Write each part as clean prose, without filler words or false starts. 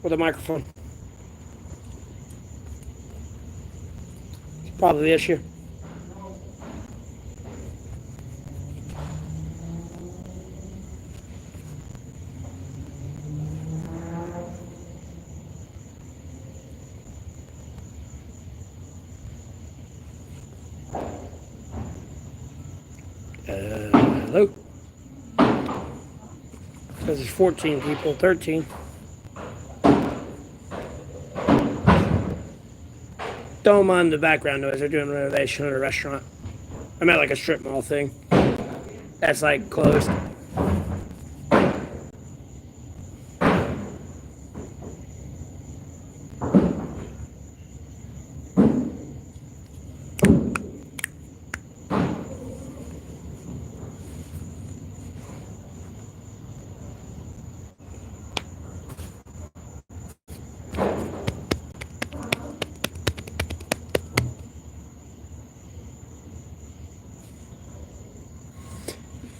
with a microphone. It's probably the issue. Hello? Says there's 14 people, 13. Don't mind the background noise. They're doing a renovation at a restaurant. I'm at like a strip mall thing. That's like closed.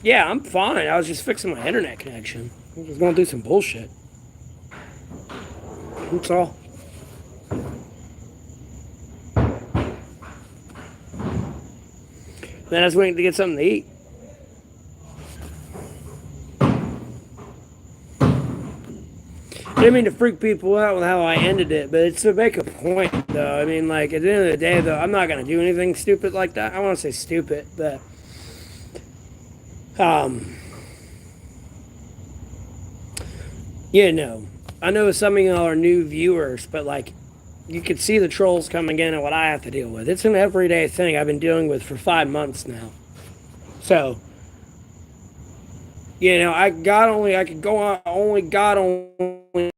Yeah, I'm fine. I was just fixing my internet connection. I was going to do some bullshit. That's all. Then I was waiting to get something to eat. I didn't mean to freak people out with how I ended it, but it's to make a point, though. I mean, like, at the end of the day, though, I'm not going to do anything stupid like that. I want to say stupid, but, you know, I know some of y'all are new viewers, but, like, you could see the trolls coming in and what I have to deal with. It's an everyday thing I've been dealing with for 5 months now. So, you know, I could go on, only God only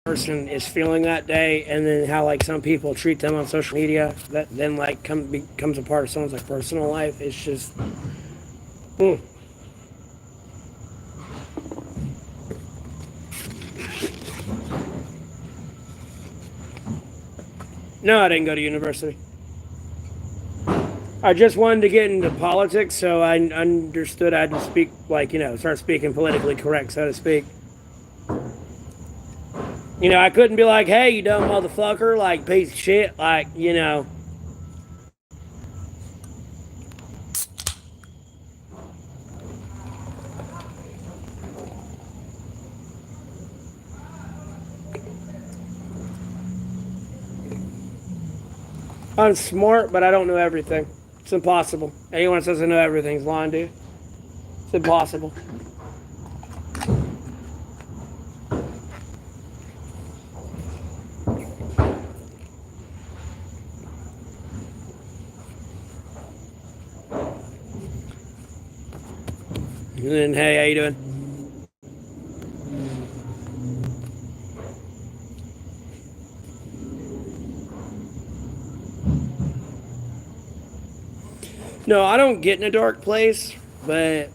person is feeling that day, and then how like some people treat them on social media that then like becomes a part of someone's like personal life. It's just No, I didn't go to university. I just wanted to get into politics, so I understood I had to speak, like, you know, start speaking politically correct, so to speak. You know, I couldn't be like, hey, you dumb motherfucker, like, piece of shit, like, you know. I'm smart, but I don't know everything. It's impossible. Anyone that says I know everything's lying, dude. It's impossible. And then, hey, how you doing? No, I don't get in a dark place, but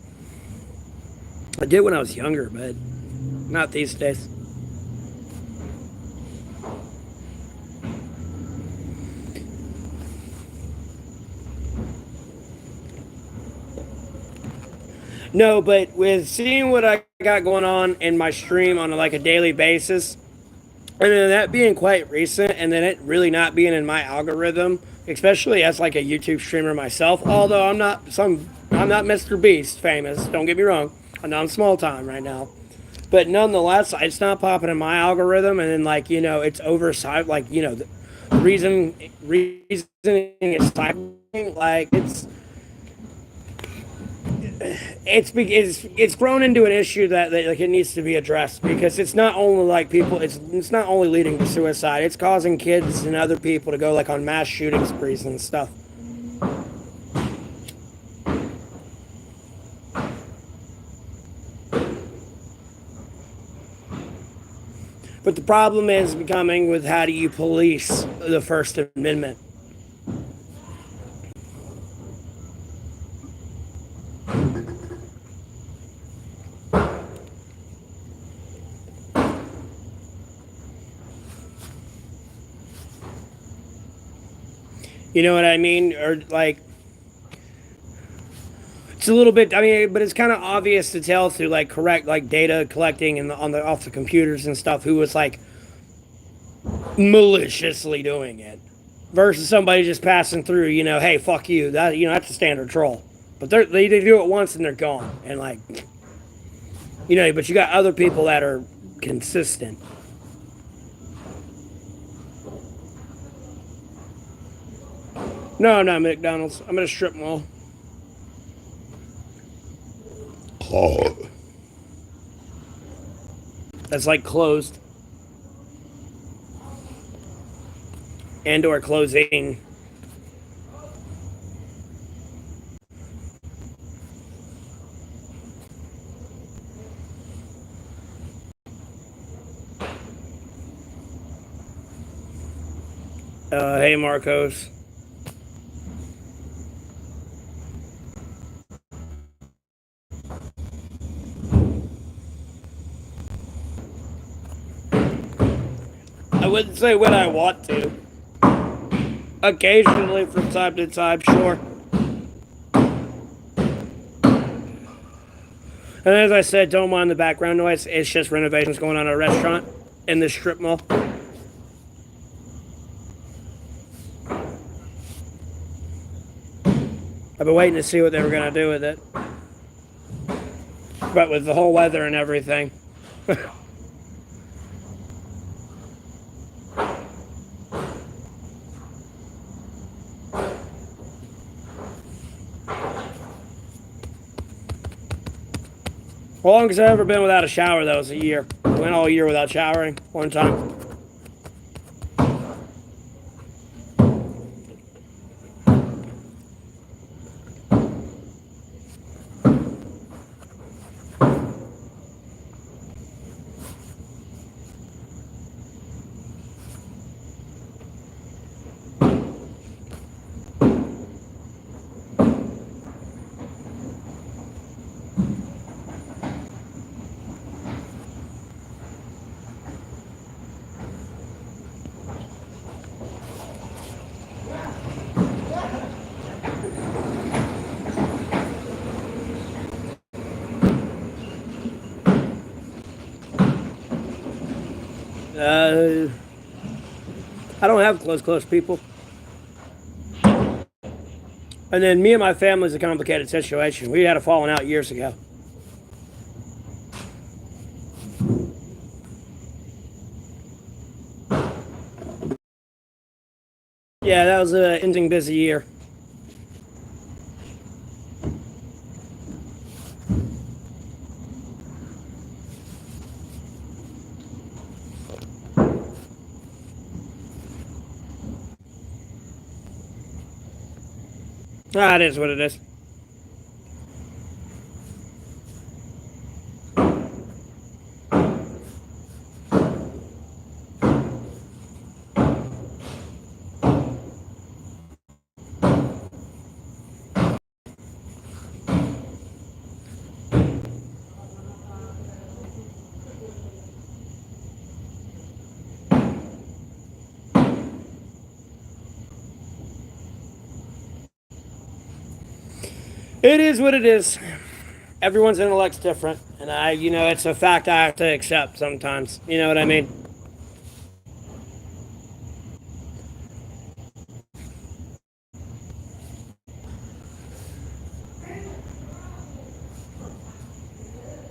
I did when I was younger, but not these days. No, but with seeing what I got going on in my stream on like a daily basis, and then that being quite recent, and then it really not being in my algorithm, especially as like a YouTube streamer myself. Although I'm not Mr. Beast famous. Don't get me wrong. I know I'm small time right now, but nonetheless, it's not popping in my algorithm. And then like you know, it's oversight. Like you know, the reasoning is typing like it's grown into an issue that like it needs to be addressed because it's not only like people it's not only leading to suicide, it's causing kids and other people to go like on mass shooting sprees and stuff. But the problem is becoming with how do you police the First Amendment. You know what I mean? Or like, it's a little bit. I mean, but it's kind of obvious to tell through like correct like data collecting and on the off the computers and stuff who was like maliciously doing it, versus somebody just passing through. You know, hey, fuck you. That you know that's a standard troll. But they do it once and they're gone. And like, you know, but you got other people that are consistent. No, I'm not McDonald's. I'm at a strip mall. That's like closed. And or closing. Hey Marcos. I wouldn't say when I want to. Occasionally, from time to time, sure. And as I said, don't mind the background noise. It's just renovations going on at a restaurant in this strip mall. I've been waiting to see what they were going to do with it. But with the whole weather and everything. The longest I've ever been without a shower, though, was a year. I went all year without showering one time. I don't have close people. And then me and my family's a complicated situation. We had a falling out years ago. Yeah, that was an ending busy year. It is what it is. It is what it is. Everyone's intellect's different, and it's a fact I have to accept sometimes. You know what I mean?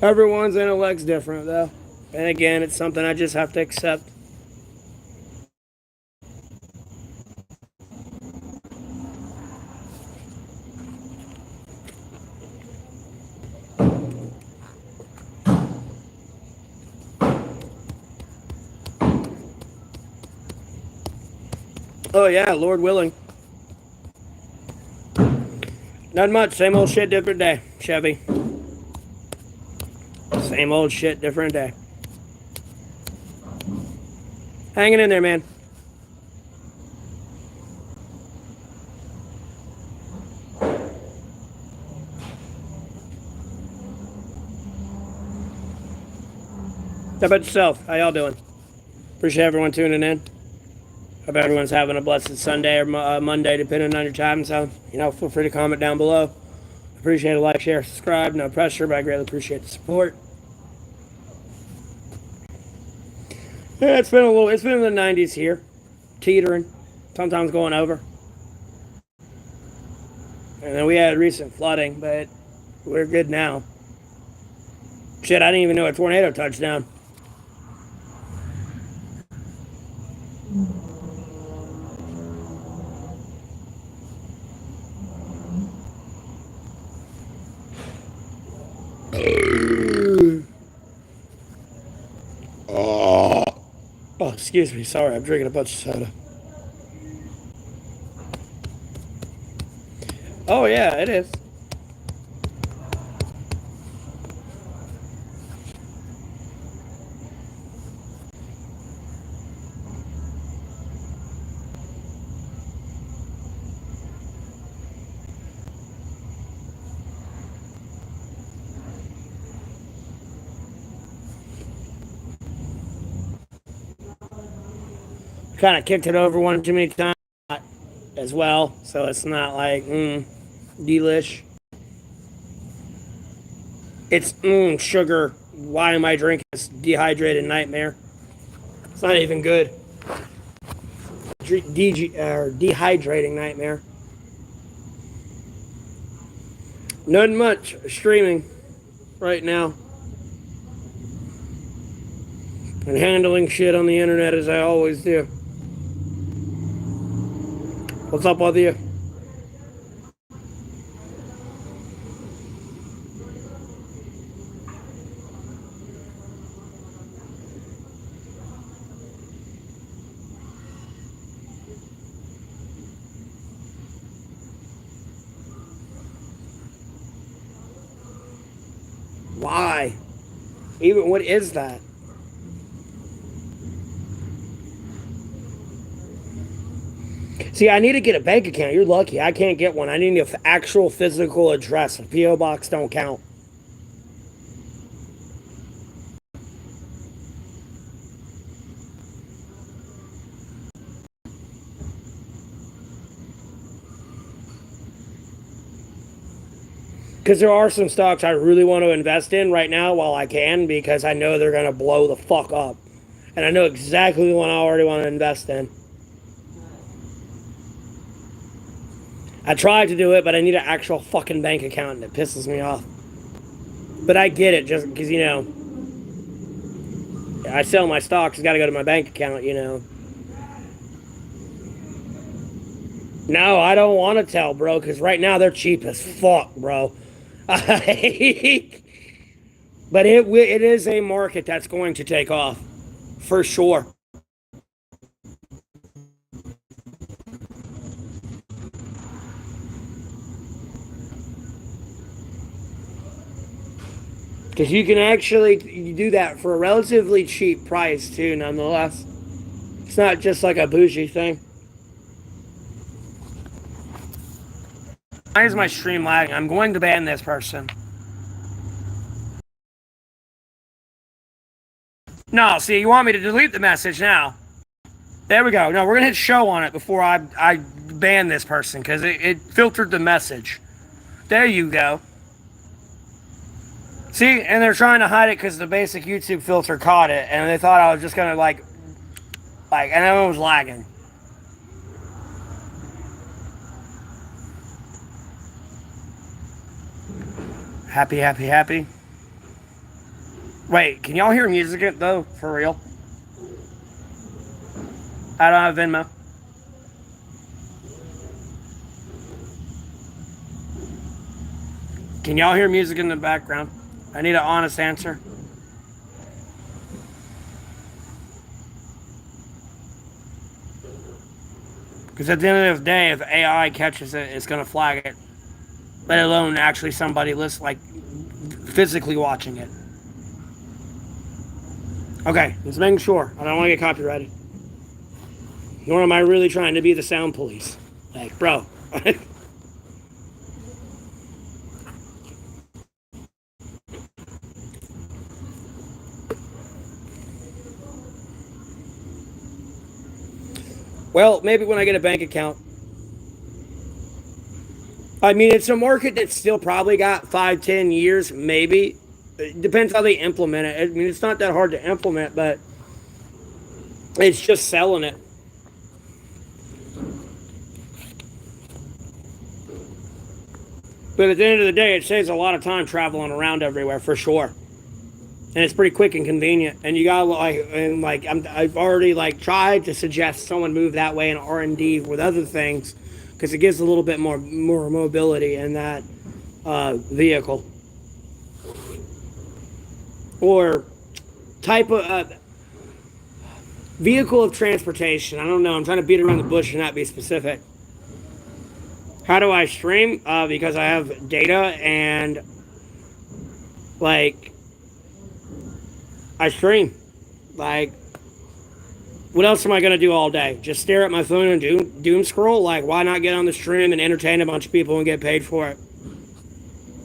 Everyone's intellect's different, though. And again, it's something I just have to accept. Oh, yeah, Lord willing. Not much. Same old shit, different day, Chevy. Same old shit, different day. Hanging in there, man. How about yourself? How y'all doing? Appreciate everyone tuning in. Hope everyone's having a blessed Sunday or Monday, depending on your time. So, feel free to comment down below. Appreciate a like, share, subscribe. No pressure, but I greatly appreciate the support. Yeah, it's been in the 90s here. Teetering. Sometimes going over. And then we had recent flooding, but we're good now. Shit, I didn't even know a tornado touched down. Oh, excuse me. Sorry, I'm drinking a bunch of soda. Oh, yeah, it is. Kind of kicked it over one too many times. as well, so it's not like delish. It's sugar. Why am I drinking this dehydrated nightmare? It's not even good. Dehydrating nightmare. Nothing much streaming right now. And handling shit on the internet as I always do. What's up with you? Why? Even what is that? See, I need to get a bank account. You're lucky. I can't get one. I need an actual physical address. A P.O. box don't count. Because there are some stocks I really want to invest in right now while I can, because I know they're going to blow the fuck up. And I know exactly the one I already want to invest in. I tried to do it, but I need an actual fucking bank account, and it pisses me off. But I get it, just because, I sell my stocks, it's got to go to my bank account, No, I don't want to tell, bro, because right now they're cheap as fuck, bro. But it is a market that's going to take off, for sure. Because you can actually do that for a relatively cheap price, too, nonetheless. It's not just like a bougie thing. Why is my stream lagging? I'm going to ban this person. No, see, you want me to delete the message now. There we go. No, we're going to hit show on it before I ban this person, because it filtered the message. There you go. See, and they're trying to hide it because the basic YouTube filter caught it, and they thought I was just going to, and it was lagging. Happy, happy, happy. Wait, can y'all hear music though? For real? I don't have Venmo. Can y'all hear music in the background? I need an honest answer. Because at the end of the day, if AI catches it, it's going to flag it. Let alone actually somebody physically watching it. Okay, just making sure. I don't want to get copyrighted. Nor am I really trying to be the sound police. Bro. Well, maybe when I get a bank account. I mean, it's a market that's still probably got 5-10 years, maybe. It depends how they implement it. I mean, it's not that hard to implement, but it's just selling it. But at the end of the day, it saves a lot of time traveling around everywhere, for sure. And it's pretty quick and convenient. And you got I've already tried to suggest someone move that way in R&D with other things, because it gives a little bit more mobility in that vehicle or type of vehicle of transportation. I don't know. I'm trying to beat around the bush and not be specific. How do I stream? Because I have data and I stream. What else am I going to do all day? Just stare at my phone and doom scroll? Why not get on the stream and entertain a bunch of people and get paid for it?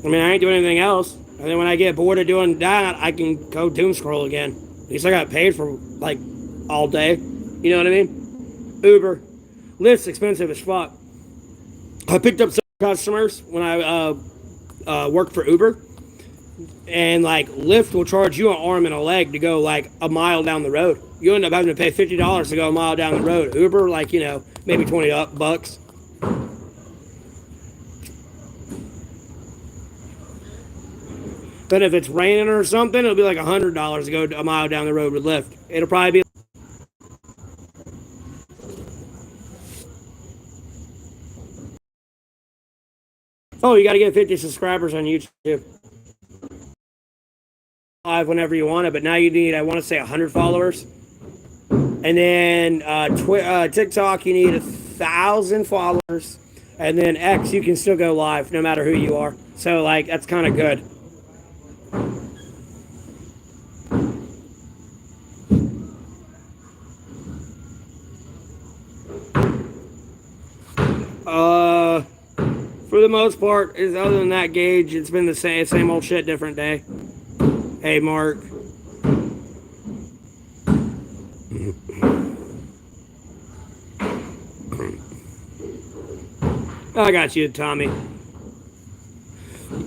I mean, I ain't doing anything else. And then when I get bored of doing that, I can go doom scroll again. At least I got paid for, all day. You know what I mean? Uber. Lyft's expensive as fuck. I picked up some customers when I worked for Uber, and like Lyft will charge you an arm and a leg to go like a mile down the road. You end up having to pay $50 to go a mile down the road. Uber, like, maybe 20 bucks. But if it's raining or something, it'll be like $100 to go a mile down the road with Lyft. It'll probably be. Oh, you got to get 50 subscribers on YouTube. Live whenever you want it, but now you need, I want to say, 100 followers. And then TikTok, you need 1,000 followers. And then X, you can still go live no matter who you are. So, like, that's kind of good. For the most part, is other than that gauge, it's been the same old shit, different day. Hey, Mark. I got you, Tommy.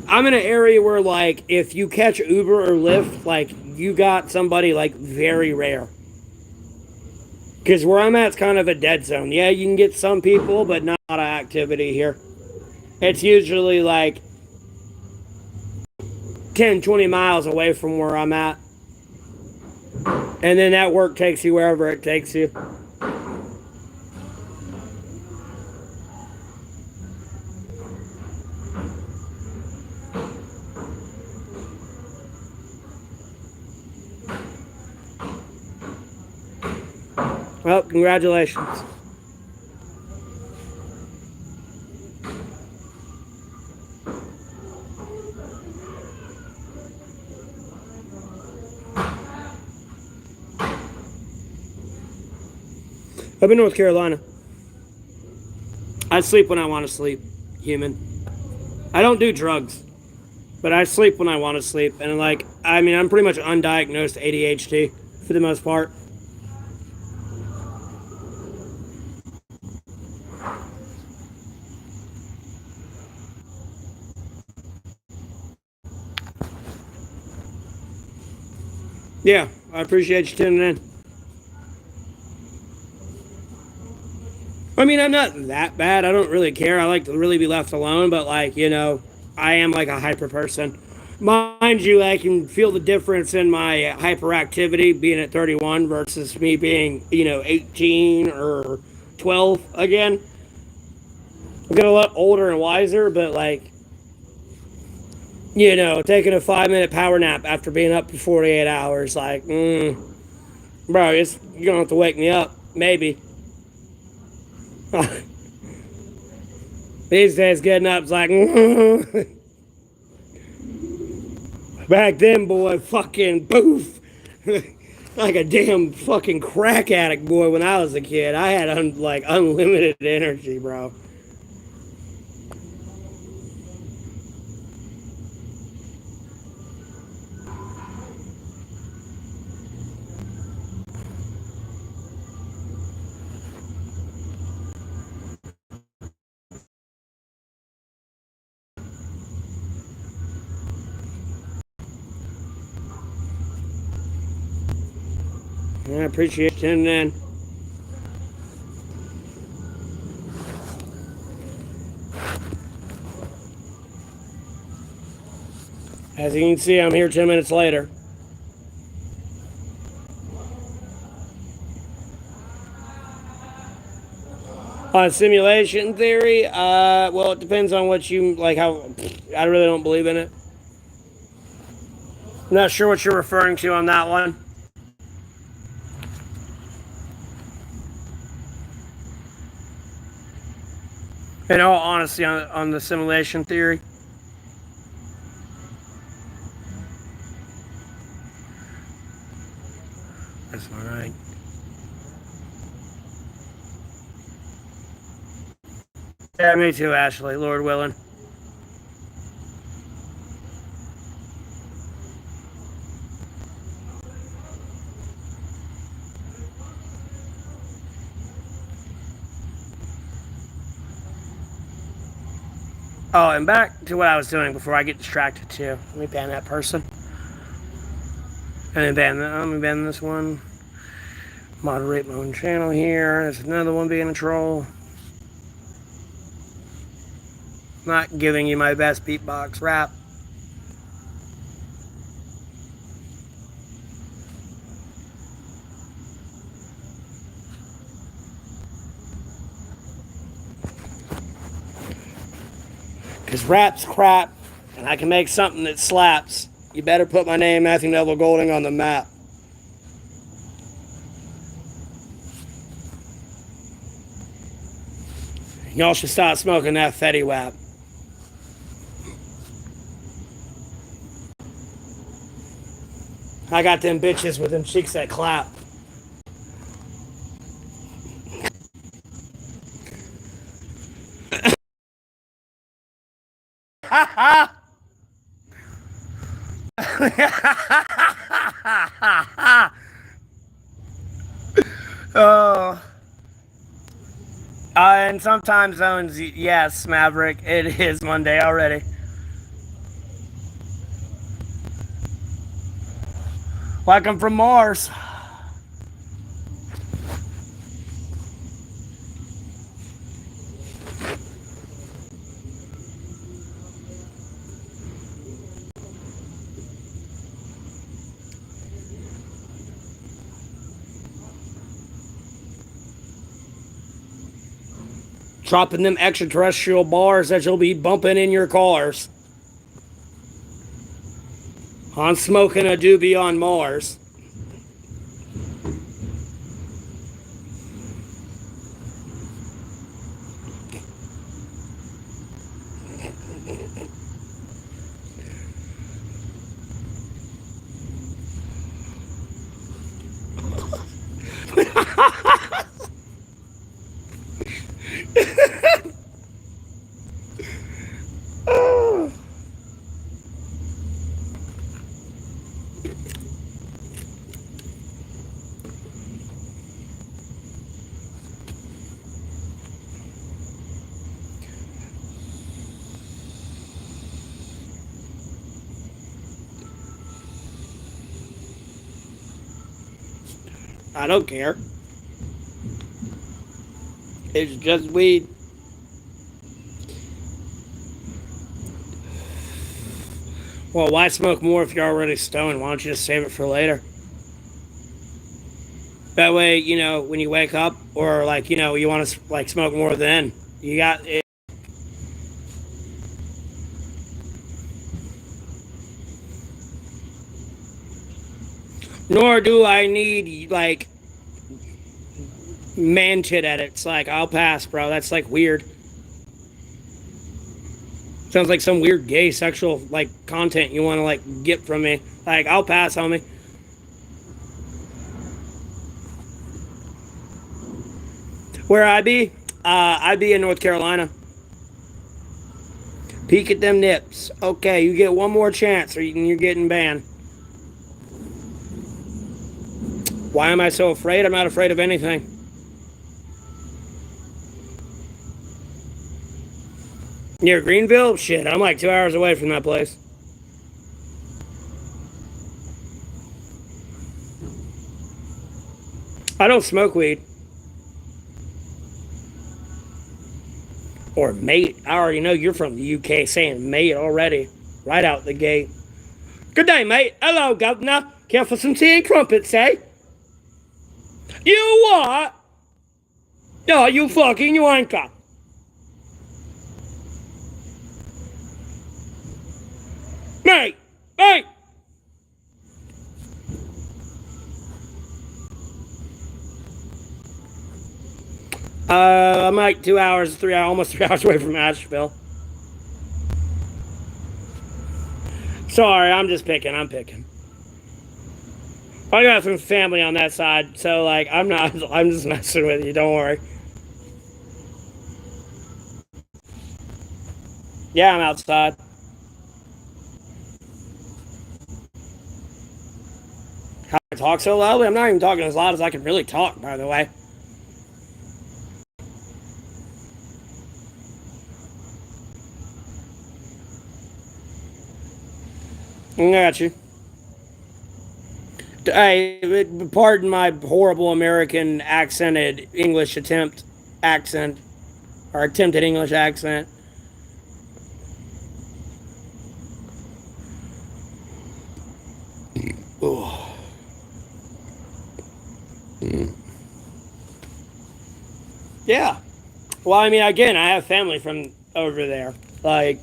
I'm in an area where, like, if you catch Uber or Lyft, like, you got somebody, like, very rare. Because where I'm at, it's kind of a dead zone. Yeah, you can get some people, but not a lot of activity here. It's usually, like, 10, 20 miles away from where I'm at. And then that work takes you wherever it takes you. Well, congratulations. I'm in North Carolina. I sleep when I want to sleep, human. I don't do drugs, but I sleep when I want to sleep. And, like, I mean, I'm pretty much undiagnosed ADHD for the most part. Yeah, I appreciate you tuning in. I mean, I'm not that bad. I don't really care. I like to really be left alone, but, like, I am like a hyper person. Mind you, I can feel the difference in my hyperactivity being at 31 versus me being, 18 or 12 again. I'm getting a lot older and wiser, but, like, taking a 5-minute power nap after being up for 48 hours, like, bro, you're gonna have to wake me up, maybe. These days, getting up's like, back then, boy, fucking boof. Like a damn fucking crack addict, boy, when I was a kid. I had, unlimited energy, bro. I appreciate you tuning in. As you can see, I'm here 10 minutes later. On simulation theory, well, it depends on what you, like, how, I really don't believe in it. I'm not sure what you're referring to on that one. In all honesty, on the simulation theory. That's all right. Yeah, me too, Ashley, Lord willing. Oh, and back to what I was doing before I get distracted too. Let me ban that person. And then let me ban this one. Moderate my own channel here. There's another one being a troll. Not giving you my best beatbox rap. Because rap's crap, and I can make something that slaps. You better put my name, Matthew Neville Golding, on the map. Y'all should start smoking that Fetty Wap. I got them bitches with them cheeks that clap. Oh. In some time zones, yes, Maverick, it is Monday already. Like I'm from Mars. Dropping them extraterrestrial bars that you'll be bumping in your cars. I'm smoking a doobie on Mars. I don't care. It's just weed. Well, why smoke more if you're already stoned? Why don't you just save it for later? That way, you know, when you wake up, or like, you know, you want to like smoke more then. You got it. Nor do I need like man shit edits. Like, I'll pass, bro. That's like weird. Sounds like some weird gay sexual like content you want to like get from me. Like, I'll pass, homie. Where I be? I be in North Carolina. Peek at them nips. Okay, you get one more chance or you're getting banned. Why am I so afraid? I'm not afraid of anything. Near Greenville? Shit, I'm like 2 hours away from that place. I don't smoke weed. Or mate. I already know you're from the UK saying mate already. Right out the gate. Good day, mate. Hello, governor. Care for some tea and crumpets, eh? You what? No, you fucking wanker. Mate! Mate! I'm like 2 hours, almost 3 hours away from Asheville. Sorry, I'm just picking. I'm picking. I got some family on that side, so like I'm just messing with you. Don't worry. Yeah, I'm outside. How I talk so loudly? I'm not even talking as loud as I can really talk, by the way. I got you. Hey, pardon my horrible American accented English accent, or attempted English accent. Ugh. Yeah. Well, I mean, again, I have family from over there. Like,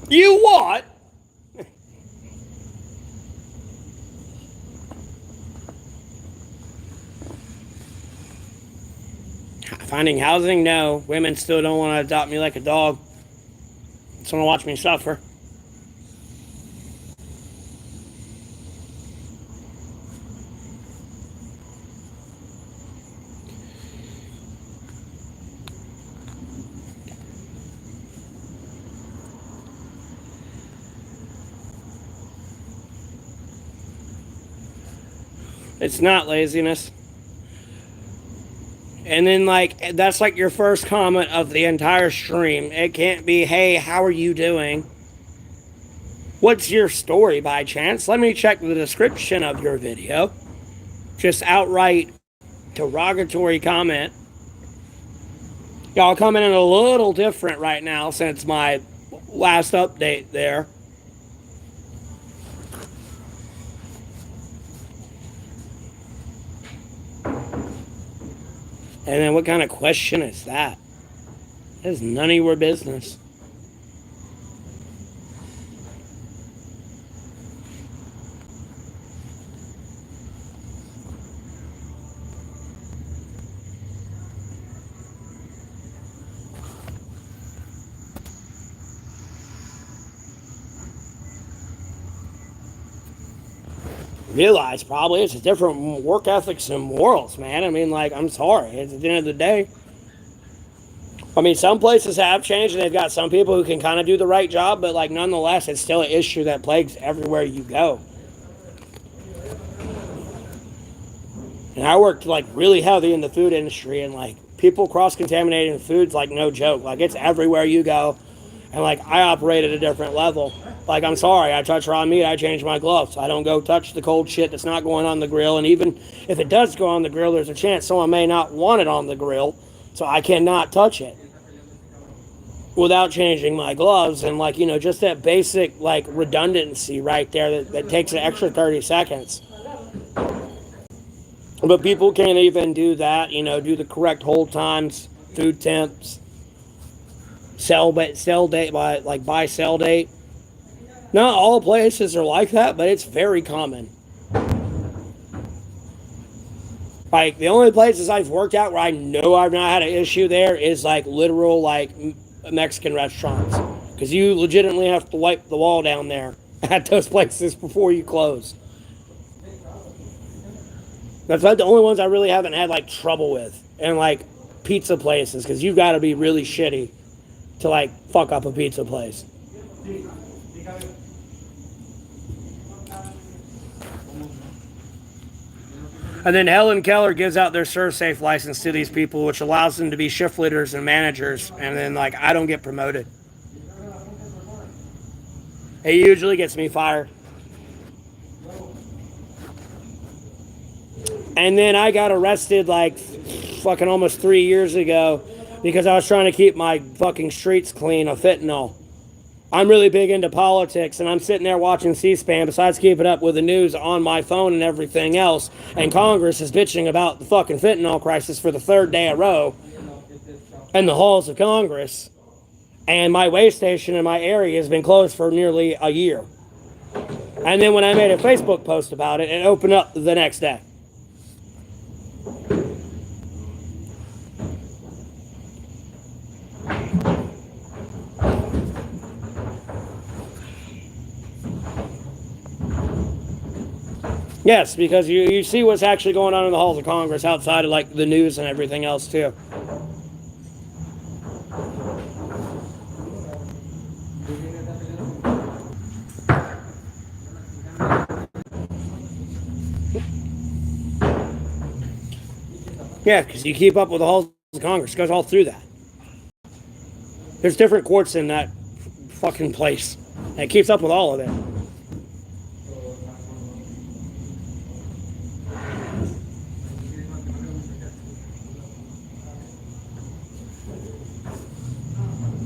you what? Finding housing? No. Women still don't want to adopt me like a dog. Just want to watch me suffer. It's not laziness. And then, like, that's like your first comment of the entire stream. It can't be, hey, how are you doing? What's your story by chance? Let me check the description of your video. Just outright derogatory comment. Y'all coming in a little different right now since my last update there. And then what kind of question is that? It's none of your business. Realize probably it's a different work ethics and morals, man. I mean, like, I'm sorry. It's at the end of the day. I mean, some places have changed and they've got some people who can kind of do the right job, but like nonetheless, it's still an issue that plagues everywhere you go. And I worked like really heavy in the food industry, and like people cross-contaminating food's like no joke. Like it's everywhere you go. And like I operate at a different level. Like I'm sorry, I touch raw meat, I change my gloves. I don't go touch the cold shit that's not going on the grill. And even if it does go on the grill, there's a chance someone may not want it on the grill. So I cannot touch it without changing my gloves. And like, you know, just that basic like redundancy right there that takes an extra 30 seconds. But people can't even do that, you know, do the correct hold times, food temps, sell date buy sell date. Not all places are like that, but it's very common. Like the only places I've worked at where I know I've not had an issue there is like literal like Mexican restaurants, because you legitimately have to wipe the wall down there at those places before you close. That's like the only ones I really haven't had like trouble with, and like pizza places, because you've got to be really shitty to like fuck up a pizza place. And then Helen Keller gives out their ServSafe license to these people, which allows them to be shift leaders and managers. And then, like, I don't get promoted. It usually gets me fired. And then I got arrested, like, fucking almost 3 years ago because I was trying to keep my fucking streets clean of fentanyl. I'm really big into politics, and I'm sitting there watching C-SPAN besides keeping up with the news on my phone and everything else, and Congress is bitching about the fucking fentanyl crisis for the third day in a row in the halls of Congress, and my weigh station in my area has been closed for nearly a year. And then when I made a Facebook post about it, it opened up the next day. Yes, because you see what's actually going on in the halls of Congress outside of like the news and everything else too. Yeah, because you keep up with the halls of Congress. It goes all through that. There's different courts in that fucking place. And it keeps up with all of it.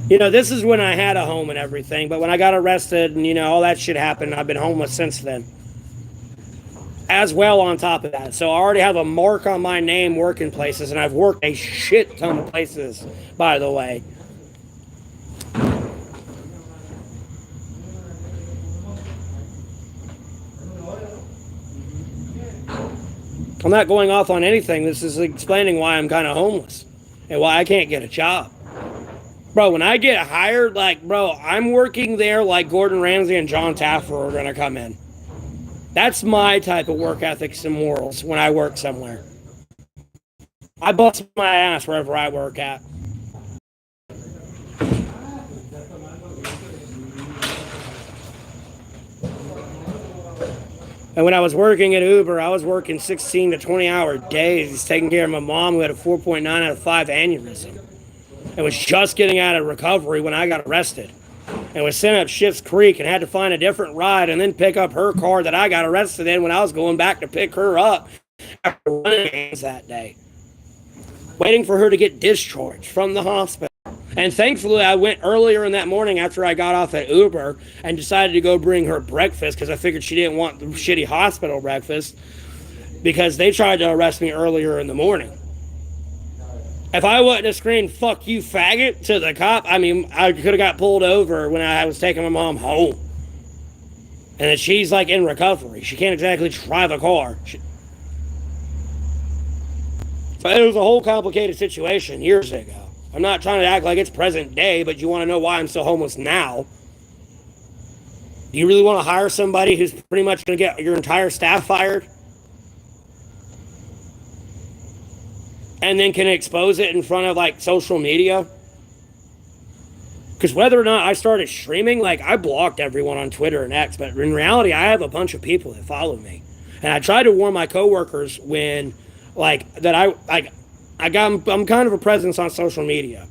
You know, this is when I had a home and everything, but when I got arrested and, you know, all that shit happened, I've been homeless since then. As well on top of that. So I already have a mark on my name working places, and I've worked a shit ton of places, by the way. I'm not going off on anything. This is explaining why I'm kind of homeless and why I can't get a job. Bro, when I get hired, like, bro, I'm working there like Gordon Ramsay and John Taffer are going to come in. That's my type of work ethics and morals when I work somewhere. I bust my ass wherever I work at. And when I was working at Uber, I was working 16 to 20-hour days taking care of my mom who had a 4.9 out of 5 aneurysm. And was just getting out of recovery when I got arrested. And was sent up Schiff's Creek and had to find a different ride and then pick up her car that I got arrested in when I was going back to pick her up after running games that day. Waiting for her to get discharged from the hospital. And thankfully, I went earlier in that morning after I got off at Uber and decided to go bring her breakfast because I figured she didn't want the shitty hospital breakfast because they tried to arrest me earlier in the morning. If I wouldn't have screamed, "Fuck you, faggot," to the cop, I mean, I could have got pulled over when I was taking my mom home. And that she's like in recovery. She can't exactly drive a car. So it was a whole complicated situation years ago. I'm not trying to act like it's present day, but you want to know why I'm so homeless now. Do you really want to hire somebody who's pretty much going to get your entire staff fired? And then can expose it in front of like social media? Because whether or not I started streaming, like I blocked everyone on Twitter and X, but in reality, I have a bunch of people that follow me. And I try to warn my coworkers when like that I'm kind of a presence on social media.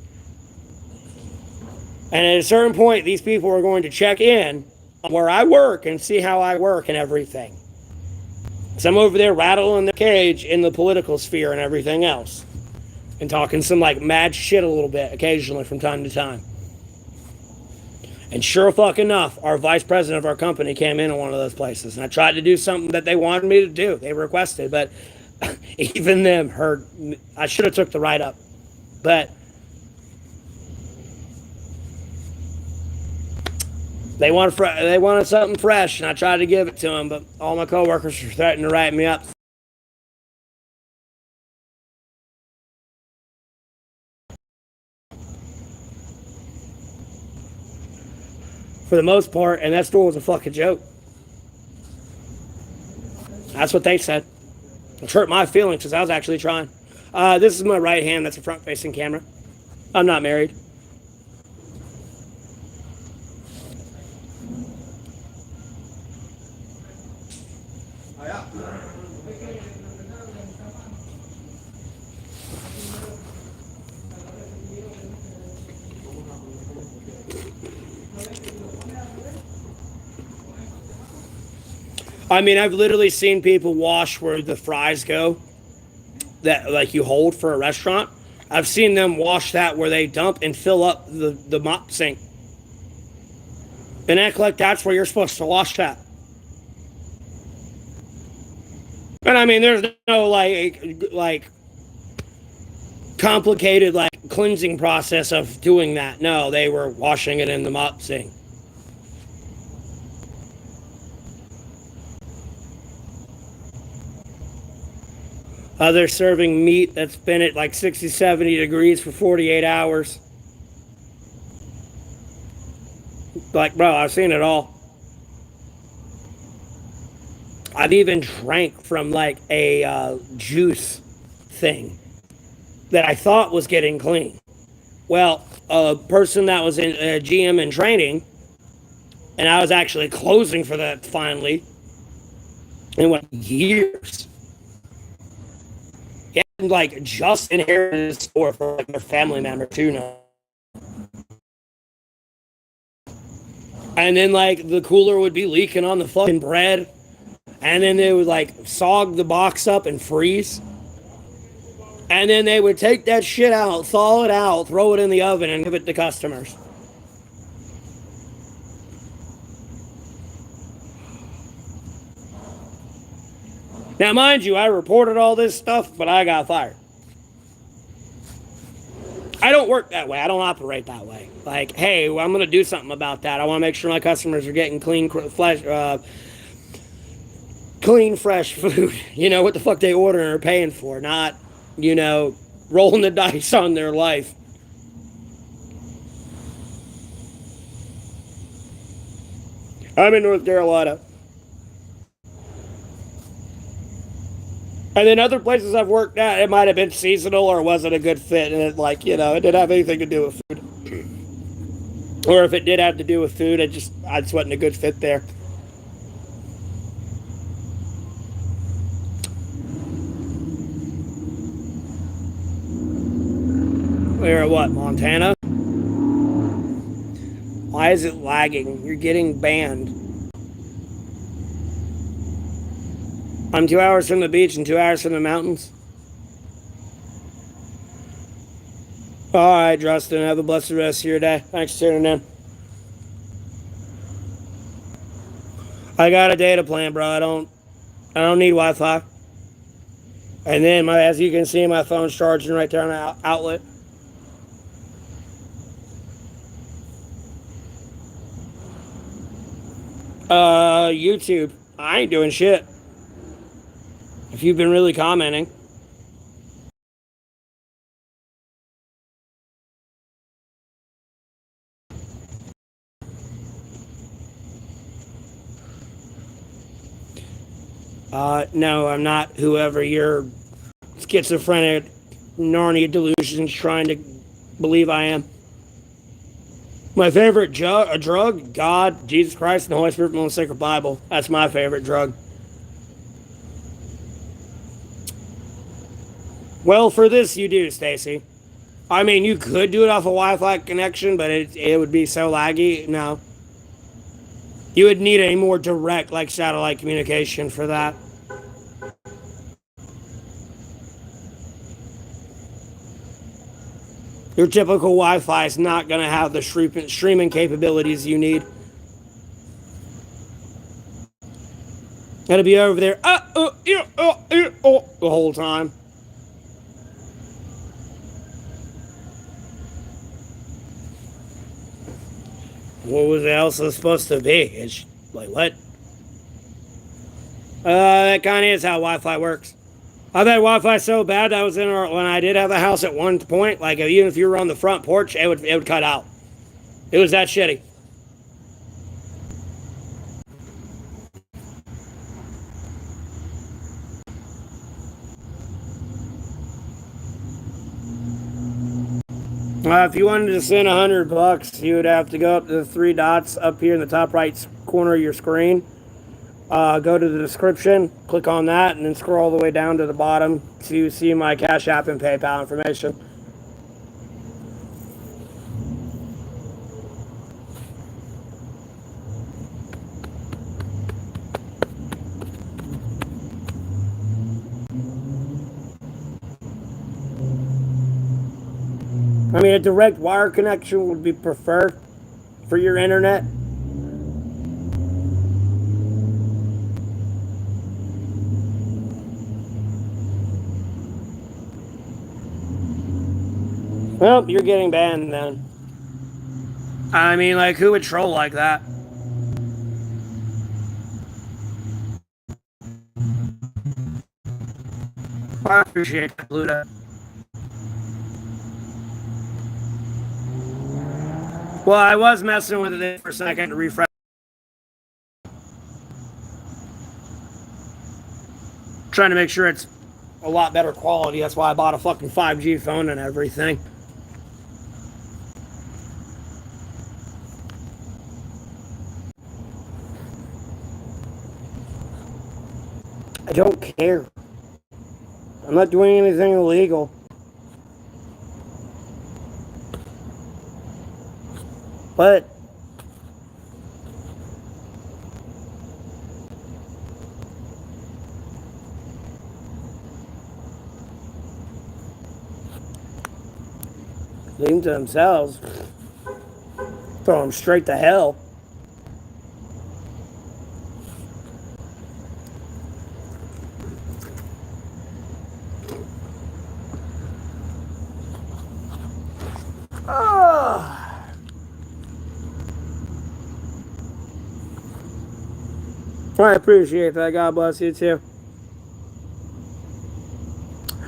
And at a certain point, these people are going to check in on where I work and see how I work and everything. So I'm over there rattling the cage in the political sphere and everything else. And talking some like mad shit a little bit occasionally from time to time. And sure fuck enough, our vice president of our company came in one of those places. And I tried to do something that they wanted me to do. They requested, but even them heard, I should have took the write up. But they wanted something fresh, and I tried to give it to them, but all my coworkers were threatening to write me up. For the most part, and that store was a fucking joke. That's what they said. It hurt my feelings because I was actually trying. This is my right hand. That's a front-facing camera. I'm not married. I mean, I've literally seen people wash where the fries go that like you hold for a restaurant. I've seen them wash that where they dump and fill up the mop sink. And act like that's where you're supposed to wash that. And I mean, there's no like complicated like cleansing process of doing that. No, they were washing it in the mop sink. They're serving meat that's been at like 60, 70 degrees for 48 hours. Like, bro, I've seen it all. I've even drank from like a juice thing that I thought was getting clean. Well, a person that was in GM in training, and I was actually closing for that finally, it went years. like just inherited a store for like their family member too now. And then like the cooler would be leaking on the fucking bread. And then they would like sog the box up and freeze. And then they would take that shit out, thaw it out, throw it in the oven, and give it to customers. Now, mind you, I reported all this stuff, but I got fired. I don't work that way. I don't operate that way. Like, hey, well, I'm going to do something about that. I want to make sure my customers are getting clean, fresh food. You know, what the fuck they order and are paying for, not, you know, rolling the dice on their life. I'm in North Carolina. And then other places I've worked at, it might have been seasonal or wasn't a good fit. And it, like, you know, it didn't have anything to do with food. Or if it did have to do with food, I just wasn't a good fit there. We're at what, Montana? Why is it lagging? You're getting banned. I'm 2 hours from the beach and 2 hours from the mountains. All right, Justin. Have a blessed rest of your day. Thanks for tuning in. I got a data plan, bro. I don't need Wi-Fi. And then, as you can see, my phone's charging right there on the outlet. YouTube. I ain't doing shit. If you've been really commenting. No, I'm not whoever your schizophrenic Narnia delusions trying to believe I am. My favorite drug, God, Jesus Christ, and the Holy Spirit from the Sacred Bible. That's my favorite drug. Well, for this you do, Stacy. I mean, you could do it off a Wi-Fi connection, but it would be so laggy. No. You would need a more direct, like, satellite communication for that. Your typical Wi-Fi is not going to have the streaming capabilities you need. Gotta be over there the whole time. What was it else supposed to be? It's like, what? That kind of is how Wi-Fi works. I've had Wi-Fi so bad that was when I did have a house at one point, like even if you were on the front porch, it would cut out. It was that shitty. If you wanted to send $100, you would have to go up to the three dots up here in the top right corner of your screen. Go to the description, click on that, and then scroll all the way down to the bottom to see my Cash App and PayPal information. I mean, a direct wire connection would be preferred for your internet. Well, you're getting banned then. I mean, like, who would troll like that? I appreciate that, Pluto. Well, I was messing with it for a second to refresh. Trying to make sure it's a lot better quality. That's why I bought a fucking 5G phone and everything. I don't care. I'm not doing anything illegal. But leave them to themselves. Throw them straight to hell. Oh. I appreciate that. God bless you too.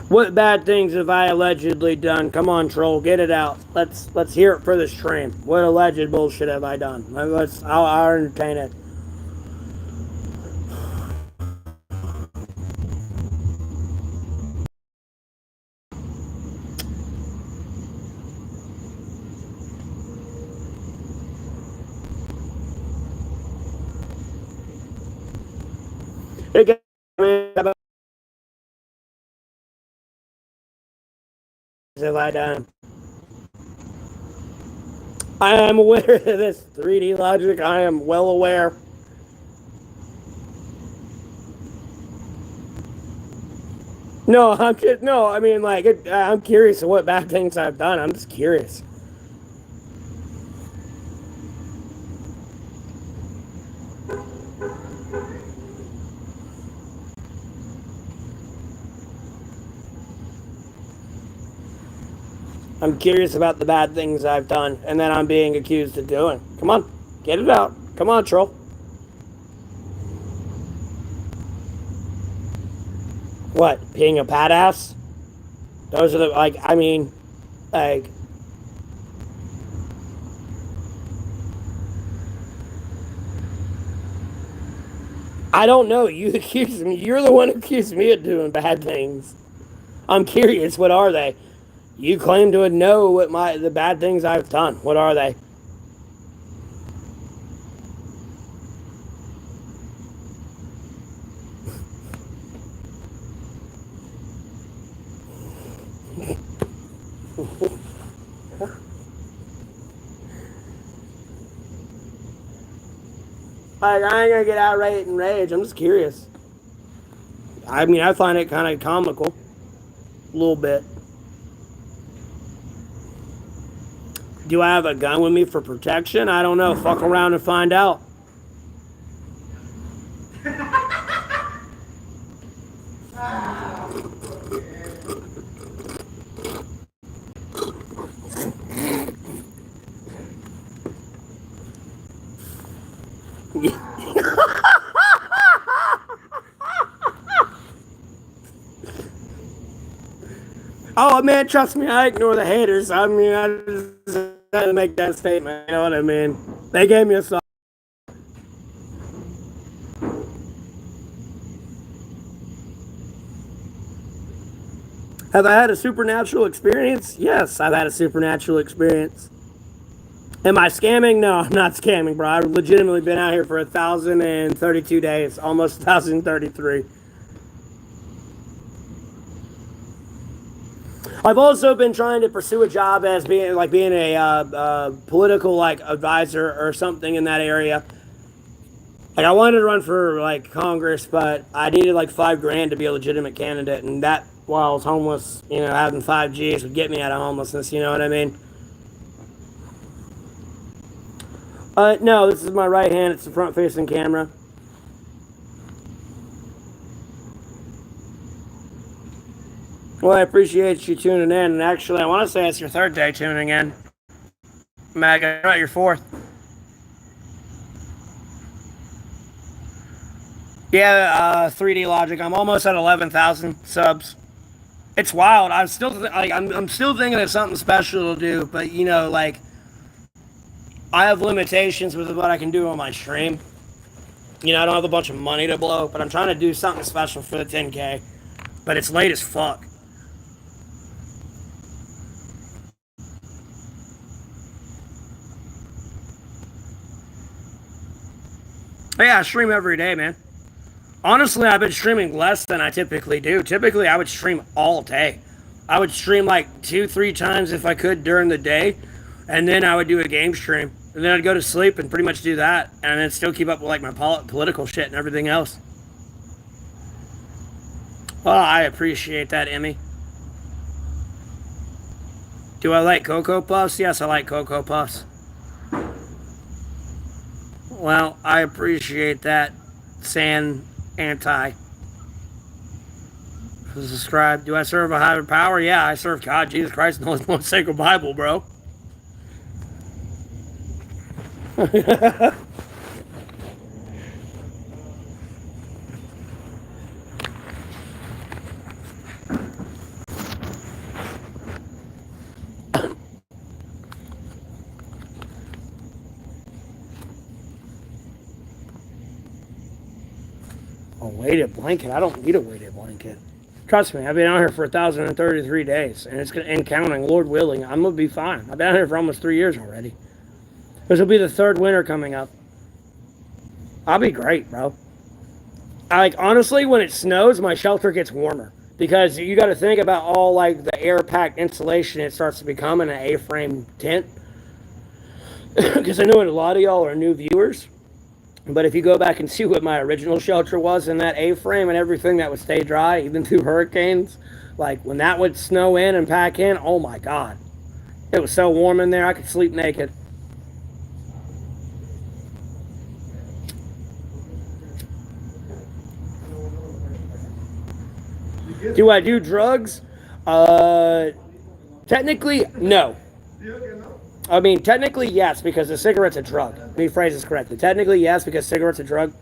What bad things have I allegedly done? Come on, troll, get it out. Let's hear it for the stream. What alleged bullshit have I done? I'll entertain it. Have I done? I am aware of this 3D logic. I am well aware. No, I'm just no. I mean, like, I'm curious of what bad things I've done. I'm just curious. I'm curious about the bad things I've done and that I'm being accused of doing. Come on, get it out. Come on, troll. What? Being a badass? Those are the, like, I mean, like, I don't know. You accused me. You're the one who accused me of doing bad things. I'm curious. What are they? You claim to know what the bad things I've done. What are they? Like, I ain't gonna get outright and rage. I'm just curious. I mean, I find it kind of comical. A little bit. Do I have a gun with me for protection? I don't know. Fuck around and find out. Oh man, trust me, I ignore the haters. I mean, I just had to make that statement. You know what I mean? They gave me a song. Have I had a supernatural experience? Yes, I've had a supernatural experience. Am I scamming? No, I'm not scamming, bro. I've legitimately been out here for 1,032 days, almost 1,033. I've also been trying to pursue a job as being a political like advisor or something in that area. Like I wanted to run for like Congress, but I needed like $5,000 to be a legitimate candidate, and that while I was homeless, you know, having 5 Gs would get me out of homelessness. You know what I mean? No, this is my right hand. It's the front-facing camera. Well, I appreciate you tuning in, and actually, I want to say it's your third day tuning in. Mag, not your fourth. Yeah, 3D Logic. I'm almost at 11,000 subs. It's wild. I'm still I'm still thinking of something special to do, but you know, like I have limitations with what I can do on my stream. You know, I don't have a bunch of money to blow, but I'm trying to do something special for the 10K. But it's late as fuck. But yeah, I stream every day, man. Honestly, I've been streaming less than I typically do. Typically, I would stream all day. I would stream like 2, 3 times if I could during the day, and then I would do a game stream, and then I'd go to sleep and pretty much do that, and then still keep up with like my political shit and everything else. Oh, I appreciate that, Emmy. Do I like Cocoa Puffs? Yes, I like Cocoa Puffs. Well, I appreciate that, San Anti. Subscribe. Do I serve a higher power? Yeah, I serve God, Jesus Christ, and the Holy Most Sacred Bible, bro. A weighted blanket? I don't need a weighted blanket. Trust me, I've been out here for 1,033 days, and counting. Lord willing, I'm gonna be fine. I've been out here for almost 3 years already. This will be the third winter coming up. I'll be great, bro. Like honestly, when it snows, my shelter gets warmer because you got to think about all like the air packed insulation it starts to become in an A-frame tent. Because I know a lot of y'all are new viewers, but if you go back and see what my original shelter was in that A-frame and everything that would stay dry even through hurricanes, like when that would snow in and pack in, oh my god, it was so warm in there I could sleep naked. Do I do drugs? Technically, no. I mean, technically, yes, because a cigarette's a drug. Let me phrase this correctly. Technically, yes, because cigarette's a drug.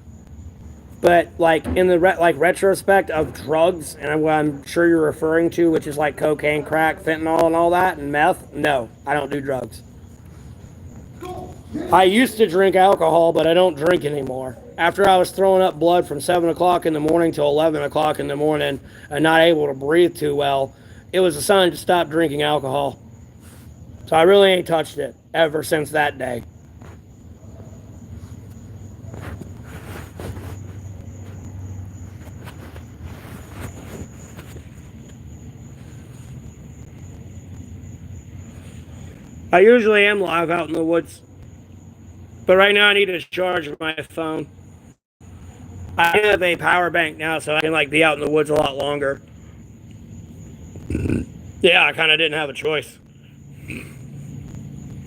But like in the retrospect of drugs, and what I'm sure you're referring to, which is like cocaine, crack, fentanyl, and all that, and meth. No, I don't do drugs. I used to drink alcohol, but I don't drink anymore. After I was throwing up blood from 7 o'clock in the morning till 11 o'clock in the morning and not able to breathe too well, it was a sign to stop drinking alcohol. So I really ain't touched it ever since that day. I usually am live out in the woods, but right now I need to charge my phone. I have a power bank now, so I can like be out in the woods a lot longer. Yeah, I kind of didn't have a choice.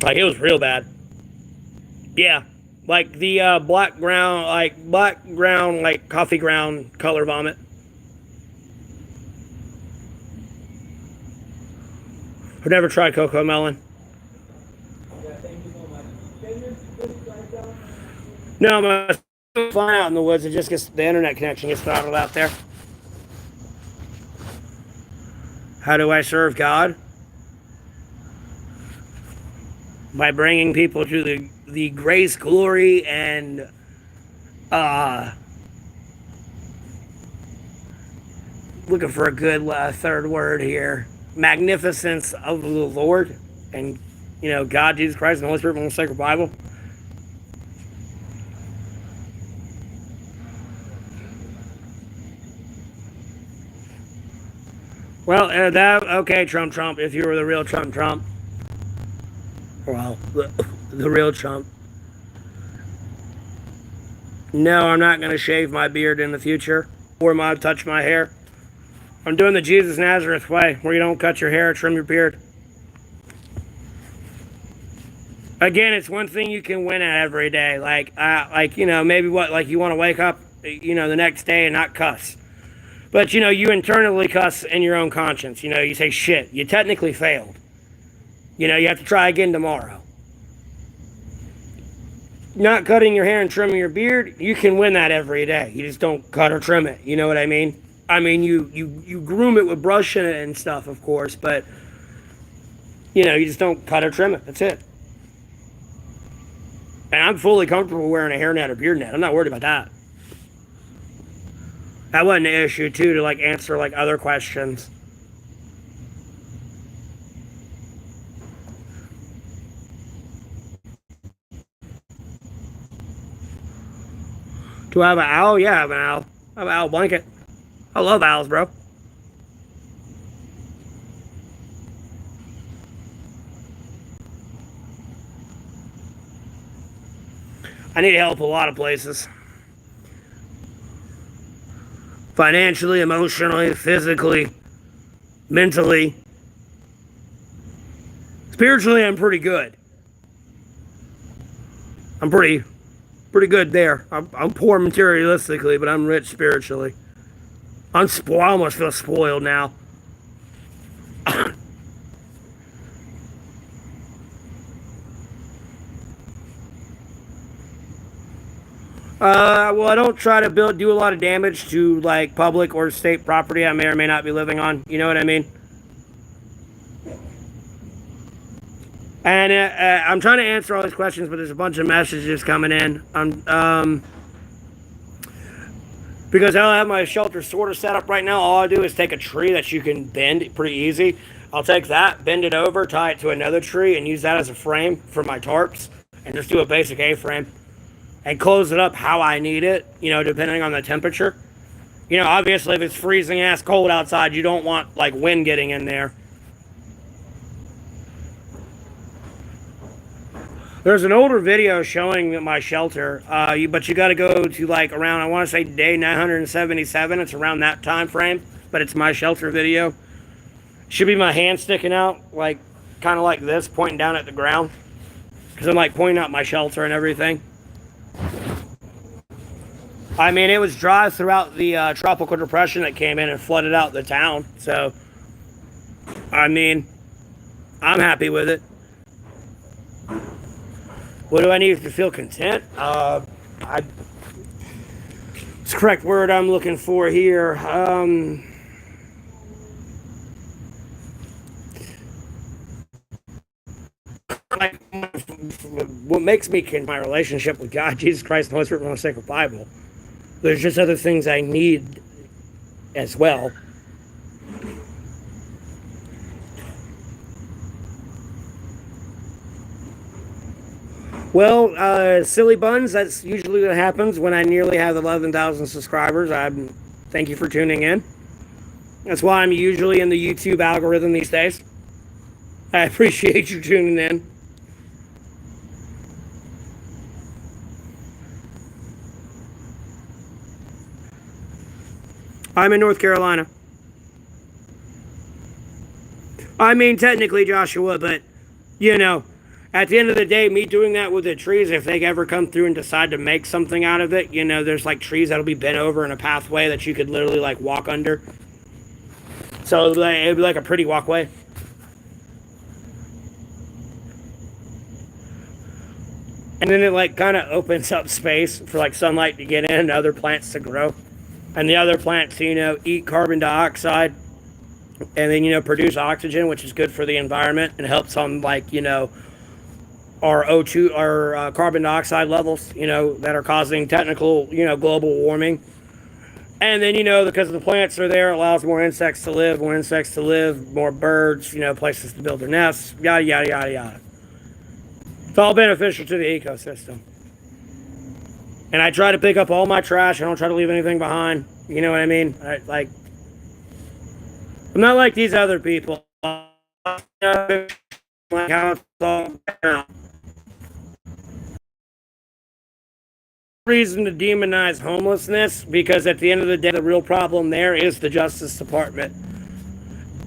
Like it was real bad. Yeah, like the black ground, like coffee ground color vomit. I've never tried cocoa melon. No, my flying out in the woods. It just gets the internet connection gets throttled out there. How do I serve God? By bringing people to the grace, glory, and looking for a good third word here, magnificence of the Lord, and God, Jesus Christ, and the Holy Spirit, and the Sacred Bible. Well, okay, Trump. If you were the real Trump. Well, the real Trump. No, I'm not going to shave my beard in the future or touch my hair. I'm doing the Jesus Nazareth way, where you don't cut your hair, trim your beard. Again, it's one thing you can win at every day. Like maybe you want to wake up, the next day and not cuss. But you internally cuss in your own conscience. You say shit. You technically failed. You have to try again tomorrow. Not cutting your hair and trimming your beard, you can win that every day. You just don't cut or trim it. You know what I mean? I mean, you groom it with brushing it and stuff, of course, but you just don't cut or trim it. That's it. And I'm fully comfortable wearing a hairnet or beard net. I'm not worried about that. That wasn't an issue too to answer other questions. Do I have an owl? Yeah, I have an owl. I'm owl blanket. I love owls, bro. I need help a lot of places. Financially, emotionally, physically, mentally. Spiritually, I'm pretty good. I'm pretty good there. I'm poor materialistically, but I'm rich spiritually. I almost feel spoiled now. Well, I don't try to do a lot of damage to like public or state property I may or may not be living on. You know what I mean? And I'm trying to answer all these questions, but there's a bunch of messages coming in. Because I have my shelter sort of set up right now. All I do is take a tree that you can bend pretty easy. I'll take that, bend it over, tie it to another tree, and use that as a frame for my tarps, and just do a basic A-frame and close it up how I need it, depending on the temperature. Obviously, if it's freezing ass cold outside, you don't want like wind getting in there. There's an older video showing my shelter, but you got to go to like around, I want to say day 977. It's around that time frame, but it's my shelter video. Should be my hand sticking out, like kind of like this, pointing down at the ground, because I'm like pointing out my shelter and everything. I mean, it was dry throughout the tropical depression that came in and flooded out the town. So, I mean, I'm happy with it. What do I need to feel content? It's the correct word I'm looking for here. What makes me my relationship with God, Jesus Christ, the Holy Spirit, and the sacred Bible. There's just other things I need as well. Well, silly buns, that's usually what happens when I nearly have 11,000 subscribers. Thank you for tuning in. That's why I'm usually in the YouTube algorithm these days. I appreciate you tuning in. I'm in North Carolina. I mean, technically Joshua, but, at the end of the day, me doing that with the trees, if they ever come through and decide to make something out of it, there's like trees that'll be bent over in a pathway that you could literally like walk under. So it'd be like a pretty walkway. And then it like kind of opens up space for like sunlight to get in and other plants to grow. And the other plants, eat carbon dioxide and then, produce oxygen, which is good for the environment and helps on like, our O2, our carbon dioxide levels, that are causing technical, global warming. And then, because the plants are there, it allows more insects to live, more birds, places to build their nests, yada, yada, yada, yada. It's all beneficial to the ecosystem. And I try to pick up all my trash. I don't try to leave anything behind. You know what I mean? I'm not like these other people. Like how it's all now. Reason to demonize homelessness, because at the end of the day, the real problem there is the Justice Department.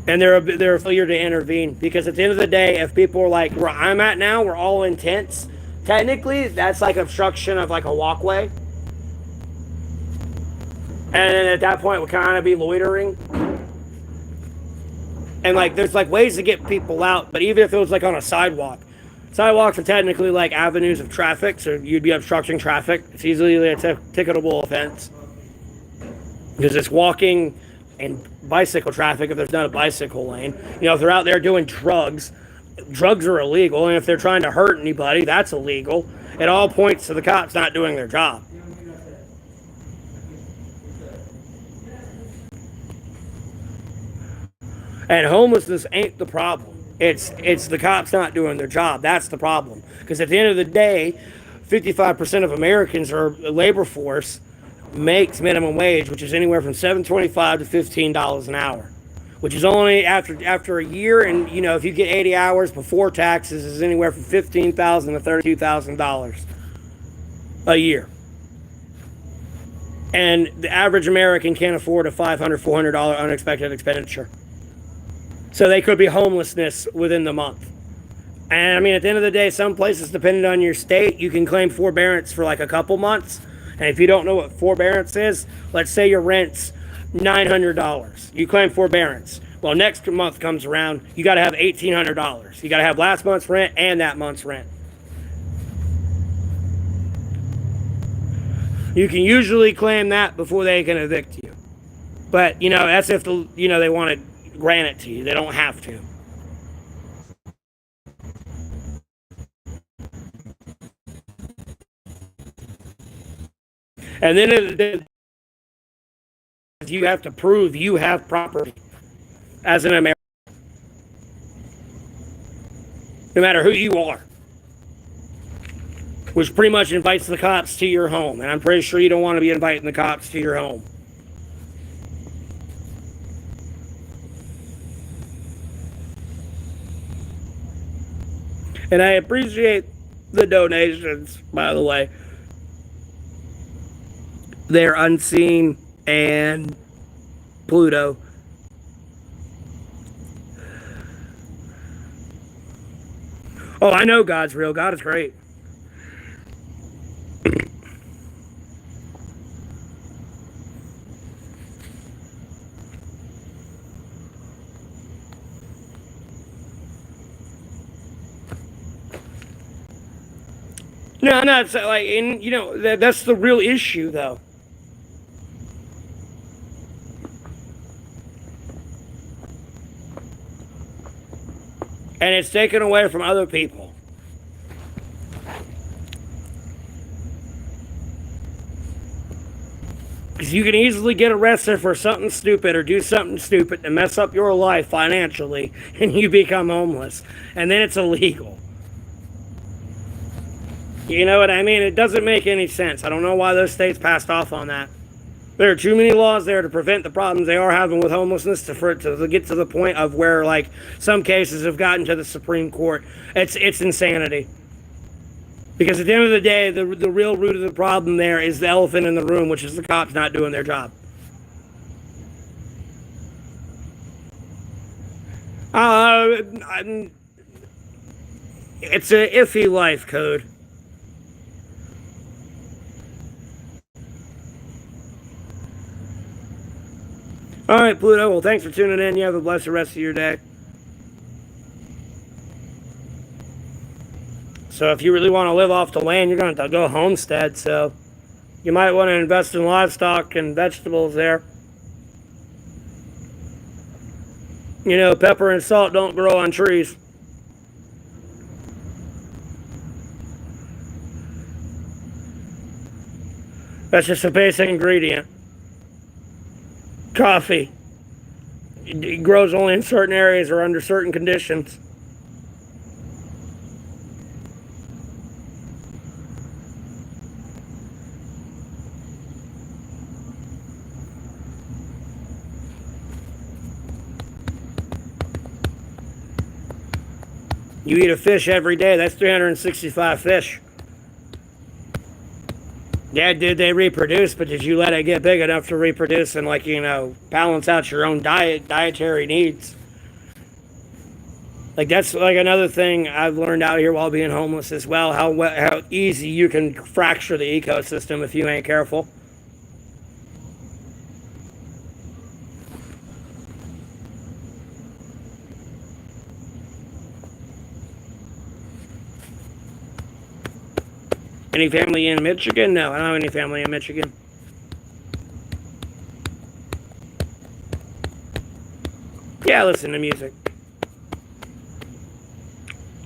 And they're a failure to intervene. Because at the end of the day, if people are like where I'm at now, we're all in tents. Technically, that's like obstruction of like a walkway. And then at that point, we'll kind of be loitering. And like, there's like ways to get people out, but even if it was like on a sidewalk, sidewalks are technically like avenues of traffic, so you'd be obstructing traffic. It's easily a ticketable offense because it's walking and bicycle traffic if there's not a bicycle lane. If they're out there doing drugs are illegal, and if they're trying to hurt anybody, that's illegal. It all points to the cops not doing their job. And homelessness ain't the problem. It's the cops not doing their job. That's the problem. Because at the end of the day, 55% of Americans are labor force. makes minimum wage, which is anywhere from $7.25 to $15 an hour, which is only after a year, and if you get 80 hours before taxes, is anywhere from $15,000 to $32,000 a year. And the average American can't afford a $500, $400 unexpected expenditure. So they could be homelessness within the month. And I mean, at the end of the day, some places, depending on your state, you can claim forbearance for like a couple months. And if you don't know what forbearance is, let's say your rent's $900. You claim forbearance. Well, next month comes around, you got to have $1,800. You got to have last month's rent and that month's rent. You can usually claim that before they can evict you. But, that's if they want to grant it to you. They don't have to. And then you have to prove you have property as an American, no matter who you are, which pretty much invites the cops to your home. And I'm pretty sure you don't want to be inviting the cops to your home. And I appreciate the donations, by the way. They're Unseen and Pluto. Oh, I know God's real. God is great. No, it's like, and that's the real issue, though. And it's taken away from other people. Because you can easily get arrested for something stupid or do something stupid to mess up your life financially, and you become homeless. And then it's illegal. You know what I mean? It doesn't make any sense. I don't know why those states passed off on that. There are too many laws there to prevent the problems they are having with homelessness to get to the point of where, like, some cases have gotten to the Supreme Court. It's insanity. Because at the end of the day, the real root of the problem there is the elephant in the room, which is the cops not doing their job. It's an iffy life code. All right, Pluto. Well, thanks for tuning in. You have a blessed rest of your day. So if you really want to live off the land, you're going to go homestead. So you might want to invest in livestock and vegetables there. Pepper and salt don't grow on trees. That's just a basic ingredient. Coffee. It grows only in certain areas or under certain conditions. You eat a fish every day, that's 365 fish. Yeah, did they reproduce, but did you let it get big enough to reproduce and, balance out your own dietary needs? Like, that's like another thing I've learned out here while being homeless as well, how easy you can fracture the ecosystem if you ain't careful. Any family in Michigan? No, I don't have any family in Michigan. Yeah, I listen to music.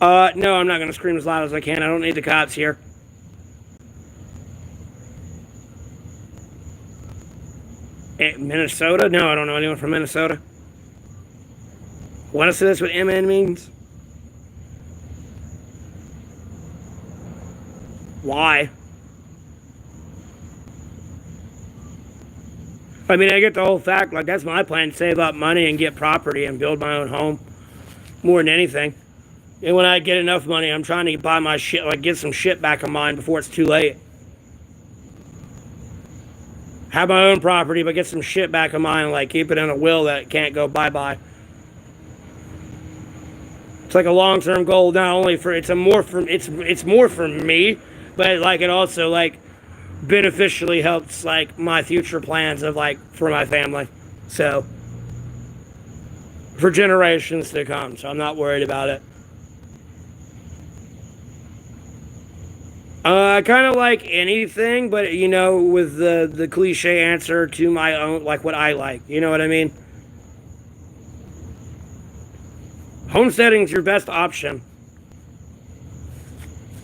No, I'm not going to scream as loud as I can. I don't need the cops here. Minnesota? No, I don't know anyone from Minnesota. Want to see this what MN means? Why? I mean, I get the whole fact, like, that's my plan, save up money and get property and build my own home more than anything. And when I get enough money, I'm trying to buy my shit, like, get some shit back of mine before it's too late. Have my own property, but get some shit back of mine, like, keep it in a will that it can't go bye-bye. It's like a long-term goal, not only for, it's more for me, but, like, it also, like, beneficially helps, like, my future plans of, like, for my family. So, for generations to come, so I'm not worried about it. I kind of like anything, but, you know, with the cliche answer to my own, like, what I like. You know what I mean? Homesteading's your best option.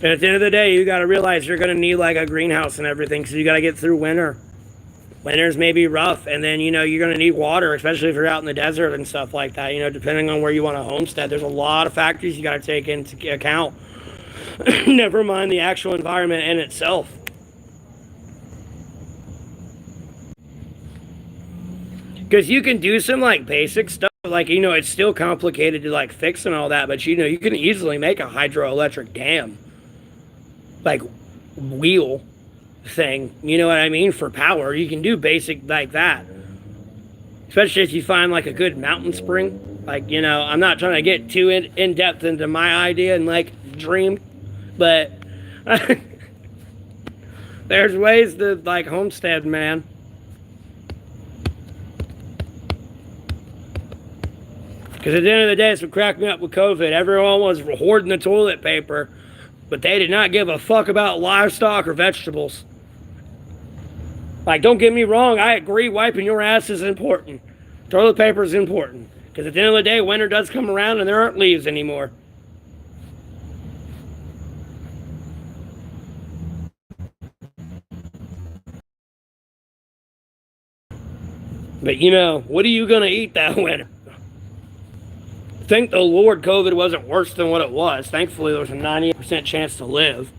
And at the end of the day, you got to realize you're going to need, like, a greenhouse and everything, so you got to get through winter. Winters may be rough, and then, you know, you're going to need water, especially if you're out in the desert and stuff like that. You know, depending on where you want to homestead, there's a lot of factors you got to take into account. Never mind the actual environment in itself. Because you can do some, like, basic stuff, like, you know, it's still complicated to, like, fix and all that, but, you know, you can easily make a hydroelectric dam, like, wheel thing, you know what I mean, for power. You can do basic like that, especially if you find, like, a good mountain spring. Like, you know, I'm not trying to get too in depth into my idea and, like, dream, but there's ways to, like, homestead, man. Because at the end of the day, it's what cracked me up with COVID. Everyone was hoarding the toilet paper, but they did not give a fuck about livestock or vegetables. Like, don't get me wrong, I agree wiping your ass is important. Toilet paper is important. Because at the end of the day, winter does come around and there aren't leaves anymore. But, you know, what are you going to eat that winter? Thank the Lord COVID wasn't worse than what it was. Thankfully, there was a 98% chance to live.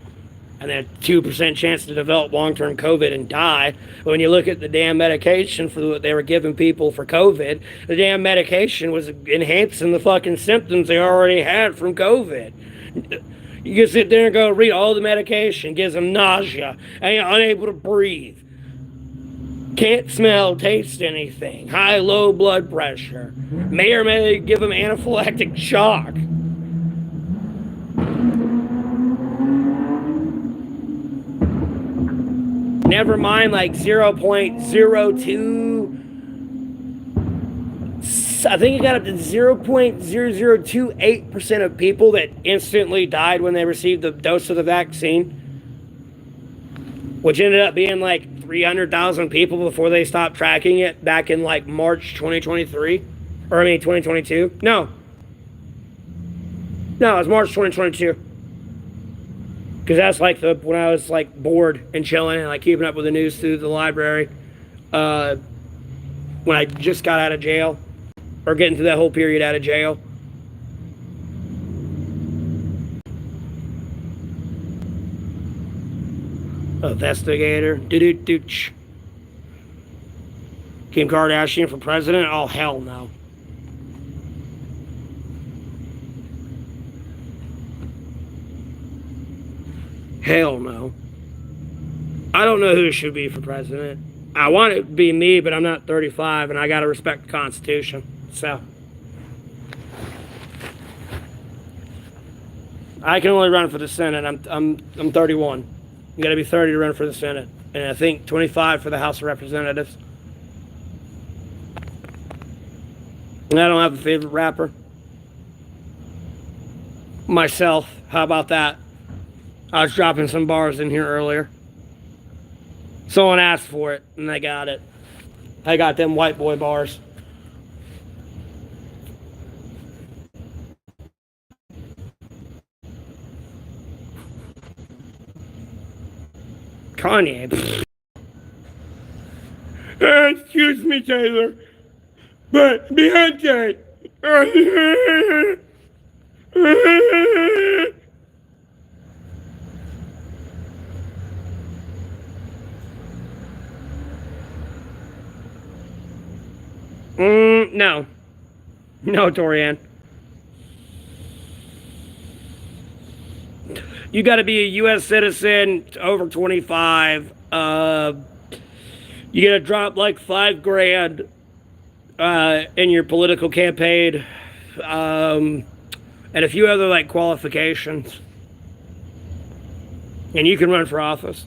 And then a 2% chance to develop long-term COVID and die. But when you look at the damn medication for what they were giving people for COVID, the damn medication was enhancing the fucking symptoms they already had from COVID. You can sit there and go read all the medication, gives them nausea, and you're unable to breathe. Can't smell, taste anything. High, low blood pressure. May or may give them anaphylactic shock. Never mind, like 0.02, I think it got up to 0.0028% of people that instantly died when they received the dose of the vaccine, which ended up being like 300,000 people before they stopped tracking it back in like March 2023, or I mean 2022. No, it was March 2022. Because that's like when I was like bored and chilling and like keeping up with the news through the library. When I just got out of jail, or getting through that whole period out of jail. Investigator. Doo-doo-doo-ch. Kim Kardashian for president? Oh, hell no. Hell no. I don't know who should be for president. I want it to be me, but I'm not 35 and I gotta respect the Constitution. So I can only run for the Senate. I'm 31. You gotta be 30 to run for the Senate. And I think 25 for the House of Representatives. And I don't have a favorite rapper. Myself. How about that? I was dropping some bars in here earlier. Someone asked for it, and they got it. I got them white boy bars. Kanye. Excuse me, Taylor, but Beyonce. No. No, Torian. You got to be a U.S. citizen over 25. You got to drop like $5,000 in your political campaign, and a few other like qualifications, and you can run for office.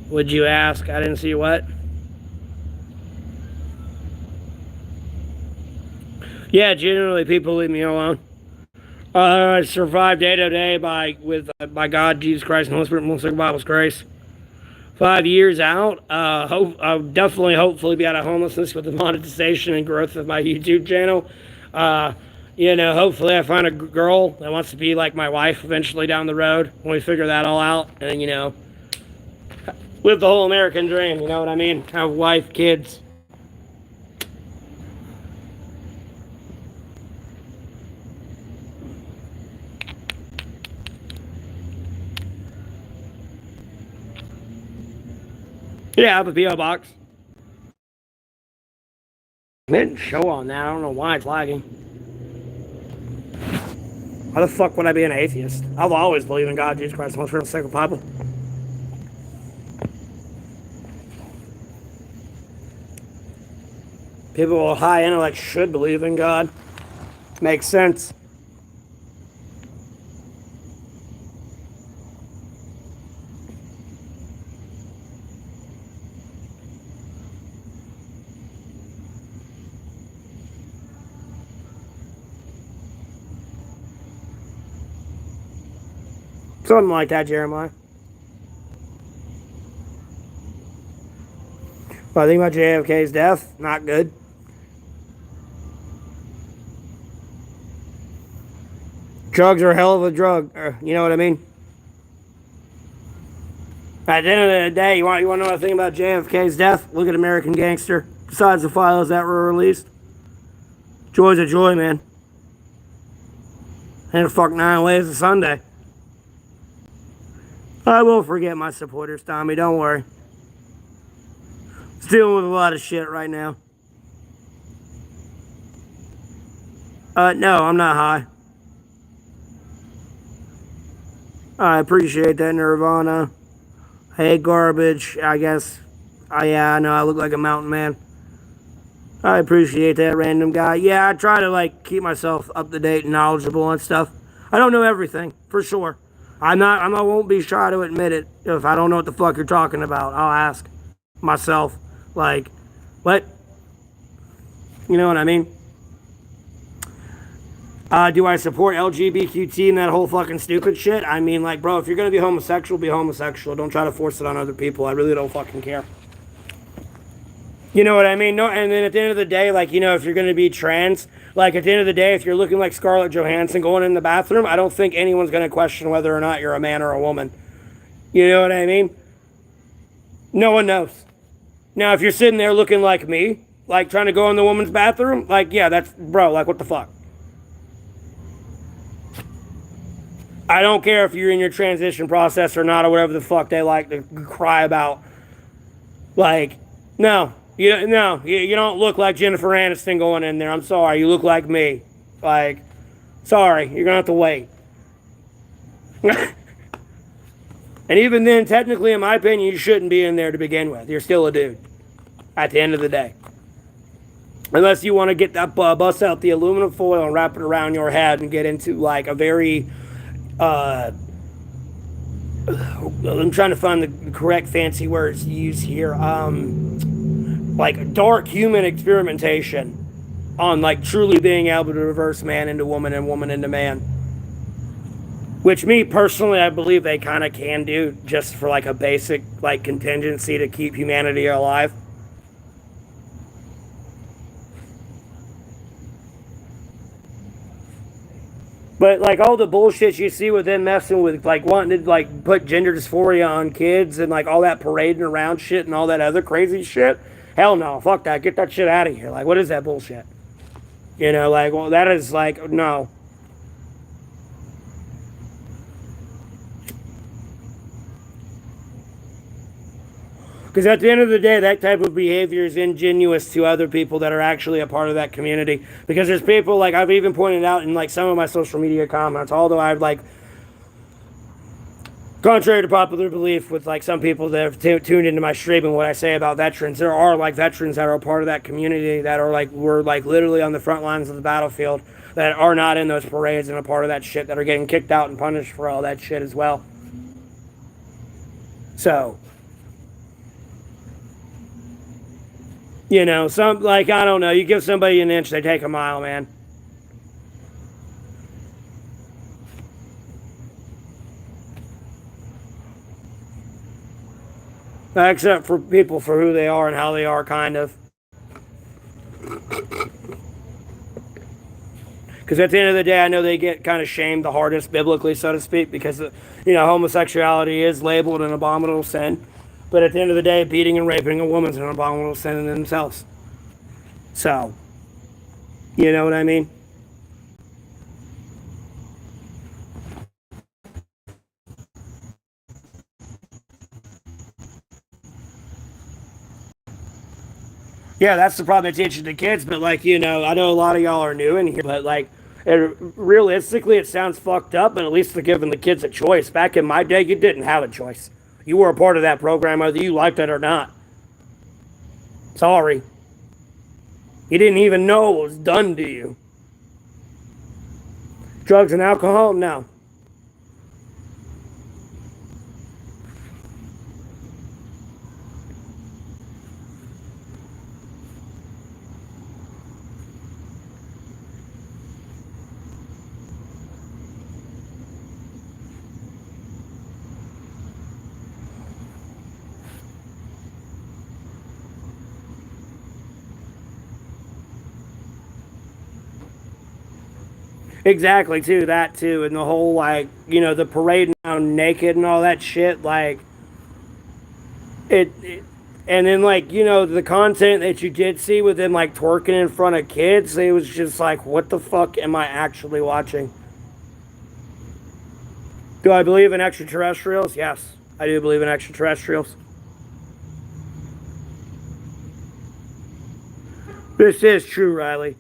Would you ask? I didn't see what. Yeah, generally people leave me alone. I survive day to day by God, Jesus Christ, and Holy Spirit, most of Bible's grace. 5 years out, I'll definitely, hopefully, be out of homelessness with the monetization and growth of my YouTube channel. Hopefully, I find a girl that wants to be like my wife eventually down the road when we figure that all out, and live the whole American dream. You know what I mean? Have wife, kids. Yeah, I have a P.O. box. It didn't show on that. I don't know why it's lagging. Why the fuck would I be an atheist? I've always believed in God, Jesus Christ, the most sacred Bible. People with high intellect should believe in God. Makes sense. Something like that, Jeremiah. Well, I think about JFK's death, not good. Drugs are a hell of a drug. You know what I mean? At the end of the day, you want to know what I think about JFK's death? Look at American Gangster. Besides the files that were released, joy's a joy, man. And a fuck 9 ways to Sunday. I will forget my supporters, Tommy. Don't worry. Dealing with a lot of shit right now. No, I'm not high. I appreciate that, Nirvana. Hey, garbage, I guess. Yeah, I know, I look like a mountain man. I appreciate that, random guy. Yeah, I try to, keep myself up to date and knowledgeable and stuff. I don't know everything, for sure. I won't be shy to admit it. If I don't know what the fuck you're talking about, I'll ask myself, what? You know what I mean? Do I support LGBTQ and that whole fucking stupid shit? I mean, bro, if you're gonna be homosexual, be homosexual. Don't try to force it on other people. I really don't fucking care. You know what I mean? No, and then at the end of the day, if you're gonna be trans, at the end of the day, if you're looking like Scarlett Johansson going in the bathroom, I don't think anyone's gonna question whether or not you're a man or a woman. You know what I mean? No one knows. Now, if you're sitting there looking like me, trying to go in the woman's bathroom, yeah, that's, bro, what the fuck? I don't care if you're in your transition process or not, or whatever the fuck they like to cry about. No. You don't look like Jennifer Aniston going in there. I'm sorry. You look like me. Sorry. You're going to have to wait. And even then, technically, in my opinion, you shouldn't be in there to begin with. You're still a dude. At the end of the day. Unless you want to get that, bust out the aluminum foil and wrap it around your head and get into, a very... I'm trying to find the correct fancy words to use here. Dark human experimentation on truly being able to reverse man into woman and woman into man. Which me personally, I believe they kind of can do just for a basic contingency to keep humanity alive. But all the bullshit you see with them messing with wanting to put gender dysphoria on kids and all that parading around shit and all that other crazy shit. Hell no, fuck that. Get that shit out of here. What is that bullshit? Well, that is no. Because at the end of the day, that type of behavior is ingenuous to other people that are actually a part of that community. Because there's people, like I've even pointed out in like some of my social media comments, although I've like, contrary to popular belief with like some people that have tuned into my stream and what I say about veterans, there are like veterans that are a part of that community that are like, were like literally on the front lines of the battlefield that are not in those parades and a part of that shit, that are getting kicked out and punished for all that shit as well. So, you know, some, like, I don't know, you give somebody an inch, they take a mile, man. Except for people for who they are and how they are, kind of. Because at the end of the day, I know they get kind of shamed the hardest biblically, so to speak, because, you know, homosexuality is labeled an abominable sin. But at the end of the day, beating and raping a woman is an abominable sin in themselves. So, you know what I mean? Yeah, that's the problem. It's teaching the kids, but like, you know, I know a lot of y'all are new in here, but like, realistically, it sounds fucked up, but at least they're giving the kids a choice. Back in my day, you didn't have a choice. You were a part of that program, whether you liked it or not. Sorry. You didn't even know what was done to you. Drugs and alcohol? No. Exactly, too. That, too. And the whole, like, you know, the parade now naked and all that shit. Like, it and then, like, you know, the content that you did see with them, like, twerking in front of kids, it was just like, what the fuck am I actually watching? Do I believe in extraterrestrials? Yes, I do believe in extraterrestrials. This is true, Riley.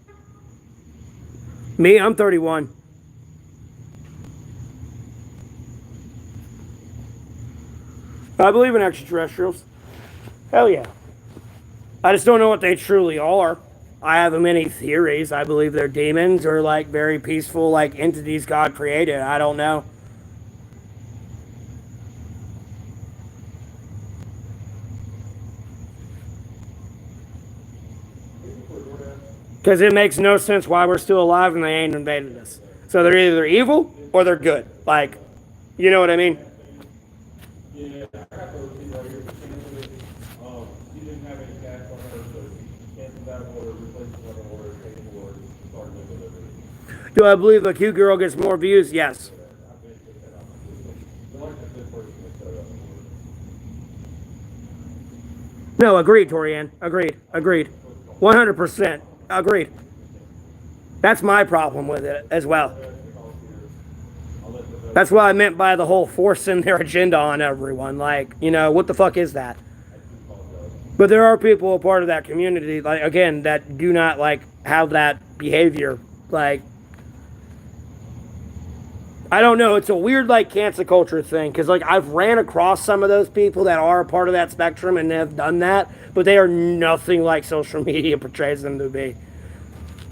Me, I'm 31. I believe in extraterrestrials. Hell yeah. I just don't know what they truly are. I have many theories. I believe they're demons or like very peaceful like entities God created. I don't know. Because it makes no sense why we're still alive and they ain't invaded us. So they're either evil or they're good. Like, you know what I mean? Do I believe the cute girl gets more views? Yes. No, agreed, Torian. Agreed. Agreed. 100%. Agreed. That's my problem with it as well. That's what I meant by the whole forcing their agenda on everyone. Like, you know, what the fuck is that? But there are people a part of that community, like, again, that do not, like, have that behavior. Like, I don't know. It's a weird, like, cancel culture thing. Because, like, I've ran across some of those people that are a part of that spectrum and have done that. But they are nothing like social media portrays them to be.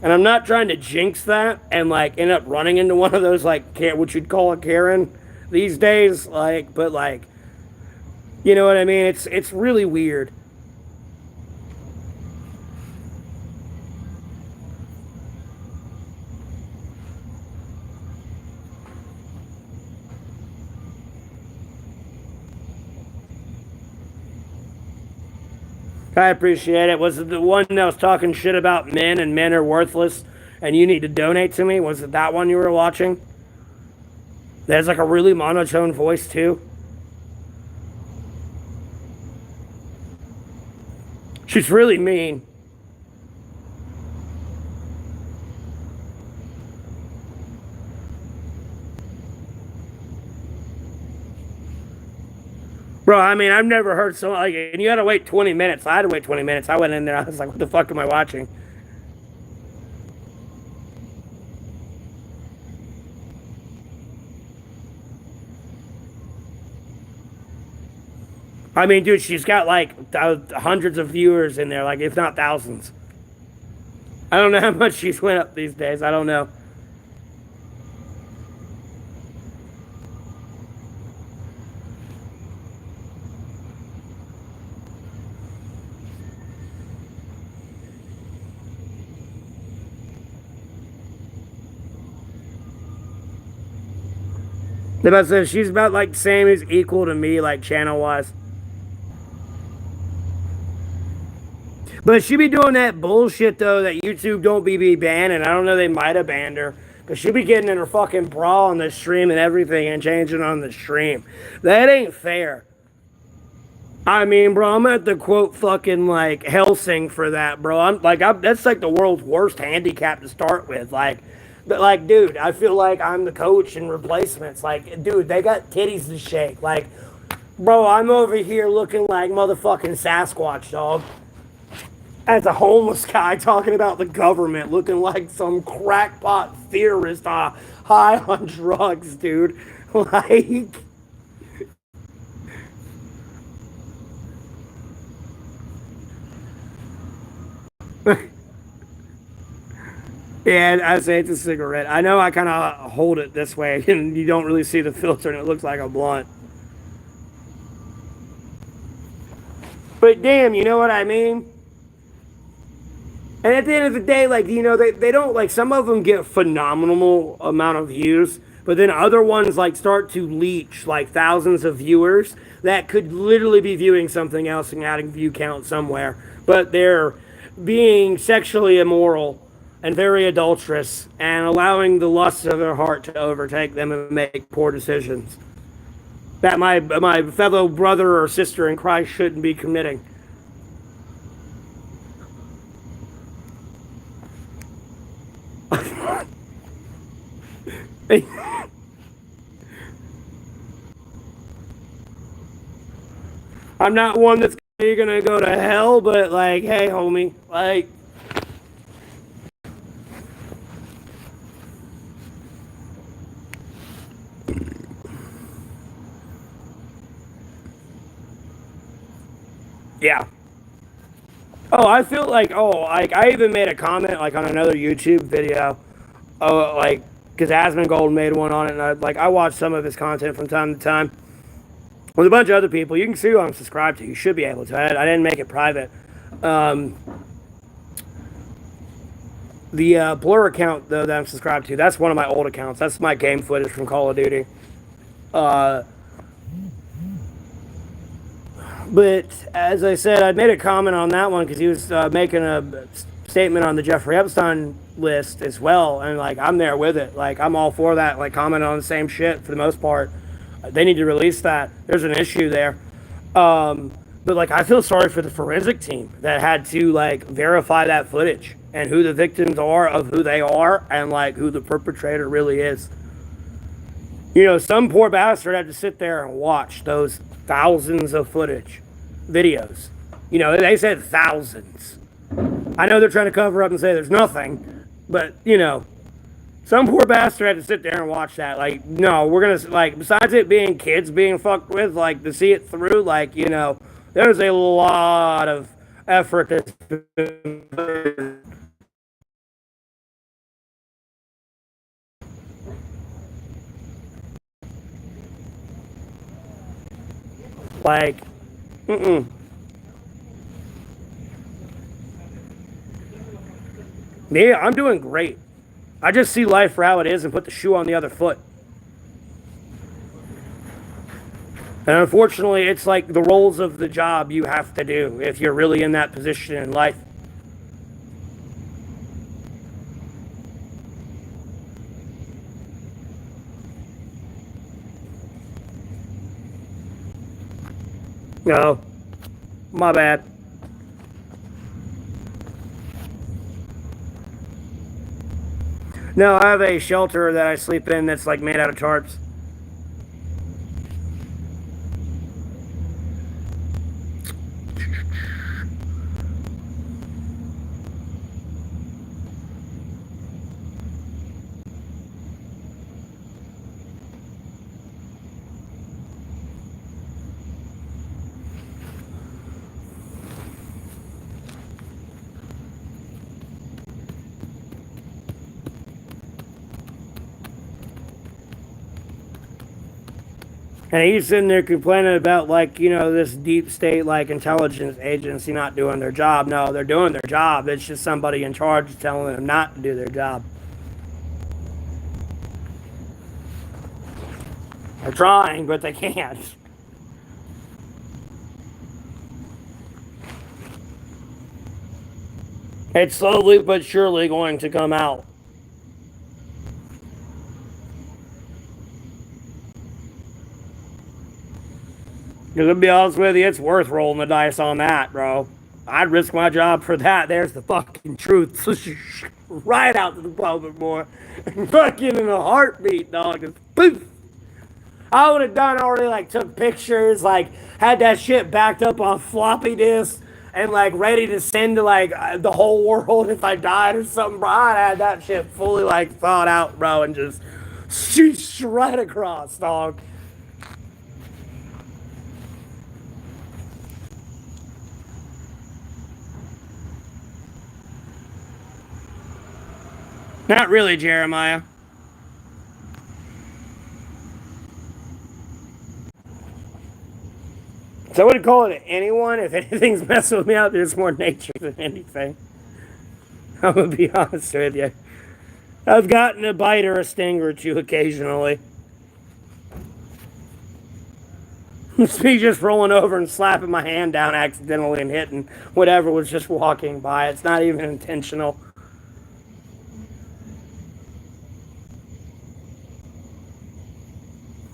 And I'm not trying to jinx that and, like, end up running into one of those, like, what you'd call a Karen these days. Like, but, like, you know what I mean? It's really weird. I appreciate it. Was it the one that was talking shit about men and men are worthless and you need to donate to me? Was it that one you were watching? There's like a really monotone voice too. She's really mean. Bro, I mean, I've never heard so like, and you had to wait 20 minutes. I had to wait 20 minutes. I went in there. I was like, what the fuck am I watching? I mean, dude, she's got like hundreds of viewers in there, like if not thousands. I don't know how much she's went up these days. I don't know. But says she's about like the same as equal to me, like channel wise. But she be doing that bullshit though that YouTube don't be banning. I don't know, they might have banned her. Cause she be getting in her fucking bra on the stream and everything and changing on the stream. That ain't fair. I mean, bro, I'm at the quote fucking like Helsing for that, bro. That's like the world's worst handicap to start with. Like, but like, dude, I feel like I'm the coach in replacements. Like, dude, they got titties to shake. Like, bro, I'm over here looking like motherfucking Sasquatch, dog. As a homeless guy talking about the government, looking like some crackpot theorist high on drugs, dude. Like, yeah, I say it's a cigarette. I know I kind of hold it this way, and you don't really see the filter, and it looks like a blunt. But damn, you know what I mean? And at the end of the day, like, they don't, like, some of them get phenomenal amount of views, but then other ones, like, start to leech, like, thousands of viewers that could literally be viewing something else and adding view count somewhere. But they're being sexually immoral and very adulterous and allowing the lusts of their heart to overtake them and make poor decisions that my fellow brother or sister in Christ shouldn't be committing. I'm not one that's gonna go to hell, but like, hey, homie, like, yeah. Oh, I feel like, like I even made a comment like on another YouTube video. Oh, like because Asmon Gold made one on it, and I watch some of his content from time to time with a bunch of other people. You can see who I'm subscribed to. You should be able to. I didn't make it private. Um, the Blur account though that I'm subscribed to, that's one of my old accounts. That's my game footage from Call of Duty. Uh, but as I said, I made a comment on that one because he was making a statement on the Jeffrey Epstein list as well, and like I'm there with it. Like I'm all for that. Like comment on the same shit for the most part. They need to release that. There's an issue there. But like I feel sorry for the forensic team that had to like verify that footage and who the victims are of who they are and like who the perpetrator really is. Some poor bastard had to sit there and watch those thousands of footage videos. They said thousands. I know they're trying to cover up and say there's nothing, but some poor bastard had to sit there and watch that. Like, no, we're gonna like besides it being kids being fucked with, like to see it through, like there's a lot of effort that's been like, yeah, I'm doing great. I just see life for how it is and put the shoe on the other foot. And unfortunately, it's like the roles of the job you have to do if you're really in that position in life. No, my bad. No, I have a shelter that I sleep in that's like made out of tarps. And he's sitting there complaining about, like, this deep state, like, intelligence agency not doing their job. No, they're doing their job. It's just somebody in charge telling them not to do their job. They're trying, but they can't. It's slowly but surely going to come out. Because to be honest with you, it's worth rolling the dice on that, bro. I'd risk my job for that. There's the fucking truth. Right out to the public, boy. Fucking in a heartbeat, dog. Just poof. I would have done already, like, took pictures, like, had that shit backed up on floppy disk and, like, ready to send to, like, the whole world if I died or something, bro. I had that shit fully, like, thought out, bro, and just shoot right across, dog. Not really, Jeremiah. So I wouldn't call it anyone. If anything's messing with me out, there's more nature than anything. I'm going to be honest with you. I've gotten a bite or a sting or two occasionally. It's me just rolling over and slapping my hand down accidentally and hitting whatever was just walking by. It's not even intentional.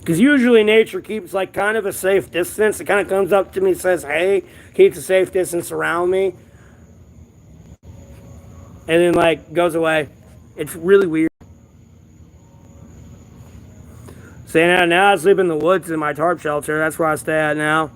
Because usually nature keeps, like, kind of a safe distance. It kind of comes up to me and says, hey, keeps a safe distance around me. And then, like, goes away. It's really weird. Saying that now, I sleep in the woods in my tarp shelter. That's where I stay at now.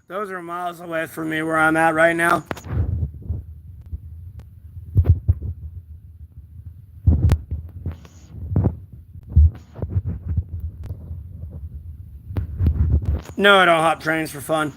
Those are miles away from me where I'm at right now. No, I don't hop trains for fun.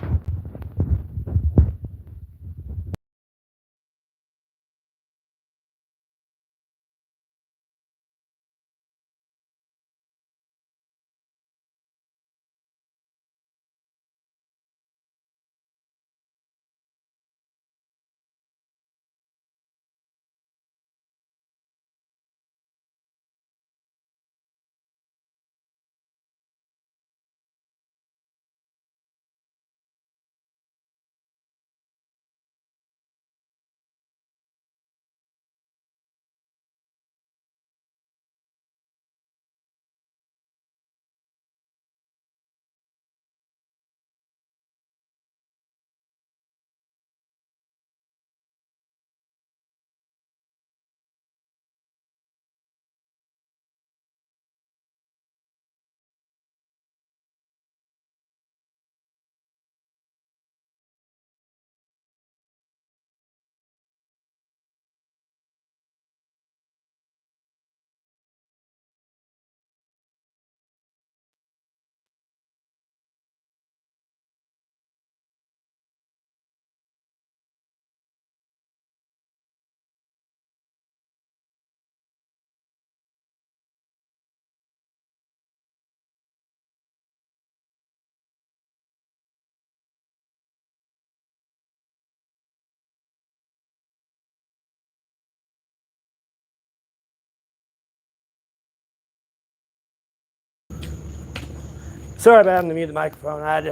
Sorry about having to mute the microphone. I'm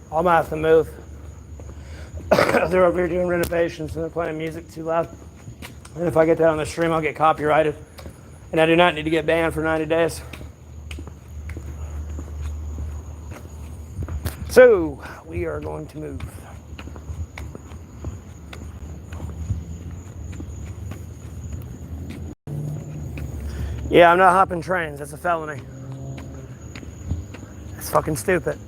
gonna have to move. They're over here doing renovations and they're playing music too loud. And if I get that on the stream, I'll get copyrighted. And I do not need to get banned for 90 days. So, we are going to move. Yeah, I'm not hopping trains. That's a felony. It's fucking stupid.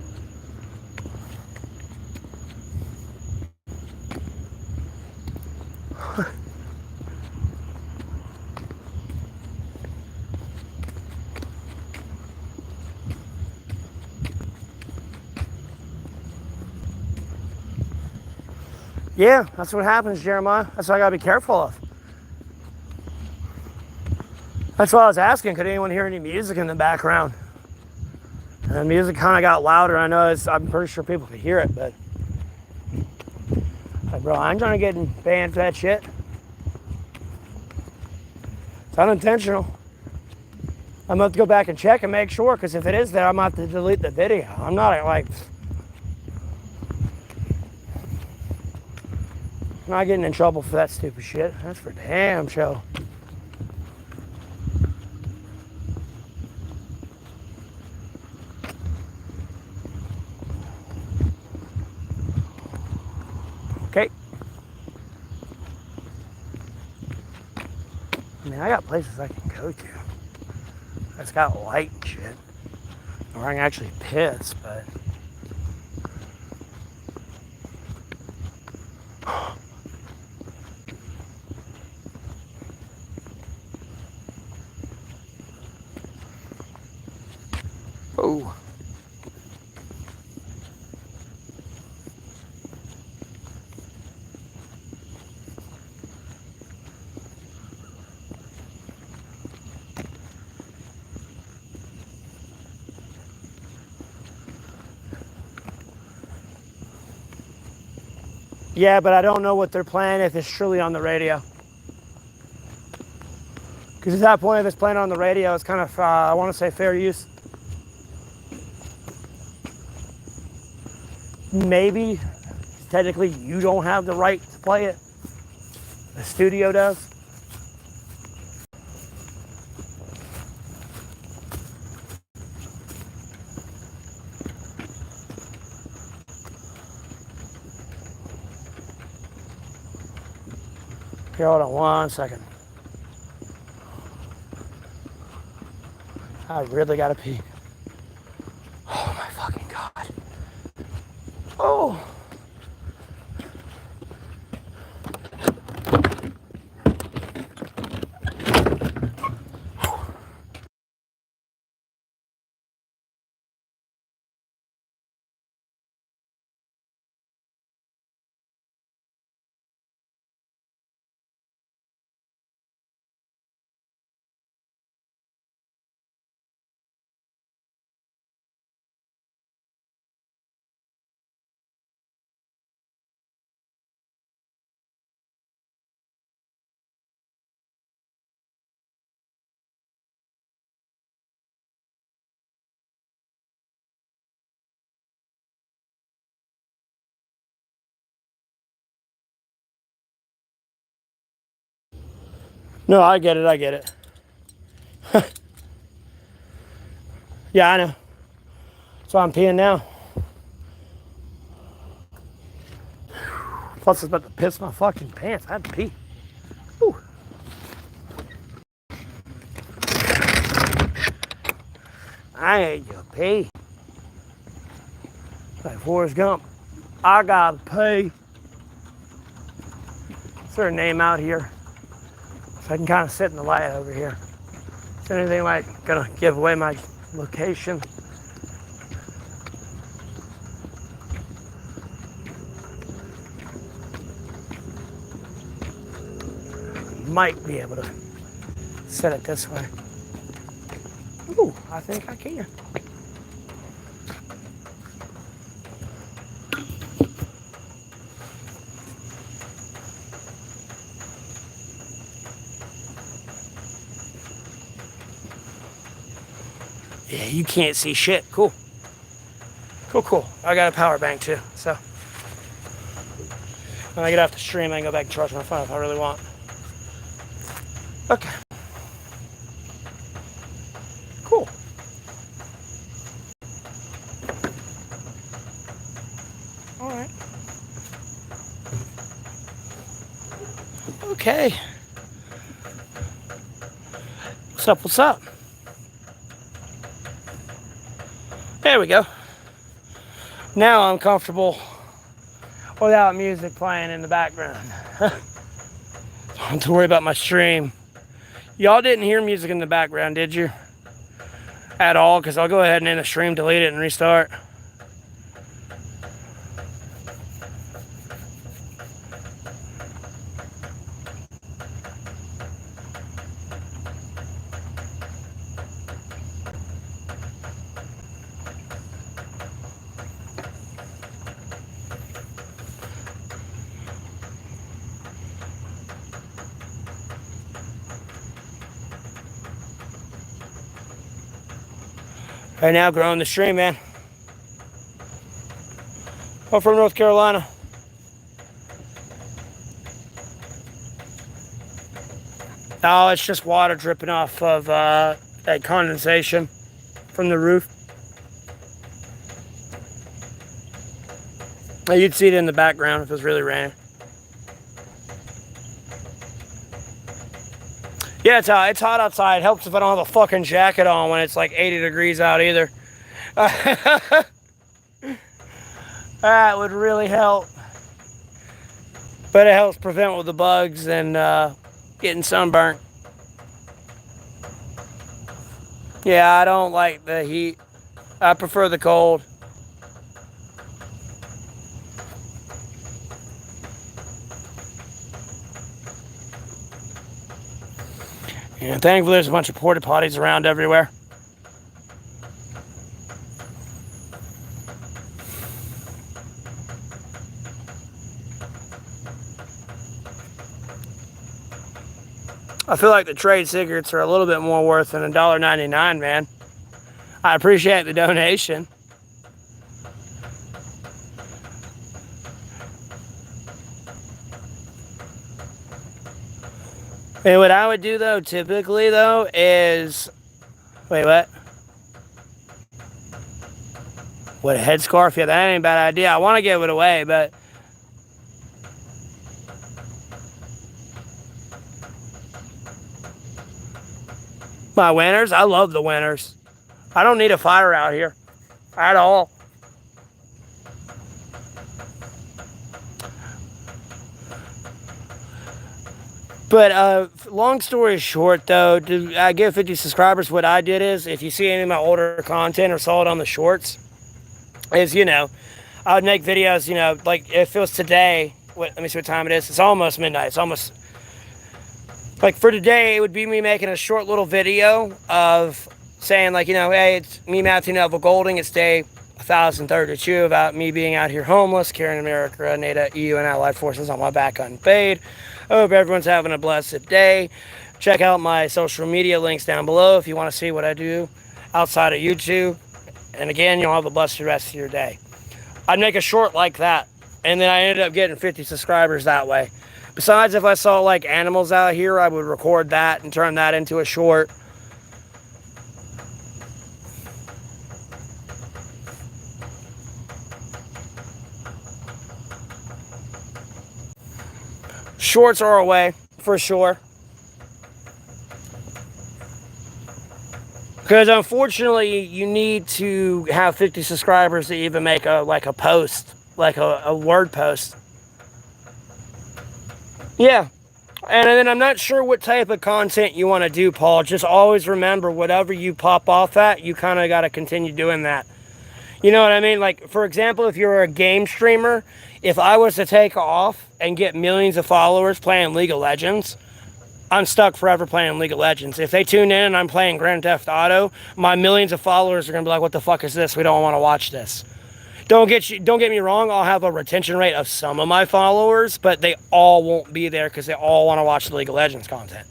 Yeah, that's what happens, Jeremiah. That's what I gotta be careful of. That's why I was asking, could anyone hear any music in the background? And the music kind of got louder. I know I'm pretty sure people could hear it, but like, bro, I ain't trying to get banned for that shit. It's unintentional. I'm gonna have to go back and check and make sure, because if it is there, I'm gonna have to delete the video. I'm not like, I'm not getting in trouble for that stupid shit. That's for damn sure. Okay. I mean, I got places I can go to that's got light and shit, or I can actually piss, but oh. Yeah, but I don't know what they're playing if it's truly on the radio. Because at that point, if it's playing on the radio, it's kind of, I want to say, fair use. Maybe, technically, you don't have the right to play it. The studio does. Here, hold on 1 second. I really gotta pee. Oh my fucking God. Oh. No, I get it, I get it. Yeah, I know. So I'm peeing now. Plus, it's about to piss my fucking pants. I had to pee. Whew. I ain't gonna pee. Like Forrest Gump. I gotta pee. Is there a name out here? So I can kind of sit in the light over here. Is there anything like gonna give away my location? Might be able to set it this way. Ooh, I think I can. Yeah, you can't see shit. Cool. Cool. I got a power bank too, so when I get off the stream, I can go back and charge my phone if I really want. Okay. Cool. All right. up? What's up? There we go. Now I'm comfortable without music playing in the background. Don't have to worry about my stream. Y'all didn't hear music in the background, did you? At all? Because I'll go ahead and end the stream, delete it, and restart. Right now, growing the stream, man. I'm from North Carolina. Oh, it's just water dripping off of that condensation from the roof. You'd see it in the background if it was really raining. Yeah, it's hot outside. It helps if I don't have a fucking jacket on when it's like 80 degrees out either. That would really help. But it helps prevent with the bugs and getting sunburnt. Yeah, I don't like the heat. I prefer the cold. Yeah, thankfully there's a bunch of porta potties around everywhere. I feel like the trade cigarettes are a little bit more worth than $1.99, man. I appreciate the donation. And what I would do, though, typically, though, is... Wait, what? What, a headscarf? Yeah, that ain't a bad idea. I want to give it away, but... My winters? I love the winters. I don't need a fire out here. At all. But long story short, though, to get 50 subscribers, what I did is, if you see any of my older content or saw it on the shorts, is, you know, I would make videos, you know, like if it was today, let me see what time it is. It's almost midnight. It's almost, like for today, it would be me making a short little video of saying, like, you know, hey, it's me, Matthew Neville Golding. It's day 1032 about me being out here homeless, carrying America, NATO, EU, and Allied forces on my back unpaid. I hope everyone's having a blessed day. Check out my social media links down below if you want to see what I do outside of YouTube. And again, you'll have a blessed rest of your day. I'd make a short like that, and then I ended up getting 50 subscribers that way. Besides, if I saw like animals out here, I would record that and turn that into a short. Shorts are a way, for sure. Because unfortunately, you need to have 50 subscribers to even make a post, like a word post. Yeah. And then I'm not sure what type of content you want to do, Paul. Just always remember, whatever you pop off at, you kind of got to continue doing that. You know what I mean? Like, for example, if you're a game streamer, if I was to take off and get millions of followers playing League of Legends, I'm stuck forever playing League of Legends. If they tune in and I'm playing Grand Theft Auto, my millions of followers are going to be like, what the fuck is this? We don't want to watch this. Don't get me wrong, I'll have a retention rate of some of my followers, but they all won't be there because they all want to watch the League of Legends content.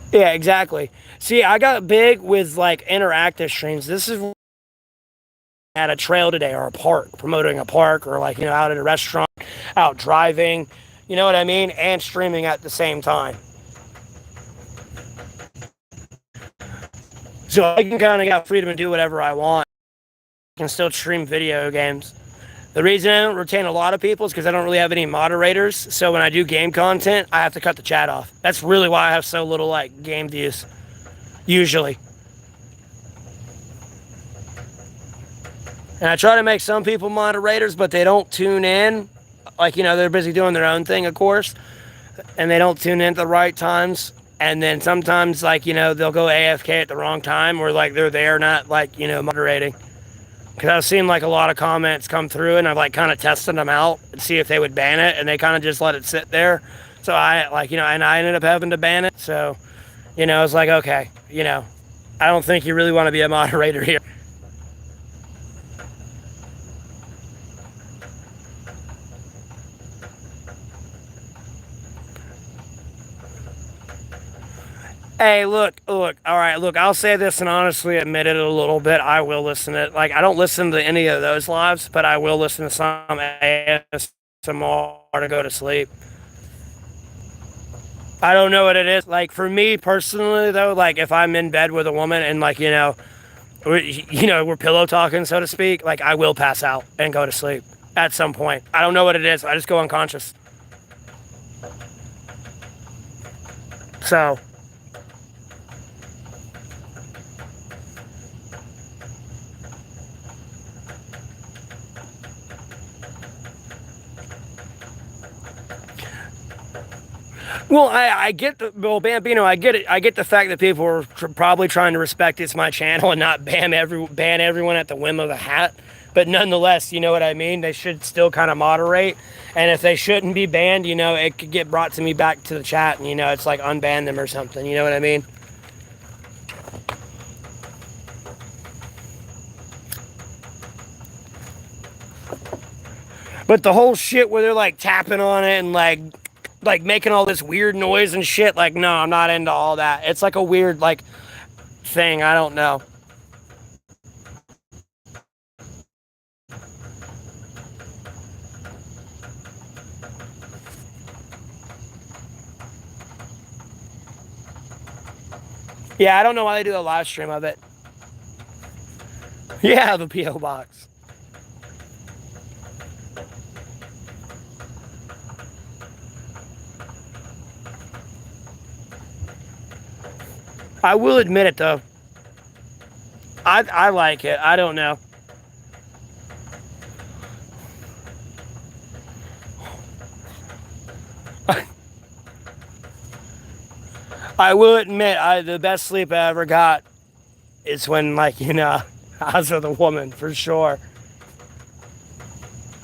Yeah, exactly. See, I got big with like interactive streams. This is at a trail today or a park, promoting a park, or like, you know, out at a restaurant, out driving, You know what I mean? And streaming at the same time. So I can kind of got freedom to do whatever I want. I can still stream video games. The reason I don't retain a lot of people is because I don't really have any moderators. So when I do game content, I have to cut the chat off. That's really why I have so little like game views, usually. And I try to make some people moderators, but they don't tune in. Like, you know, they're busy doing their own thing, of course. And they don't tune in at the right times. And then sometimes, like, you know, they'll go AFK at the wrong time, or like they're there not like, you know, moderating. Because I've seen like a lot of comments come through, and I've like kind of tested them out and see if they would ban it, and they kind of just let it sit there. So I like, you know, and I ended up having to ban it. So, you know, it's like, okay, you know, I don't think you really want to be a moderator here. Hey, look, all right, look, I'll say this and honestly admit it a little bit. I will listen to it. Like, I don't listen to any of those lives, but I will listen to some ASMR to go to sleep. I don't know what it is. Like, for me personally, though, like, if I'm in bed with a woman and, like, we're pillow talking, so to speak, like, I will pass out and go to sleep at some point. I don't know what it is. I just go unconscious. So... Well, I get Bambino, I get it. I get the fact that people are probably trying to respect it's my channel and not ban everyone at the whim of a hat. But nonetheless, you know what I mean? They should still kind of moderate. And if they shouldn't be banned, you know, it could get brought to me back to the chat, and, you know, it's like unban them or something. You know what I mean? But the whole shit where they're like tapping on it and like making all this weird noise and shit, like, no, I'm not into all that. It's like a weird like thing. I don't know. Yeah, I don't know why they do a live stream of it. Yeah, the P.O. box. I will admit it, though. I like it. I don't know. I will admit, the best sleep I ever got is when, like, you know, I was with a woman, for sure.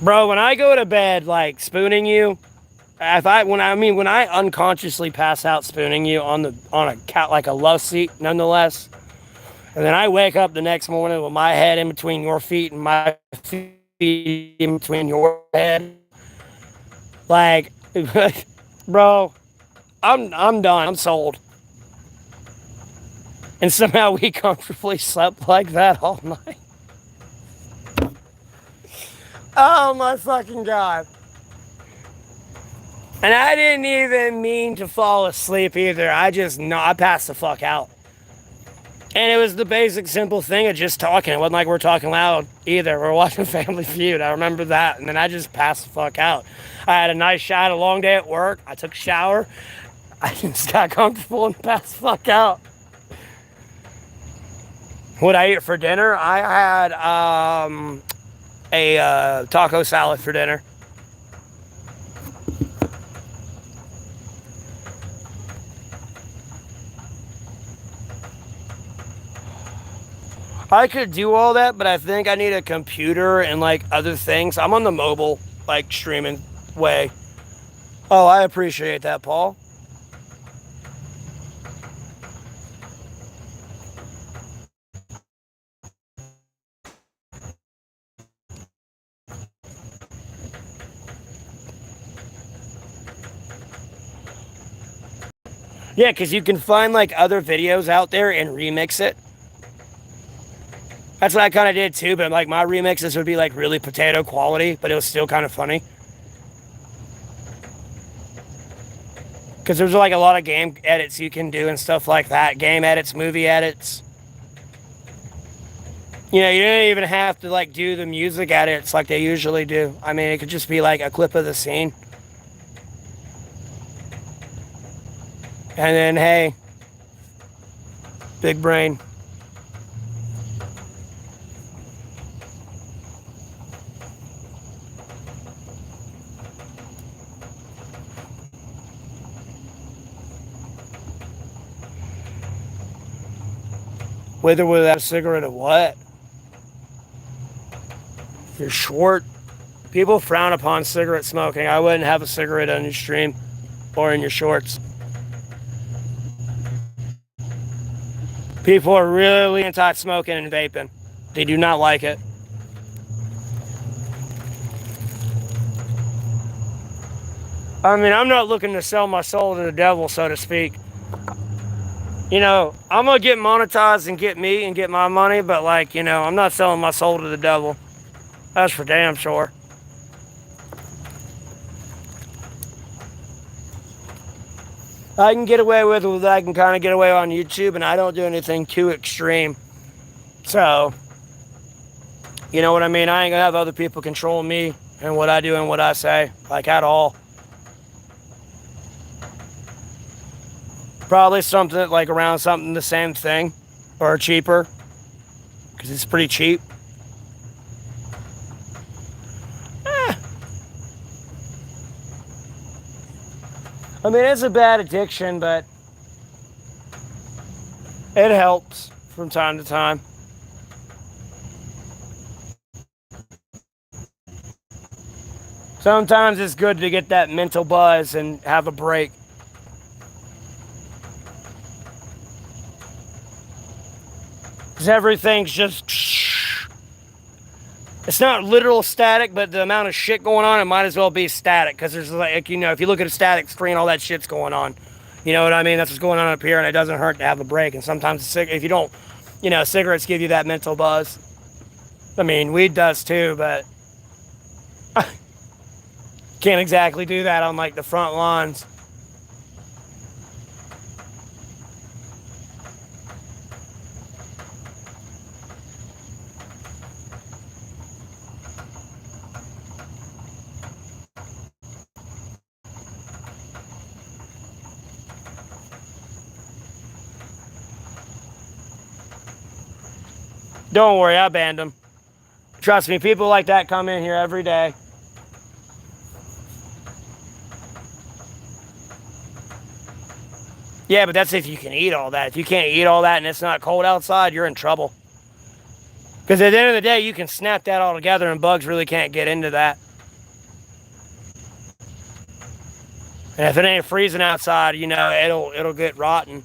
Bro, when I go to bed, like, spooning you, when I unconsciously pass out spooning you on a couch, like a love seat, nonetheless, and then I wake up the next morning with my head in between your feet and my feet in between your head, like, bro, I'm done. I'm sold. And somehow we comfortably slept like that all night. Oh my fucking God. And I didn't even mean to fall asleep either. I passed the fuck out. And it was the basic, simple thing of just talking. It wasn't like we're talking loud either. We're watching Family Feud. I remember that. And then I just passed the fuck out. I had a nice shot, a long day at work. I took a shower. I just got comfortable and passed the fuck out. What I ate for dinner? I had a taco salad for dinner. I could do all that, but I think I need a computer and like other things. I'm on the mobile like streaming way. Oh, I appreciate that, Paul. Yeah, because you can find like other videos out there and remix it. That's what I kind of did too, but like my remixes would be like really potato quality, but it was still kind of funny. Because there's like a lot of game edits you can do and stuff like that. Game edits, movie edits. You know, you don't even have to like do the music edits like they usually do. I mean, it could just be like a clip of the scene. And then, hey, big brain. With or without a cigarette or what? You're short. People frown upon cigarette smoking. I wouldn't have a cigarette on your stream or in your shorts. People are really anti-smoking and vaping. They do not like it. I mean, I'm not looking to sell my soul to the devil, so to speak. You know, I'm going to get monetized and get me and get my money, but like, you know, I'm not selling my soul to the devil. That's for damn sure. I can get away with what I can kind of get away on YouTube, and I don't do anything too extreme. So, you know what I mean? I ain't going to have other people control me and what I do and what I say, like at all. Probably something like around something the same thing or cheaper, because it's pretty cheap. I mean, it's a bad addiction, but it helps from time to time. Sometimes it's good to get that mental buzz and have a break. Because everything's just... It's not literal static, but the amount of shit going on, it might as well be static. Because there's like, you know, if you look at a static screen, all that shit's going on. You know what I mean? That's what's going on up here, and it doesn't hurt to have a break. And sometimes, if you don't, you know, cigarettes give you that mental buzz. I mean, weed does too, but can't exactly do that on like the front lawns. Don't worry, I banned them. Trust me, people like that come in here every day. Yeah, but that's if you can eat all that. If you can't eat all that and it's not cold outside, you're in trouble. Because at the end of the day, you can snap that all together and bugs really can't get into that. And if it ain't freezing outside, you know, it'll get rotten.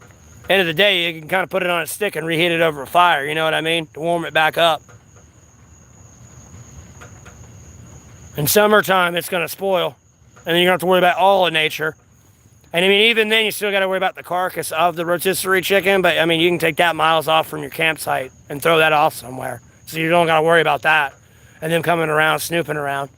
End of the day, you can kind of put it on a stick and reheat it over a fire, you know what I mean? To warm it back up. In summertime, it's going to spoil. And then you're going to have to worry about all of nature. And I mean, even then, you still got to worry about the carcass of the rotisserie chicken. But I mean, you can take that miles off from your campsite and throw that off somewhere. So you don't got to worry about that. And them coming around, snooping around.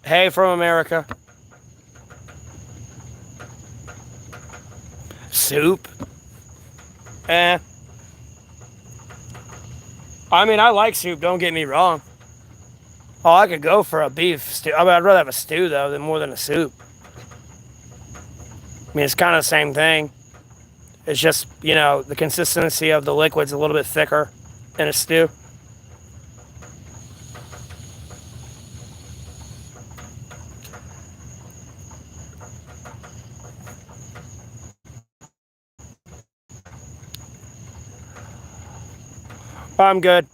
Hey from America. Soup? I mean, I like soup, don't get me wrong. Oh, I could go for a beef stew. I mean, I'd rather have a stew, though, than more than a soup. I mean, it's kind of the same thing. It's just, you know, the consistency of the liquid's a little bit thicker in a stew. I'm good.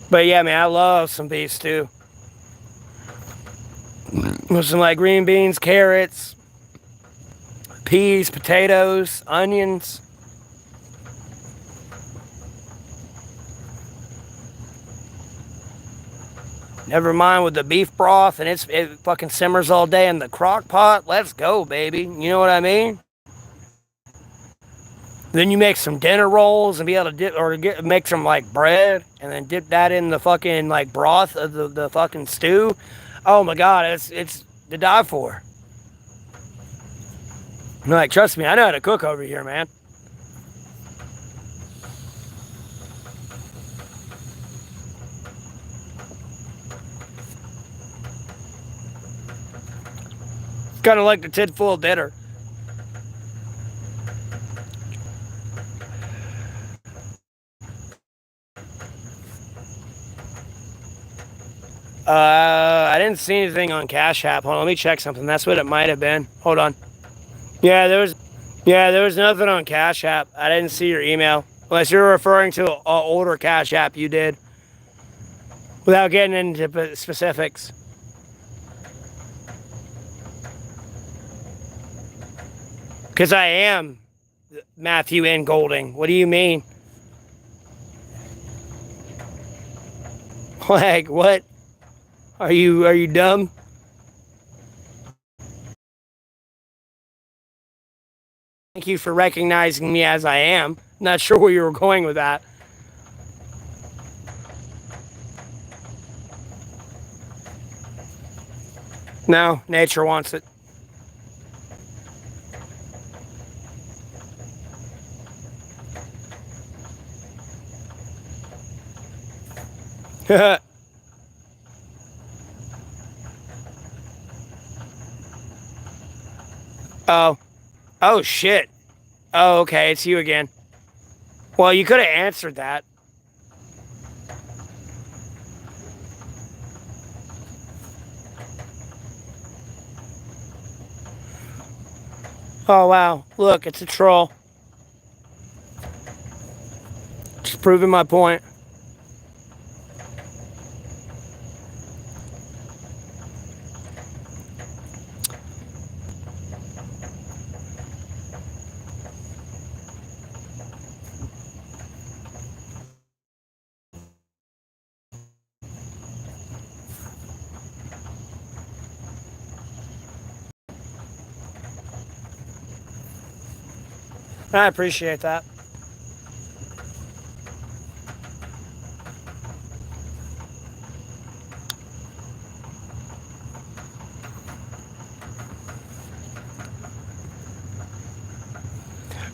But yeah, man, I love some beef stew. With some like green beans, carrots, peas, potatoes, onions. Never mind with the beef broth and it fucking simmers all day in the crock pot. Let's go, baby. You know what I mean? Then you make some dinner rolls and be able to make some like bread and then dip that in the fucking like broth of the fucking stew. Oh my god, it's to die for. Like, trust me, I know how to cook over here, man. It's kind of like the tin full dinner. I didn't see anything on Cash App. Hold on, let me check something. That's what it might have been. Hold on. Yeah, there was nothing on Cash App. I didn't see your email. Unless you're referring to an older Cash App you did. Without getting into specifics. Because I am Matthew N. Golding. What do you mean? Like, what? Are you dumb? Thank you for recognizing me as I am. Not sure where you were going with that. No, nature wants it. Oh. Oh, shit. Oh, okay, it's you again. Well, you could have answered that. Oh, wow. Look, it's a troll. Just proving my point. I appreciate that.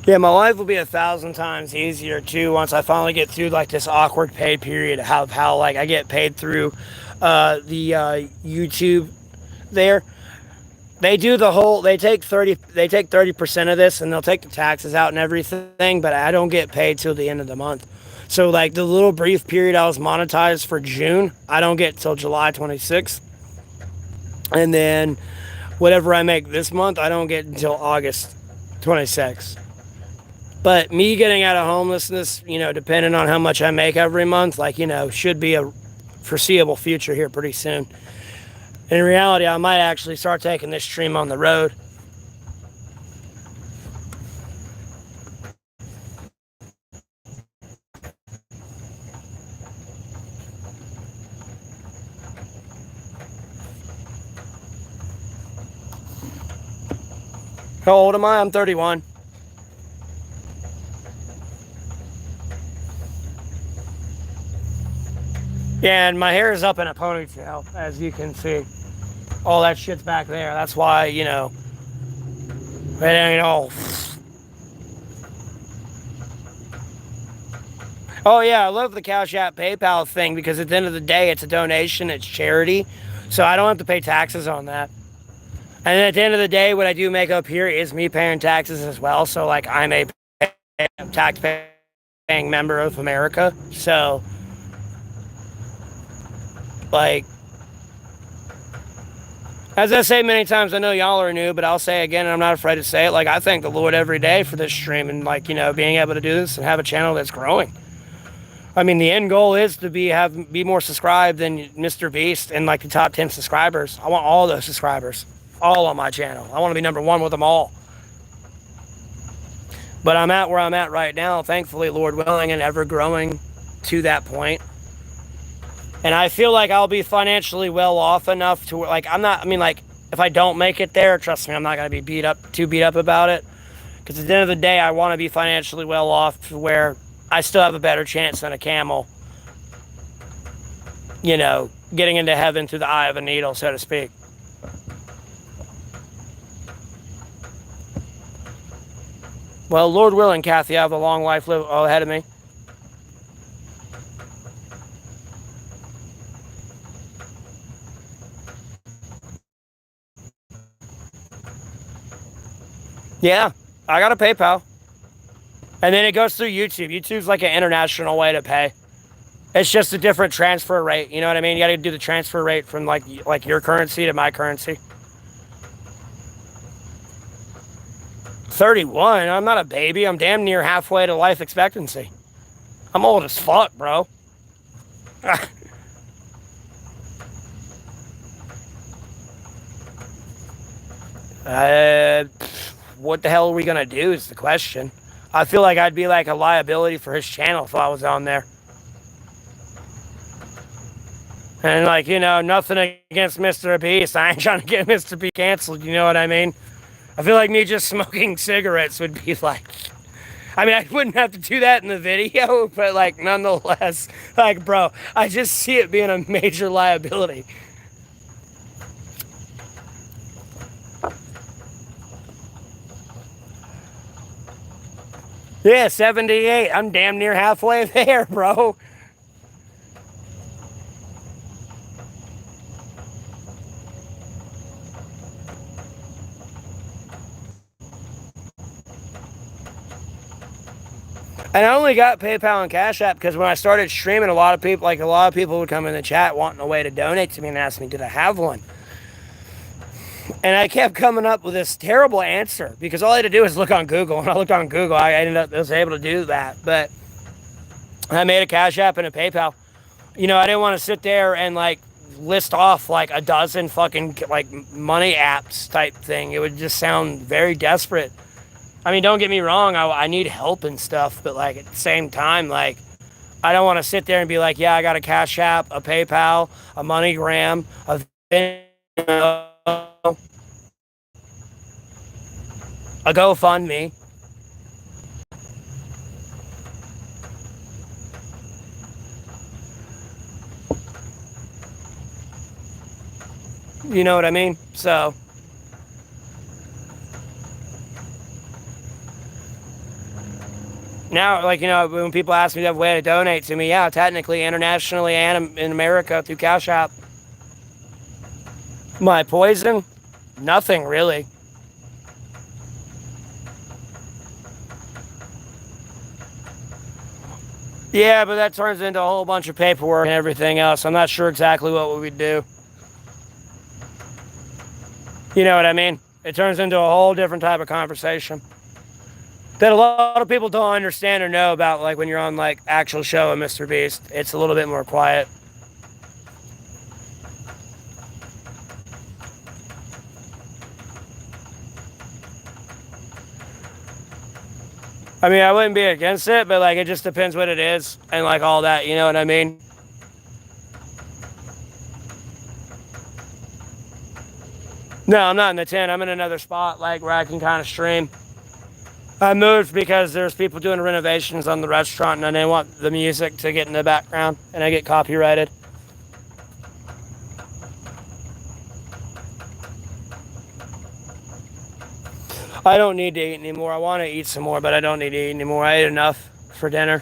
Yeah, my life will be 1,000 times easier too once I finally get through like this awkward paid period of how like I get paid through the YouTube there. They do the whole. They take 30% of this, and they'll take the taxes out and everything. But I don't get paid till the end of the month. So like the little brief period I was monetized for June, I don't get till July 26th, and then whatever I make this month, I don't get until August 26th. But me getting out of homelessness, depending on how much I make every month, like should be a foreseeable future here pretty soon. In reality, I might actually start taking this stream on the road. How old am I? I'm 31. Yeah, and my hair is up in a ponytail, as you can see. All that shit's back there. That's why, it ain't all. Oh, yeah, I love the Cash App PayPal thing because at the end of the day, it's a donation, it's charity. So I don't have to pay taxes on that. And at the end of the day, what I do make up here is me paying taxes as well. So, like, I'm a tax-paying member of America. So, like, as I say many times, I know y'all are new, but I'll say again, and I'm not afraid to say it, like, I thank the Lord every day for this stream and, like, being able to do this and have a channel that's growing. I mean, the end goal is to be more subscribed than Mr. Beast and, like, the top 10 subscribers. I want all those subscribers, all on my channel. I want to be number one with them all. But I'm at where I'm at right now, thankfully, Lord willing, and ever growing to that point. And I feel like I'll be financially well off enough to like I'm not. I mean, like if I don't make it there, trust me, I'm not gonna be too beat up about it. Because at the end of the day, I want to be financially well off to where I still have a better chance than a camel. You know, getting into heaven through the eye of a needle, so to speak. Well, Lord willing, Kathy, I have a long life ahead of me. Yeah, I got a PayPal. And then it goes through YouTube. YouTube's like an international way to pay. It's just a different transfer rate. You know what I mean? You got to do the transfer rate from like your currency to my currency. 31. I'm not a baby. I'm damn near halfway to life expectancy. I'm old as fuck, bro. uh, what the hell are we gonna do is the question. I feel like I'd be like a liability for his channel if I was on there. And like, you know, nothing against Mr. Beast. I ain't trying to get Mr. B canceled, you know what I mean? I feel like me just smoking cigarettes would be like, I mean, I wouldn't have to do that in the video, but like nonetheless, like bro, I just see it being a major liability. Yeah, 78. I'm damn near halfway there, bro. And I only got PayPal and Cash App because when I started streaming, a lot of people would come in the chat wanting a way to donate to me and ask me, did I have one? And I kept coming up with this terrible answer because all I had to do was look on Google. And I looked on Google, I was able to do that. But I made a Cash App and a PayPal. You know, I didn't want to sit there and like list off like a dozen fucking like money apps type thing. It would just sound very desperate. I mean, don't get me wrong, I need help and stuff, but like at the same time, like I don't want to sit there and be like, yeah, I got a Cash App, a PayPal, a MoneyGram, a Venmo, a GoFundMe. You know what I mean? So now, like, you know, when people ask me to have a way to donate to me, yeah, technically, internationally, and in America through Cash App. My poison? Nothing really. Yeah, but that turns into a whole bunch of paperwork and everything else. I'm not sure exactly what we would do. You know what I mean? It turns into a whole different type of conversation that a lot of people don't understand or know about. Like when you're on like actual show of Mr. Beast, it's a little bit more quiet. I mean, I wouldn't be against it, but like it just depends what it is and like all that. You know what I mean? No, I'm not in the tent. I'm in another spot like where I can kind of stream. I moved because there's people doing renovations on the restaurant and they want the music to get in the background and I get copyrighted. I don't need to eat anymore. I want to eat some more, but I don't need to eat anymore. I ate enough for dinner.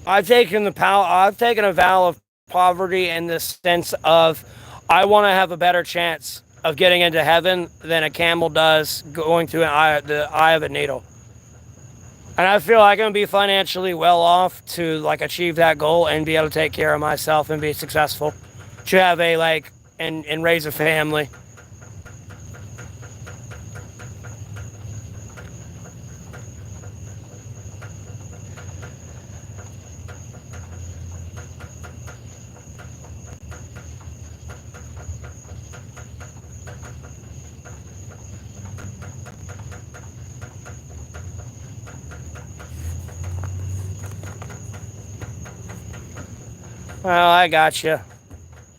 I've taken a vow of poverty in the sense of I want to have a better chance of getting into heaven than a camel does going through the eye of a needle. And I feel like I'm gonna be financially well off to like achieve that goal and be able to take care of myself and be successful. To have a like and raise a family. Well, I got you.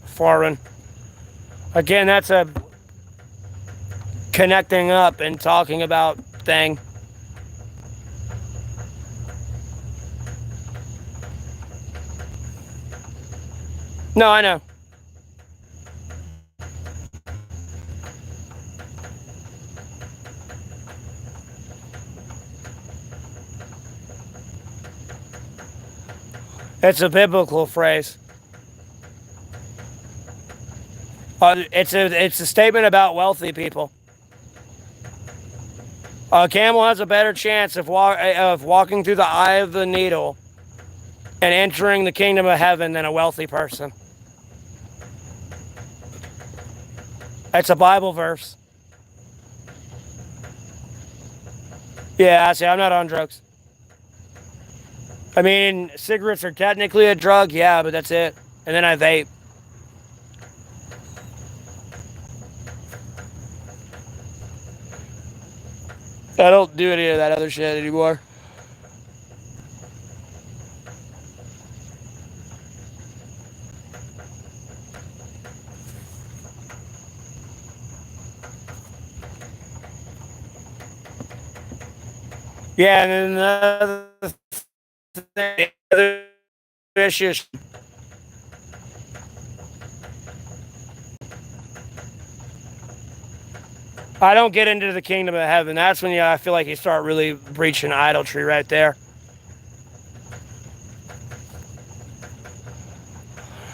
Foreign. Again, that's a connecting up and talking about thing. No, I know. It's a biblical phrase. It's a statement about wealthy people. A camel has a better chance of walking through the eye of the needle and entering the kingdom of heaven than a wealthy person. It's a Bible verse. Yeah, I see. I'm not on drugs. I mean, cigarettes are technically a drug, yeah, but that's it. And then I vape. I don't do any of that other shit anymore. Yeah, and then the other issues. I don't get into the kingdom of heaven. That's when I feel like you start really breaching idolatry right there.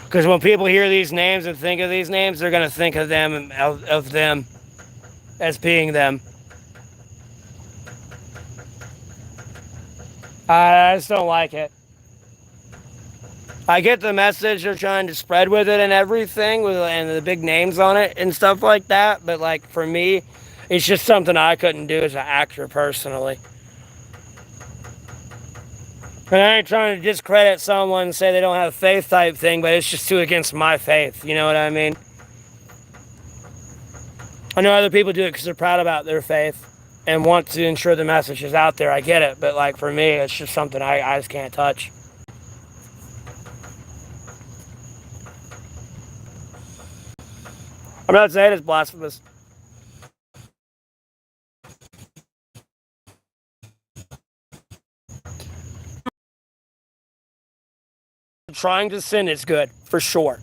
Because when people hear these names and think of these names, they're going to think of them of them as being them. I just don't like it. I get the message they're trying to spread with it and everything, and the big names on it and stuff like that. But like for me, it's just something I couldn't do as an actor personally. And I ain't trying to discredit someone and say they don't have a faith type thing, but it's just too against my faith. You know what I mean? I know other people do it because they're proud about their faith and want to ensure the message is out there. I get it. But like for me, it's just something I just can't touch. I'm not saying it's blasphemous. Trying to sin is good, for sure.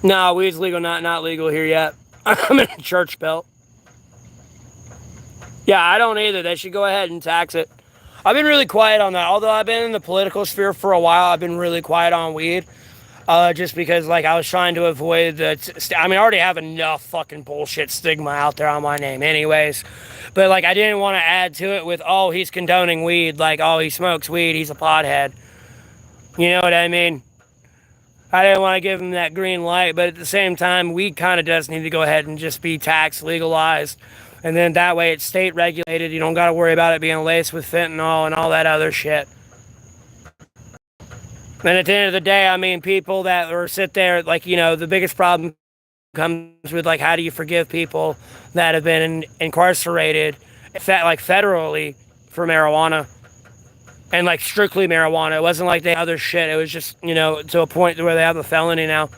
No, weed's legal, not legal here yet. I'm in a church belt. Yeah, I don't either. They should go ahead and tax it. I've been really quiet on that. Although I've been in the political sphere for a while, I've been really quiet on weed. Just because, like, I was trying to avoid the... I already have enough fucking bullshit stigma out there on my name anyways. But, like, I didn't want to add to it with, oh, he's condoning weed. Like, oh, he smokes weed, he's a pothead. You know what I mean? I didn't want to give him that green light, but at the same time, weed kind of does need to go ahead and just be taxed, legalized. And then that way it's state regulated. You don't got to worry about it being laced with fentanyl and all that other shit. And at the end of the day, people that are sit there, like, the biggest problem comes with, like, how do you forgive people that have been incarcerated, like, federally for marijuana. And, like, strictly marijuana. It wasn't like they had other shit. It was just, to a point where they have a felony now.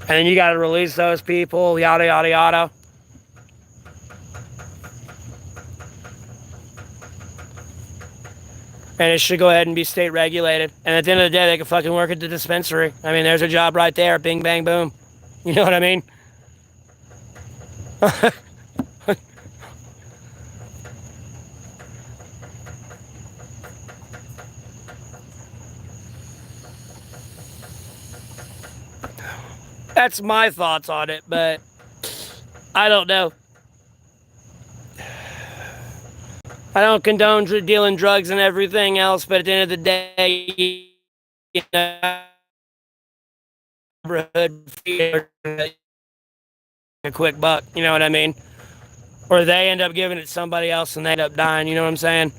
And then you got to release those people, yada, yada, yada. And it should go ahead and be state regulated. And at the end of the day, they can fucking work at the dispensary. There's a job right there. Bing, bang, boom. You know what I mean? That's my thoughts on it, but I don't know. I don't condone dealing drugs and everything else, but at the end of the day, a quick buck, you know what I mean? Or they end up giving it to somebody else and they end up dying, you know what I'm saying?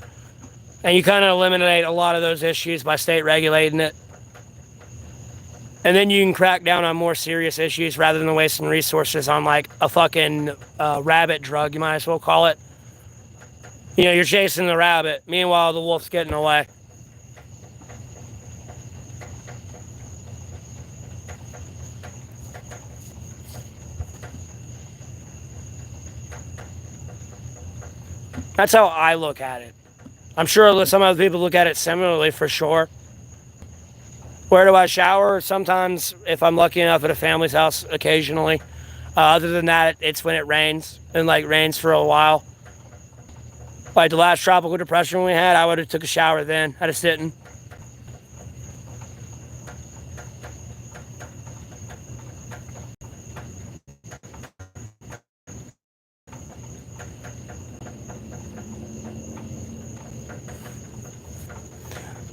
And you kind of eliminate a lot of those issues by state regulating it. And then you can crack down on more serious issues rather than wasting resources on like a fucking rabbit drug, you might as well call it. You know, you're chasing the rabbit. Meanwhile, the wolf's getting away. That's how I look at it. I'm sure some other people look at it similarly for sure. Where do I shower? Sometimes, if I'm lucky enough, at a family's house occasionally. Other than that, it's when it rains, and like rains for a while. Like the last tropical depression we had, I would have took a shower then. I just didn't.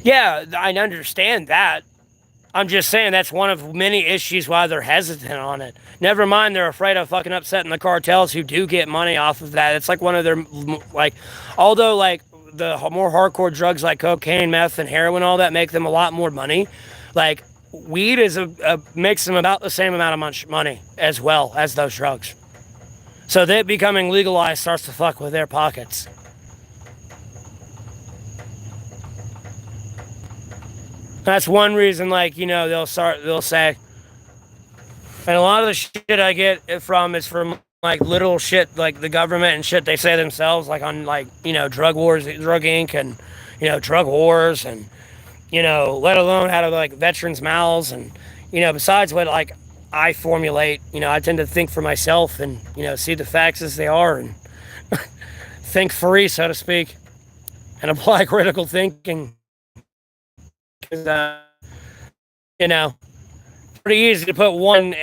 Yeah, I understand that. I'm just saying that's one of many issues why they're hesitant on it. Never mind, they're afraid of fucking upsetting the cartels who do get money off of that. It's like one of their, like, although like the more hardcore drugs like cocaine, meth, and heroin, all that make them a lot more money. Like weed is makes them about the same amount of money as well as those drugs. So that becoming legalized starts to fuck with their pockets. That's one reason, like, you know, they'll say, and a lot of the shit I get from is from, like, little shit, like, the government and shit they say themselves, like, on, like, you know, Drug Wars, Drug Inc., and, you know, Drug Wars, and, you know, let alone out of, like, veterans' mouths, and, you know, besides what, like, I formulate, you know, I tend to think for myself and, you know, see the facts as they are and think free, so to speak, and apply critical thinking. Because, you know, pretty easy to put one.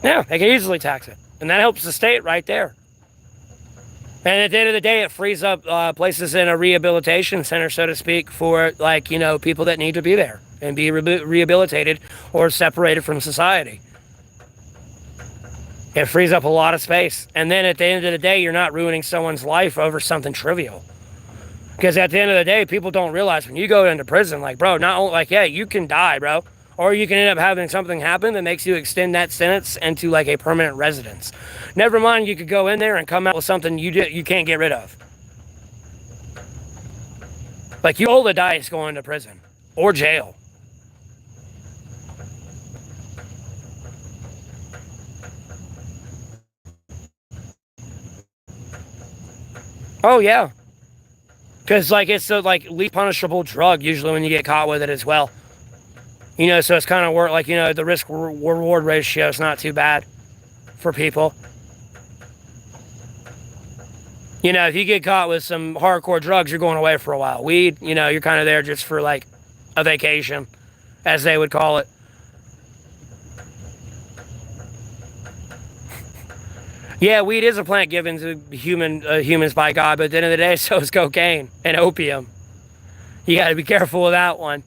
Yeah, they can easily tax it. And that helps the state right there. And at the end of the day, it frees up places in a rehabilitation center, so to speak, for, like, you know, people that need to be there and be rehabilitated or separated from society. It frees up a lot of space. And then at the end of the day, you're not ruining someone's life over something trivial. Because at the end of the day, people don't realize when you go into prison, like, bro, not only, like, yeah, you can die, bro. Or you can end up having something happen that makes you extend that sentence into, like, a permanent residence. Never mind, you could go in there and come out with something you can't get rid of. Like, you roll the dice going to prison or jail. Oh, yeah. Because, like, it's the, like, least punishable drug usually when you get caught with it as well. You know, so it's kind of work, like, you know, the risk-reward ratio is not too bad for people. You know, if you get caught with some hardcore drugs, you're going away for a while. Weed, you know, you're kind of there just for, like, a vacation, as they would call it. Yeah, weed is a plant given to humans by God, but at the end of the day, so is cocaine and opium. You got to be careful with that one.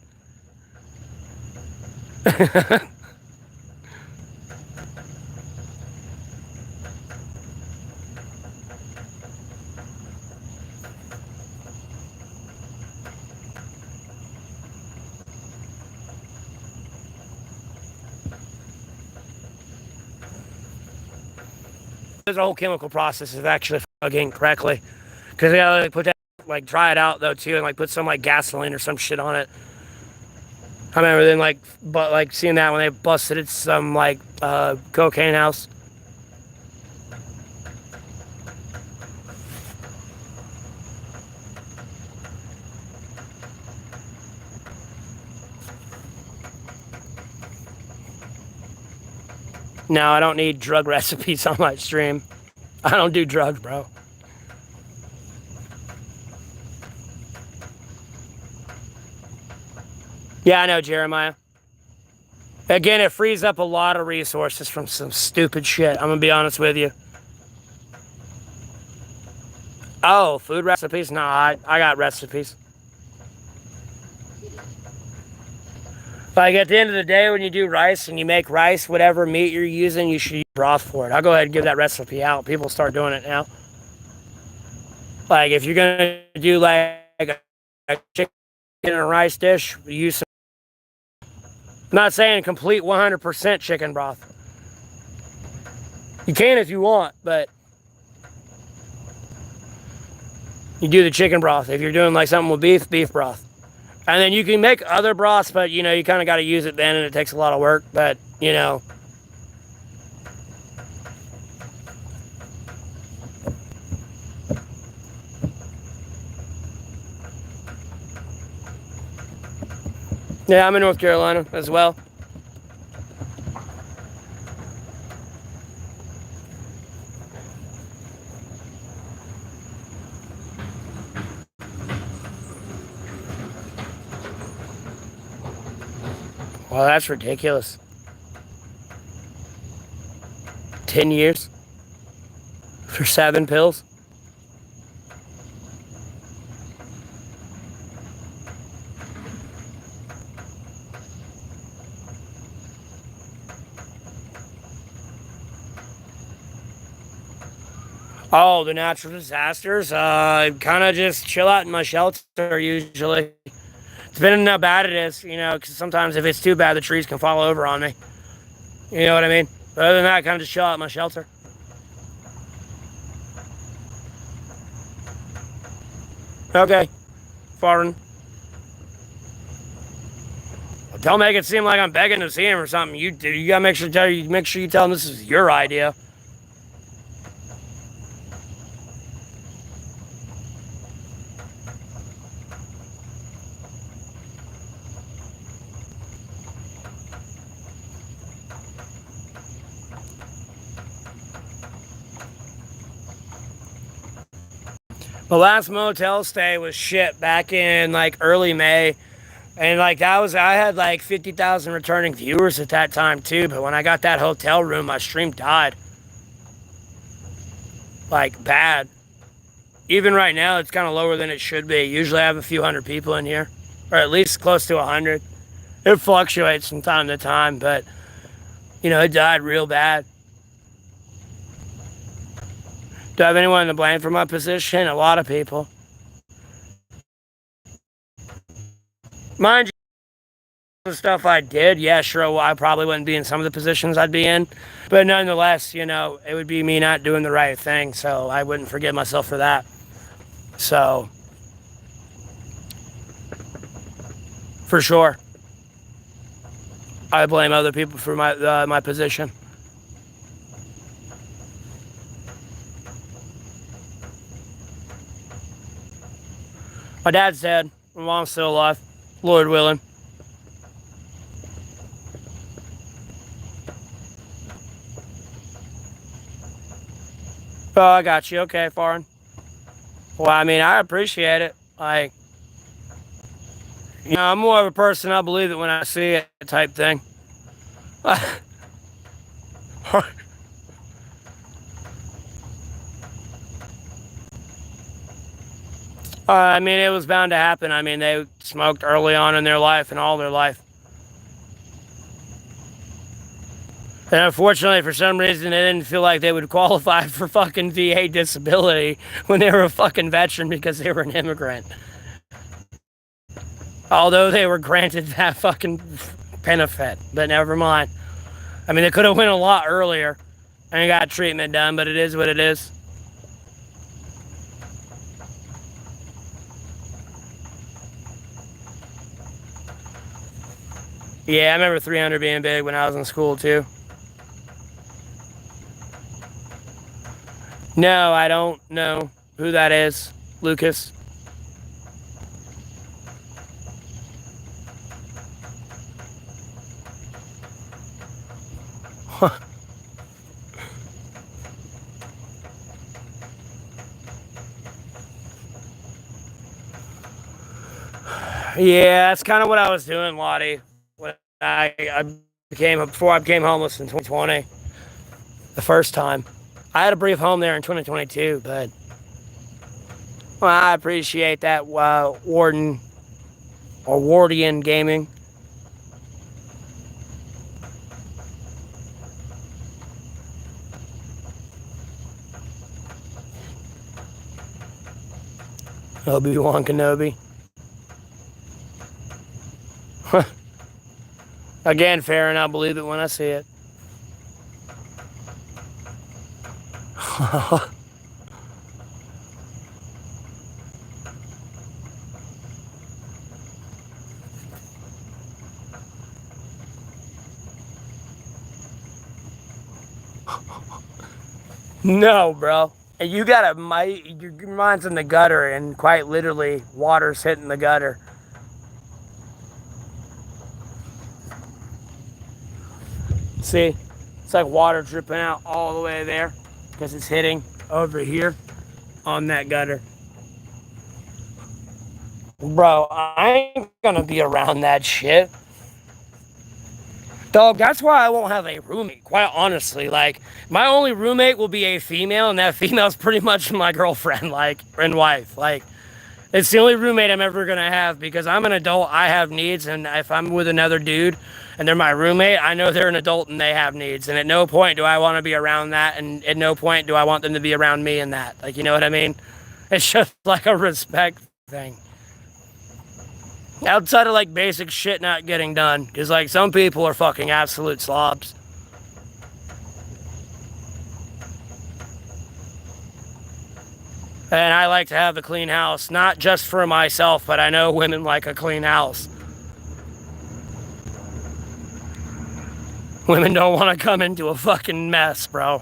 There's a whole chemical process of actually fucking correctly, because they gotta like, put that, like, dry it out though too, and like put some like gasoline or some shit on it. I remember then like seeing that when they busted at some like cocaine house. No, I don't need drug recipes on my stream. I don't do drugs, bro. Yeah, I know, Jeremiah. Again, it frees up a lot of resources from some stupid shit. I'm gonna be honest with you. Oh, food recipes? No, I got recipes. Like, at the end of the day, when you do rice and you make rice, whatever meat you're using, you should use broth for it. I'll go ahead and give that recipe out. People start doing it now. Like if you're gonna do like a chicken and rice dish, use some. I'm not saying complete 100% chicken broth. You can if you want, but you do the chicken broth. If you're doing like something with beef, beef broth. And then you can make other broths, but you know, you kind of got to use it then and it takes a lot of work, but you know. Yeah, I'm in North Carolina as well. Well, that's ridiculous. 10 years for 7 pills. Oh, the natural disasters. Kind of just chill out in my shelter usually. Depending on how bad it is, you know, because sometimes if it's too bad, the trees can fall over on me. You know what I mean? But other than that, kind of just chill out in my shelter. Okay, foreign. Don't make it seem like I'm begging to see him or something. You gotta make sure you tell him this is your idea. The last motel stay was shit back in like early May. And like I had like 50,000 returning viewers at that time too. But when I got that hotel room, my stream died. Like bad. Even right now, it's kind of lower than it should be. Usually I have a few hundred people in here. Or at least close to 100. It fluctuates from time to time, but you know, it died real bad. Do I have anyone to blame for my position? A lot of people. Mind you, the stuff I did, yeah, sure, well, I probably wouldn't be in some of the positions I'd be in. But nonetheless, you know, it would be me not doing the right thing, so I wouldn't forgive myself for that. So, for sure, I blame other people for my position. My dad's dead. My mom's still alive. Lord willing. Oh, I got you. Okay, foreign. Well, I mean, I appreciate it. Like, you know, I'm more of a person, I believe it when I see it type thing. I mean, it was bound to happen. I mean, they smoked early on in their life and all their life. And unfortunately, for some reason, they didn't feel like they would qualify for fucking VA disability when they were a fucking veteran because they were an immigrant. Although they were granted that fucking benefit, but never mind. I mean, they could have went a lot earlier and got treatment done, but it is what it is. Yeah, I remember 300 being big when I was in school too. No, I don't know who that is, Lucas. Yeah, that's kind of what I was doing, Lottie. When before I became homeless in 2020, the first time. I had a brief home there in 2022, but well, I appreciate that Warden or Wardian gaming. Obi-Wan Kenobi. Again, fair, and I'll believe it when I see it. No, bro. And you got your mind's in the gutter, and quite literally, water's hitting the gutter. See? It's like water dripping out all the way there because it's hitting over here on that gutter. Bro, I ain't gonna be around that shit. Dog, that's why I won't have a roommate, quite honestly. Like, my only roommate will be a female, and that female's pretty much my girlfriend, like, and wife. Like, it's the only roommate I'm ever gonna have because I'm an adult, I have needs, and if I'm with another dude and they're my roommate, I know they're an adult and they have needs. And at no point do I want to be around that, and at no point do I want them to be around me in that. Like, you know what I mean? It's just like a respect thing. Outside of like basic shit not getting done. Because like some people are fucking absolute slobs. And I like to have a clean house. Not just for myself, but I know women like a clean house. Women don't want to come into a fucking mess, bro.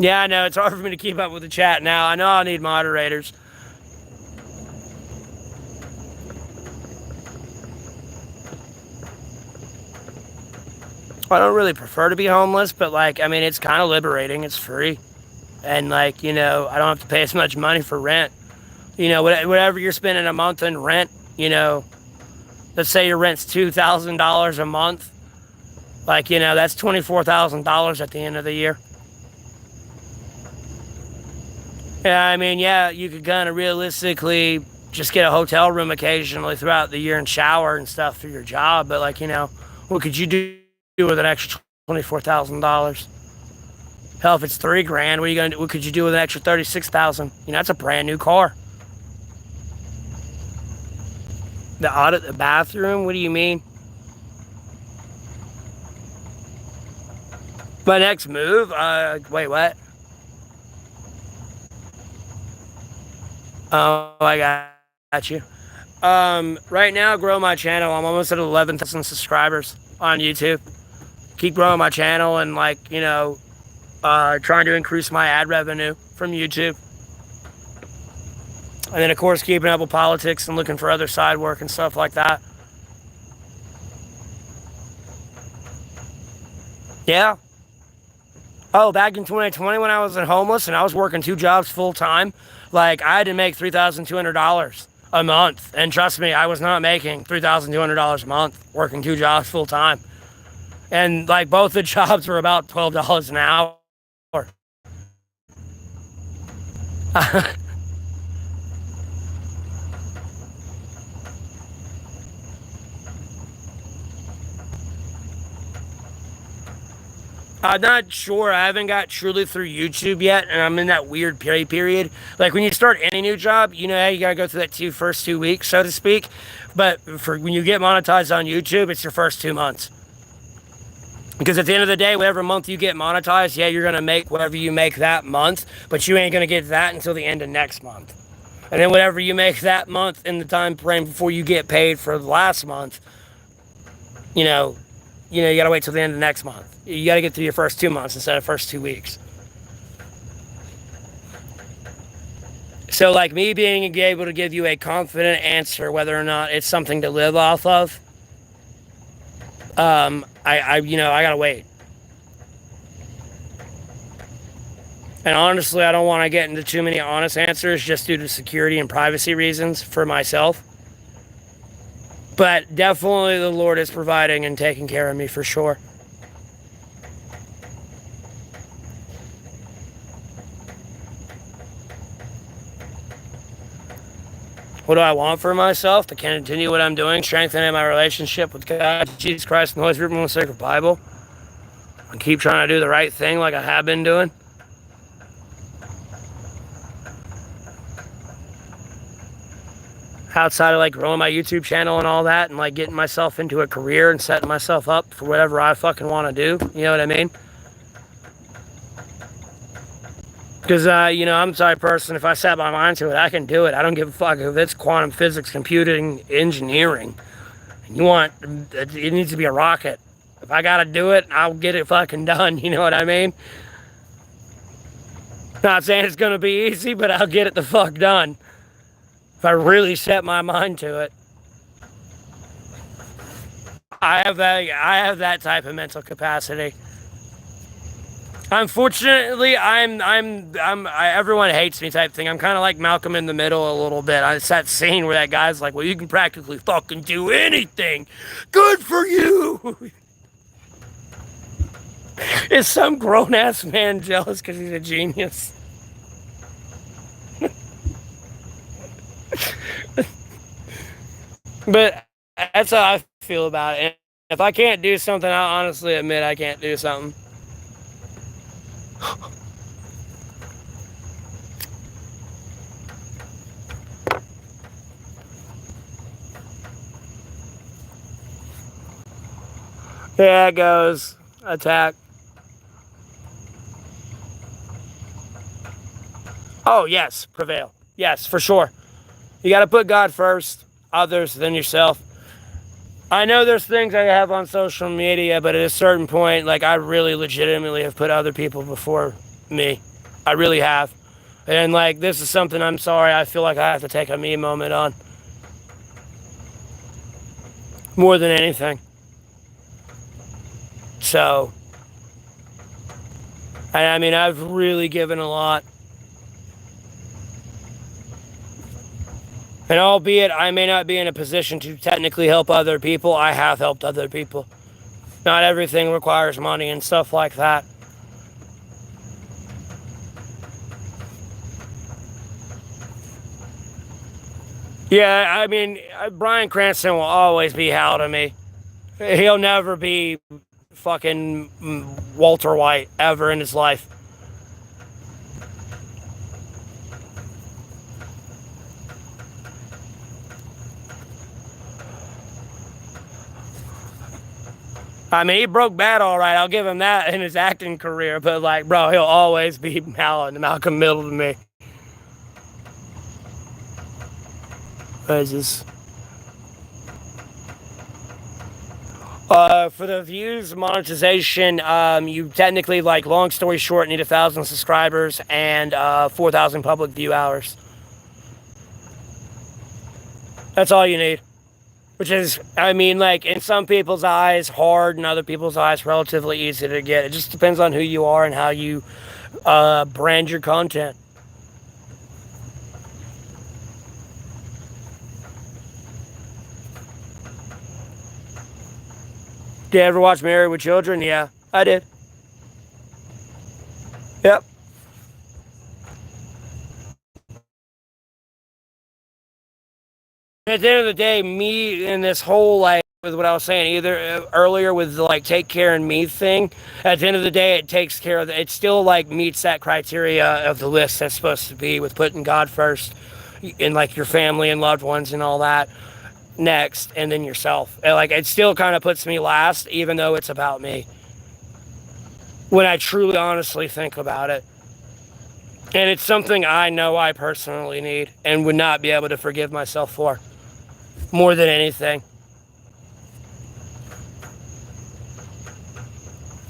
Yeah, I know. It's hard for me to keep up with the chat now. I know I'll need moderators. I don't really prefer to be homeless, but like, I mean, it's kind of liberating. It's free. And like, you know, I don't have to pay as much money for rent. You know, whatever you're spending a month in rent, you know, let's say your rent's $2,000 a month. Like, you know, that's $24,000 at the end of the year. Yeah, I mean, yeah, you could kind of realistically just get a hotel room occasionally throughout the year and shower and stuff for your job. But like, you know, what could you do with an extra $24,000? Hell, if it's $3,000, what could you do with an extra $36,000? You know, that's a brand new car. The audit the bathroom? What do you mean? My next move? Wait, what? Oh, I got you. Right now, grow my channel. I'm almost at 11,000 subscribers on YouTube. Keep growing my channel and like, you know, trying to increase my ad revenue from YouTube. And then, of course, keeping up with politics and looking for other side work and stuff like that. Yeah. Oh, back in 2020 when I was homeless and I was working 2 jobs full time, like I had to make $3,200 a month. And trust me, I was not making $3,200 a month working 2 jobs full time. And like both the jobs were about $12 an hour. I'm not sure. I haven't got truly through YouTube yet, and I'm in that weird period. Like when you start any new job, you know how you gotta go through that first 2 weeks, so to speak. But for when you get monetized on YouTube, it's your first 2 months. Because at the end of the day, whatever month you get monetized, yeah, you're gonna make whatever you make that month, but you ain't gonna get that until the end of next month. And then whatever you make that month in the time frame before you get paid for the last month, you gotta wait till the end of next month. You gotta get through your first 2 months instead of first 2 weeks. So like me being able to give you a confident answer whether or not it's something to live off of, I gotta wait. And honestly, I don't want to get into too many honest answers just due to security and privacy reasons for myself. But definitely the Lord is providing and taking care of me for sure. What do I want for myself? To continue what I'm doing, strengthening my relationship with God, Jesus Christ, and the Holy Spirit, and the sacred Bible, and keep trying to do the right thing like I have been doing. Outside of like growing my YouTube channel and all that, and like getting myself into a career and setting myself up for whatever I fucking want to do. You know what I mean? Because, I'm the type of person, if I set my mind to it, I can do it. I don't give a fuck if it's quantum physics, computing, engineering. It needs to be a rocket. If I gotta do it, I'll get it fucking done. You know what I mean? Not saying it's gonna be easy, but I'll get it the fuck done. If I really set my mind to it. I have that type of mental capacity. Unfortunately, everyone hates me type thing. I'm kind of like Malcolm in the Middle a little bit. It's that scene where that guy's like, well, you can practically fucking do anything. Good for you. Is some grown-ass man jealous because he's a genius? But that's how I feel about it. And if I can't do something, I'll honestly admit I can't do something. Yeah, it goes. Attack. Oh, yes. Prevail. Yes, for sure. You got to put God first, others, then yourself. I know there's things I have on social media, but at a certain point, like, I really legitimately have put other people before me. I really have. And, like, this is something I'm sorry I feel like I have to take a me moment on. More than anything. So, I mean, I've really given a lot. And albeit I may not be in a position to technically help other people, I have helped other people. Not everything requires money and stuff like that. Yeah, I mean, Bryan Cranston will always be Hal to me. He'll never be fucking Walter White ever in his life. I mean, he broke bad all right. I'll give him that in his acting career. But, like, bro, he'll always be Malcolm Middle to me. For the views, monetization, you technically, like, long story short, need 1,000 subscribers and 4,000 public view hours. That's all you need. Which is, I mean, like, in some people's eyes, hard, and other people's eyes, relatively easy to get. It just depends on who you are and how you brand your content. Did you ever watch Married with Children? Yeah, I did. Yep. At the end of the day, me and this whole, like, with what I was saying either earlier with the, like, take care and me thing, at the end of the day, it takes care of it still, like, meets that criteria of the list that's supposed to be with putting God first and, like, your family and loved ones and all that next, and then yourself. And, like, it still kind of puts me last, even though it's about me. When I truly, honestly think about it. And it's something I know I personally need and would not be able to forgive myself for. More than anything.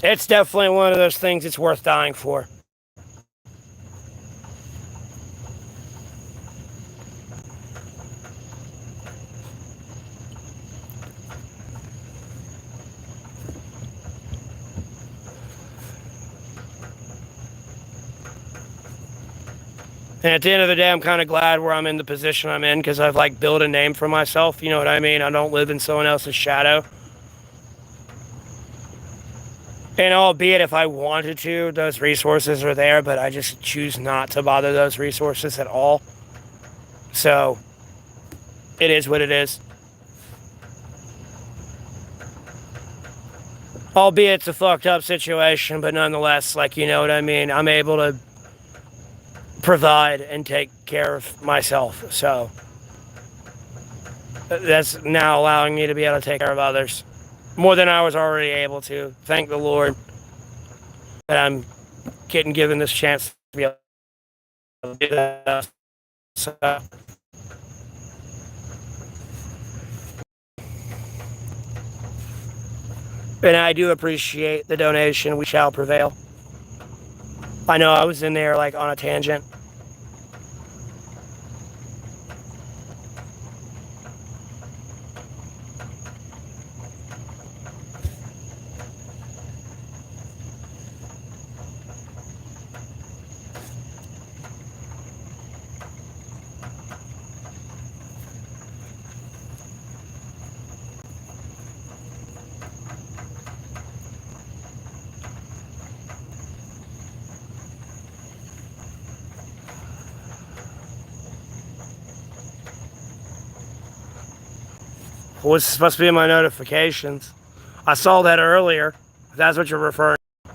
It's definitely one of those things it's worth dying for. And at the end of the day, I'm kind of glad where I'm in the position I'm in because I've, like, built a name for myself. You know what I mean? I don't live in someone else's shadow. And albeit if I wanted to, those resources are there, but I just choose not to bother those resources at all. So, it is what it is. Albeit it's a fucked up situation, but nonetheless, like, you know what I mean? I'm able to provide and take care of myself. So that's now allowing me to be able to take care of others more than I was already able to. Thank the Lord that I'm getting given this chance to be able to do that. So, and I do appreciate the donation. We shall prevail. I know I was in there like on a tangent. What's supposed to be in my notifications? I saw that earlier. If that's what you're referring to.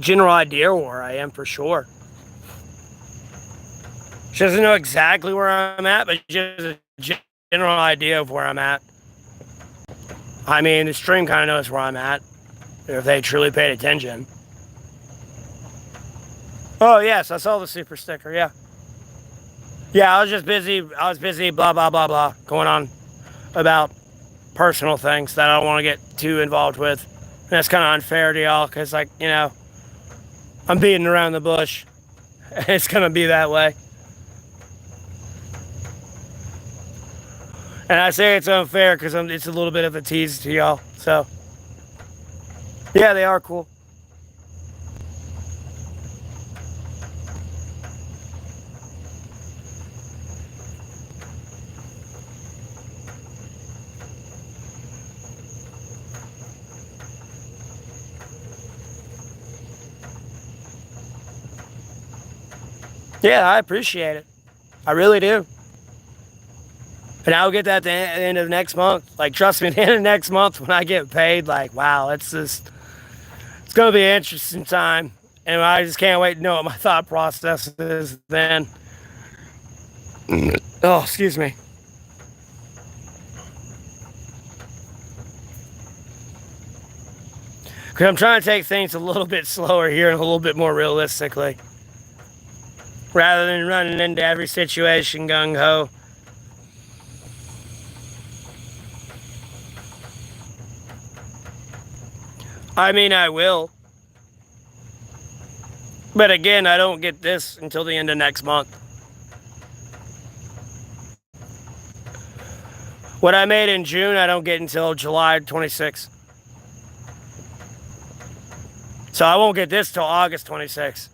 General idea where I am for sure. She doesn't know exactly where I'm at, but just a general idea of where I'm at. I mean, the stream kind of knows where I'm at, if they truly paid attention. Oh, yes, I saw the super sticker, yeah. Yeah, I was busy, blah, blah, blah, blah, going on about personal things that I don't want to get too involved with. And that's kind of unfair to y'all, because, like, you know, I'm beating around the bush. It's going to be that way. And I say it's unfair because it's a little bit of a tease to y'all. So, yeah, they are cool. Yeah, I appreciate it. I really do. And I'll get that at the end of next month. Like, trust me, at the end of next month when I get paid, like, wow, it's going to be an interesting time. And I just can't wait to know what my thought process is then. Oh, excuse me. Because I'm trying to take things a little bit slower here and a little bit more realistically. Rather than running into every situation gung-ho. I mean, I will. But again, I don't get this until the end of next month. What I made in June, I don't get until July 26th. So I won't get this till August 26th.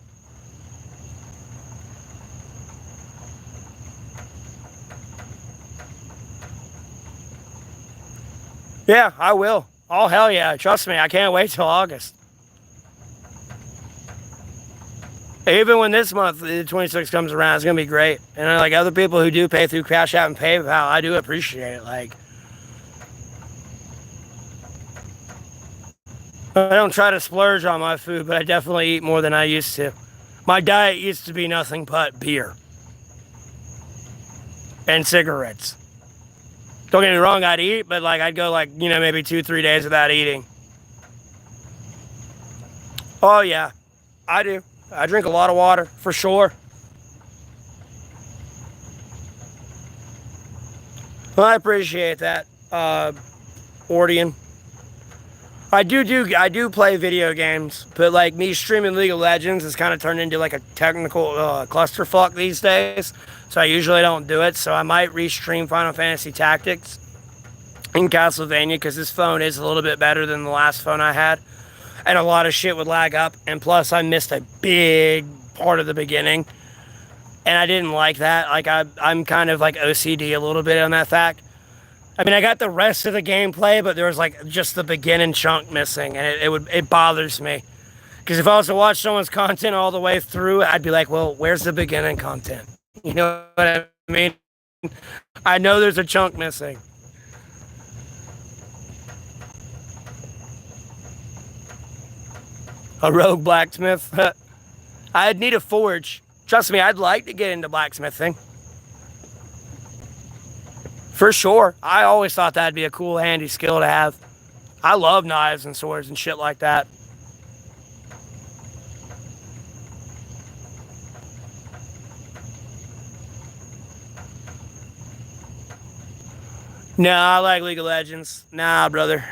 Yeah, I will. Oh, hell yeah. Trust me, I can't wait till August. Even when this month, the 26th comes around, it's going to be great. And like other people who do pay through Cash App and PayPal, I do appreciate it. Like, I don't try to splurge on my food, but I definitely eat more than I used to. My diet used to be nothing but beer and cigarettes. Don't get me wrong, I'd eat, but like I'd go like, you know, maybe 2-3 days without eating. Oh yeah, I do. I drink a lot of water, for sure. Well, I appreciate that, Ordian. I do play video games, but like me streaming League of Legends has kind of turned into like a technical clusterfuck these days. So I usually don't do it. So I might restream Final Fantasy Tactics in Castlevania because this phone is a little bit better than the last phone I had. And a lot of shit would lag up. And plus I missed a big part of the beginning. And I didn't like that. Like I'm kind of like OCD a little bit on that fact. I mean, I got the rest of the gameplay, but there was like just the beginning chunk missing, and it bothers me. Because if I was to watch someone's content all the way through, I'd be like, well, where's the beginning content? You know what I mean? I know there's a chunk missing. A rogue blacksmith? I'd need a forge. Trust me, I'd like to get into blacksmithing. For sure. I always thought that'd be a cool, handy skill to have. I love knives and swords and shit like that. Nah, I like League of Legends. Nah, brother.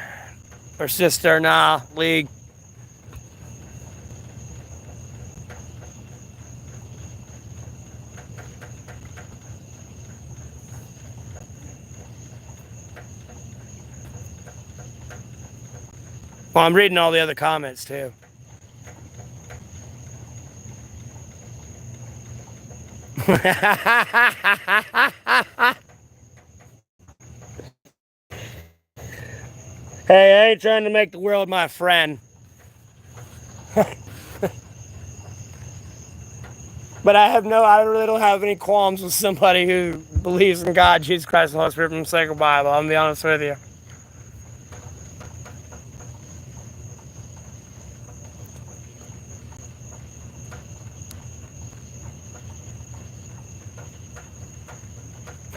Or sister, nah, League. Well, I'm reading all the other comments too. Hey, I ain't trying to make the world my friend. But I really don't have any qualms with somebody who believes in God, Jesus Christ, and the Holy Spirit from the sacred Bible. I'm gonna be honest with you.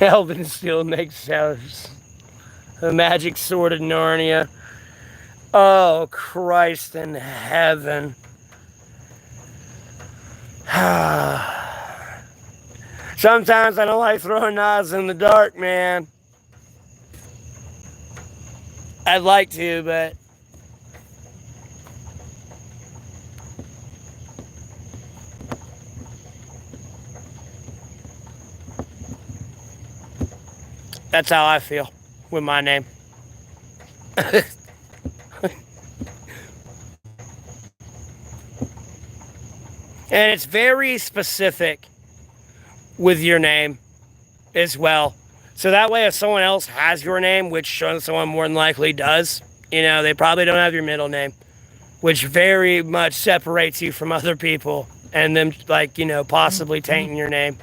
Elvin still makes sounds. The magic sword of Narnia. Oh, Christ in heaven. Sometimes I don't like throwing knives in the dark, man. I'd like to, but that's how I feel with my name. And it's very specific with your name as well. So that way, if someone else has your name, which someone more than likely does, you know, they probably don't have your middle name, which very much separates you from other people and them, like, you know, possibly tainting your name.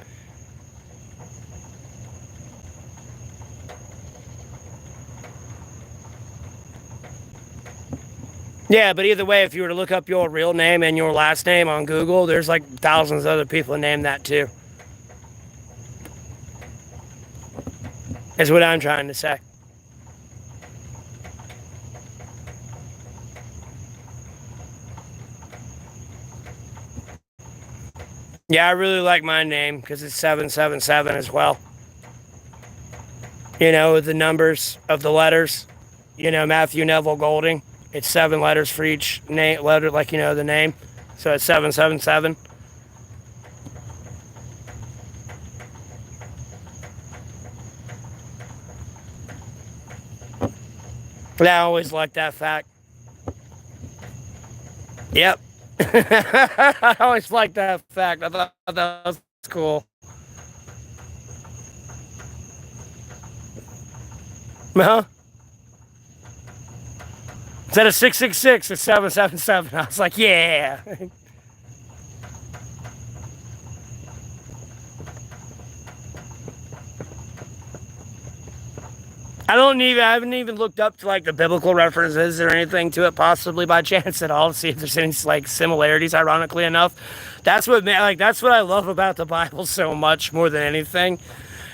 Yeah, but either way, if you were to look up your real name and your last name on Google, there's like thousands of other people named that too. Is what I'm trying to say. Yeah, I really like my name because it's 777 as well. You know, the numbers of the letters. You know, Matthew Neville Golding. It's 7 letters for each name letter, like, you know, the name. So it's 777. But I always liked that fact. Yep. I always liked that fact. I thought that was cool. Huh? Instead of 666, it's 777. I was like, yeah. I haven't even looked up to like the biblical references or anything to it, possibly by chance at all, to see if there's any like similarities. Ironically enough, that's what I love about the Bible so much more than anything,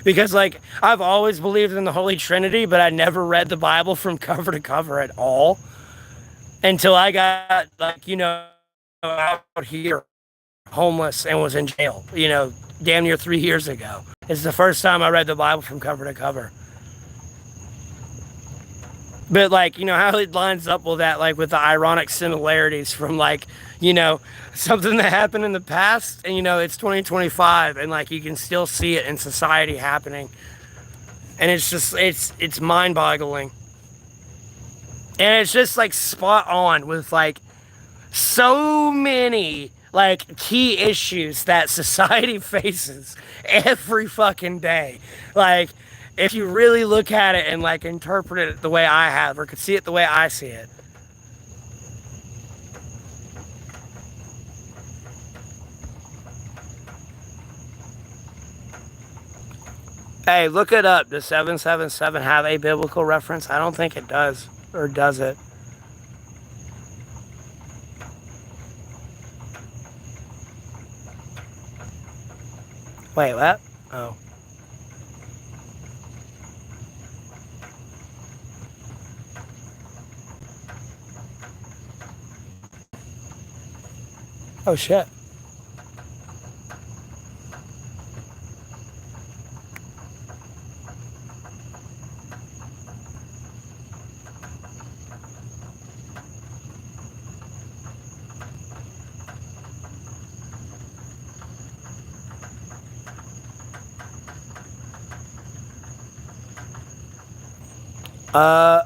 because like I've always believed in the Holy Trinity, but I never read the Bible from cover to cover at all until I got, like, you know, out here homeless and was in jail, you know, damn near 3 years ago. It's the first time I read the Bible from cover to cover. But, like, you know, how it lines up with that, like, with the ironic similarities from, like, you know, something that happened in the past, and, you know, it's 2025, and, like, you can still see it in society happening. And it's just, it's mind-boggling. And it's just, like, spot on with, like, so many, like, key issues that society faces every fucking day. Like, if you really look at it and, like, interpret it the way I have, or could see it the way I see it. Hey, look it up. Does 777 have a biblical reference? I don't think it does. Or does it? Wait, what? Oh. Oh, shit.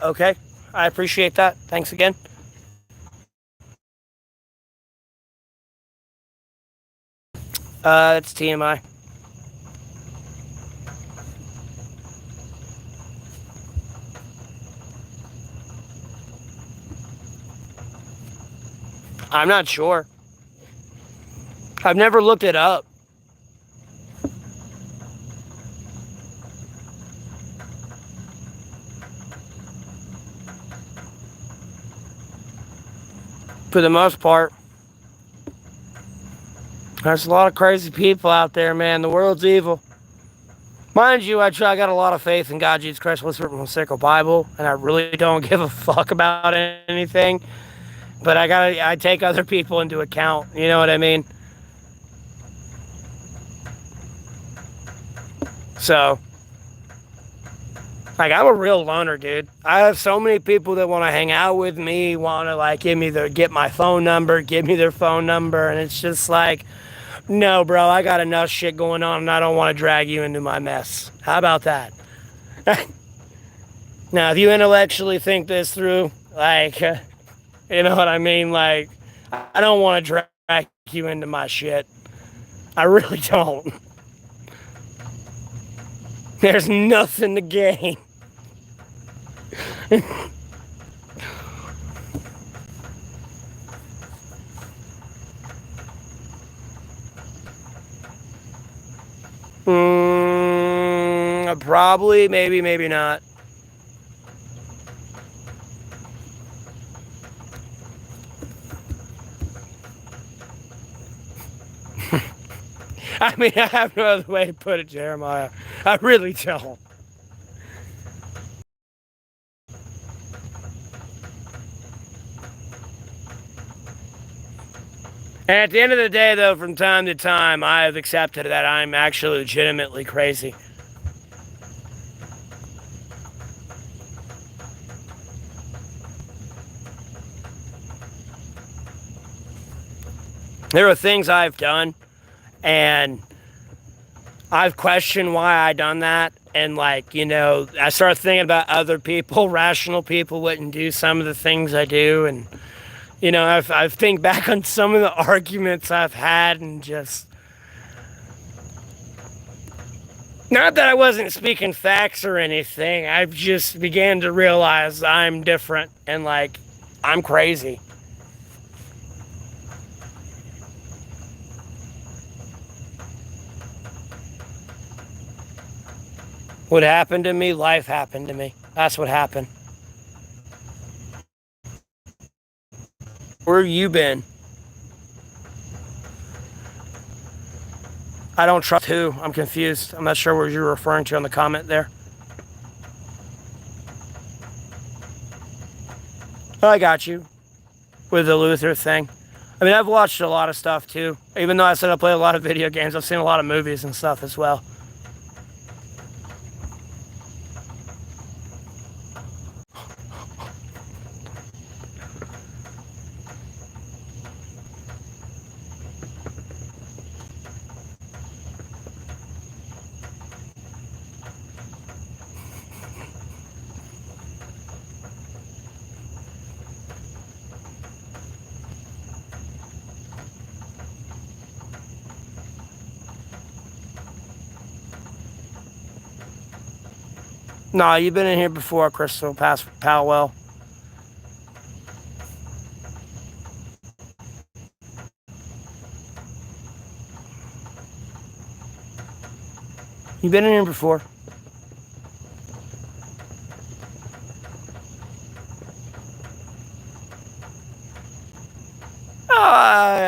Okay. I appreciate that. Thanks again. It's TMI. I'm not sure. I've never looked it up. For the most part, there's a lot of crazy people out there, man. The world's evil. Mind you, I got a lot of faith in God, Jesus Christ, what's written in the sacred Bible, and I really don't give a fuck about anything. But I take other people into account. You know what I mean? So, like, I'm a real loner, dude. I have so many people that want to hang out with me, want to like get my phone number, give me their phone number, and it's just like, no, bro, I got enough shit going on, and I don't want to drag you into my mess. How about that? Now, if you intellectually think this through, like, you know what I mean? Like, I don't want to drag you into my shit. I really don't. There's nothing to gain. Probably, maybe, maybe not. I mean, I have no other way to put it, Jeremiah. I really don't. And at the end of the day, though, from time to time, I have accepted that I'm actually legitimately crazy. There are things I've done, and I've questioned why I done that. And, like, you know, I start thinking about other people, rational people wouldn't do some of the things I do. And, you know, I think back on some of the arguments I've had and just, not that I wasn't speaking facts or anything. I've just began to realize I'm different and, like, I'm crazy. What happened to me, life happened to me. That's what happened. Where have you been? I don't trust who. I'm confused. I'm not sure what you're referring to in the comment there. Oh, I got you. With the Luther thing. I mean, I've watched a lot of stuff too. Even though I said I play a lot of video games, I've seen a lot of movies and stuff as well. Nah, you've been in here before, Crystal Powell. You've been in here before.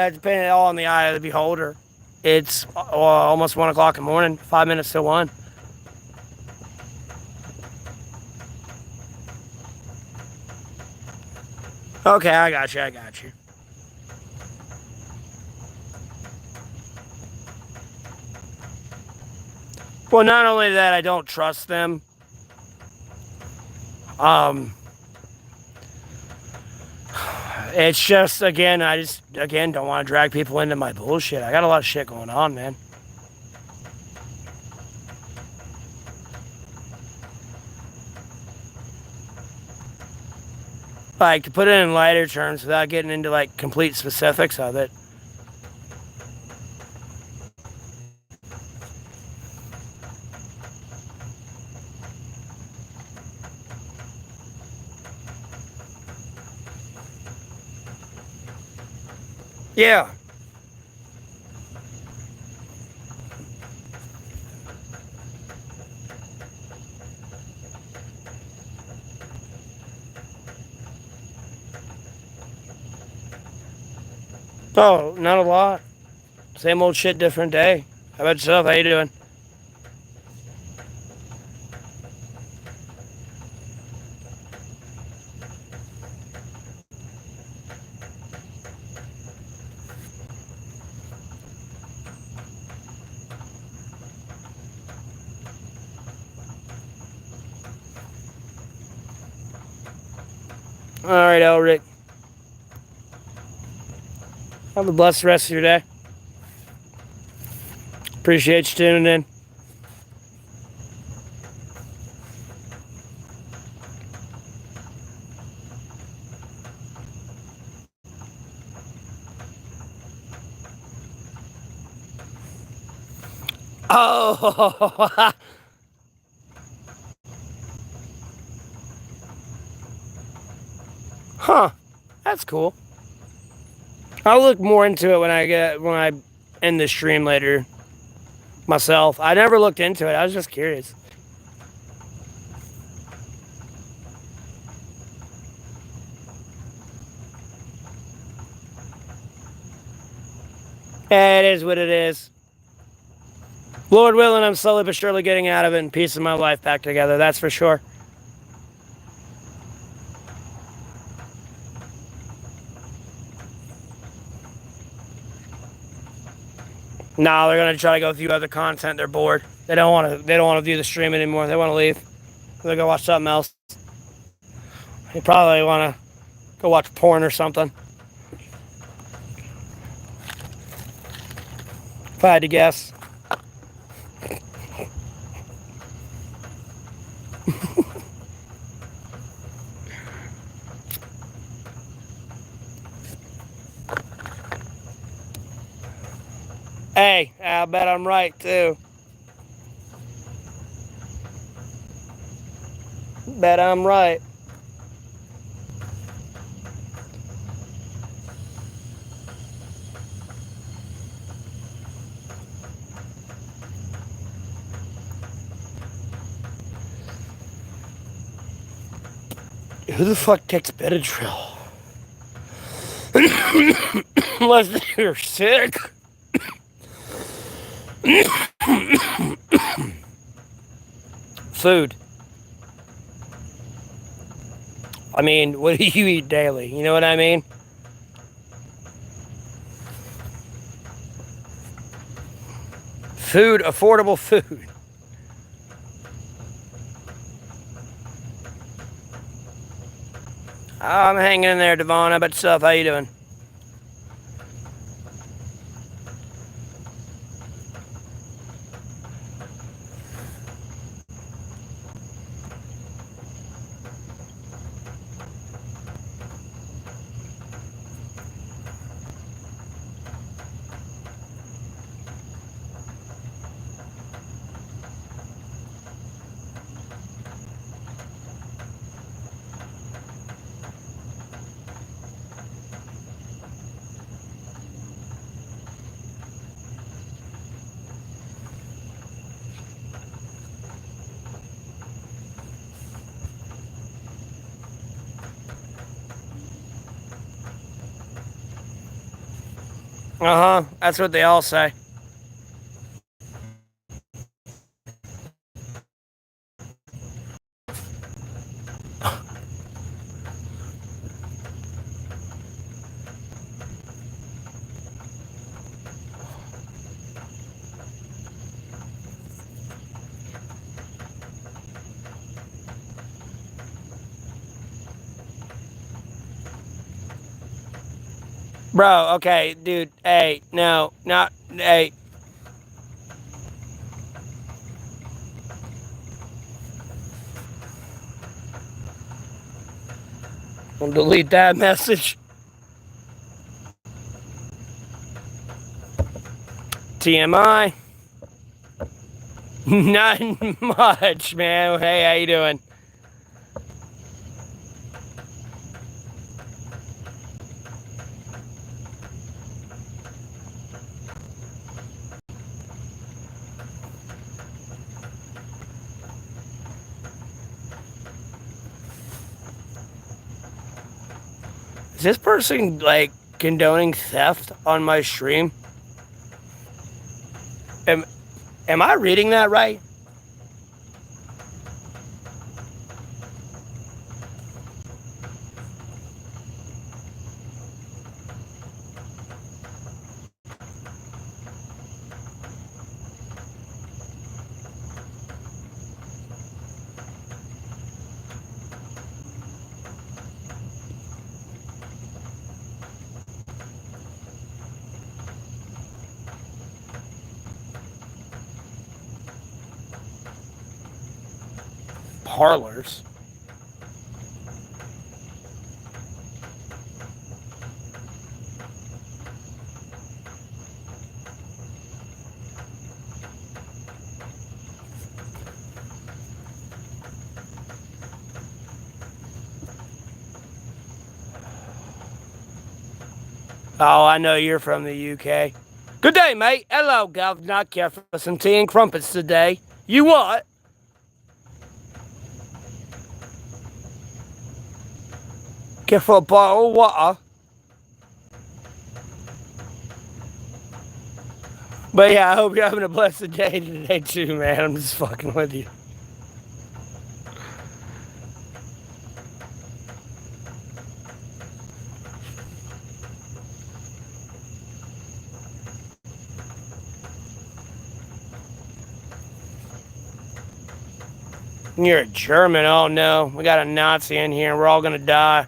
That depends all on the eye of the beholder. It's almost 1 o'clock in the morning, 5 minutes to 1. Okay, I got you. Well, not only that, I don't trust them. It's just, again, I just, again, don't want to drag people into my bullshit. I got a lot of shit going on, man. Like, to put it in lighter terms without getting into, like, complete specifics of it. Yeah. Oh, not a lot. Same old shit, different day. How about yourself? How you doing? All right, Elric. Have a blessed rest of your day. Appreciate you tuning in. Oh, huh? That's cool. I'll look more into it when I end the stream later. Myself, I never looked into it. I was just curious. It is what it is. Lord willing, I'm slowly but surely getting out of it and piecing my life back together. That's for sure. No, they're gonna try to go view other content. They're bored. They don't want to. They don't want to view the stream anymore. They want to leave. They go watch something else. They probably want to go watch porn or something. If I had to guess. Hey, I bet I'm right too. Bet I'm right. Who the fuck takes Benadryl? Unless you're sick. Food. I mean, what do you eat daily? You know what I mean? Food, affordable food. I'm hanging in there, Devon. How about yourself? How you doing? Uh huh. That's what they all say. Bro, okay, dude. Hey, no, not. Hey. I'll delete that message. TMI. Not much, man. Hey, how you doing? Is this person, like, condoning theft on my stream? Am, am I reading that right? Parlors. Oh, I know you're from the UK. Good day, mate. Hello, Gov. Not care for some tea and crumpets today. You what? Care for a bottle of water? But yeah, I hope you're having a blessed day today too, man. I'm just fucking with you. You're a German. Oh no, we got a Nazi in here. We're all gonna die.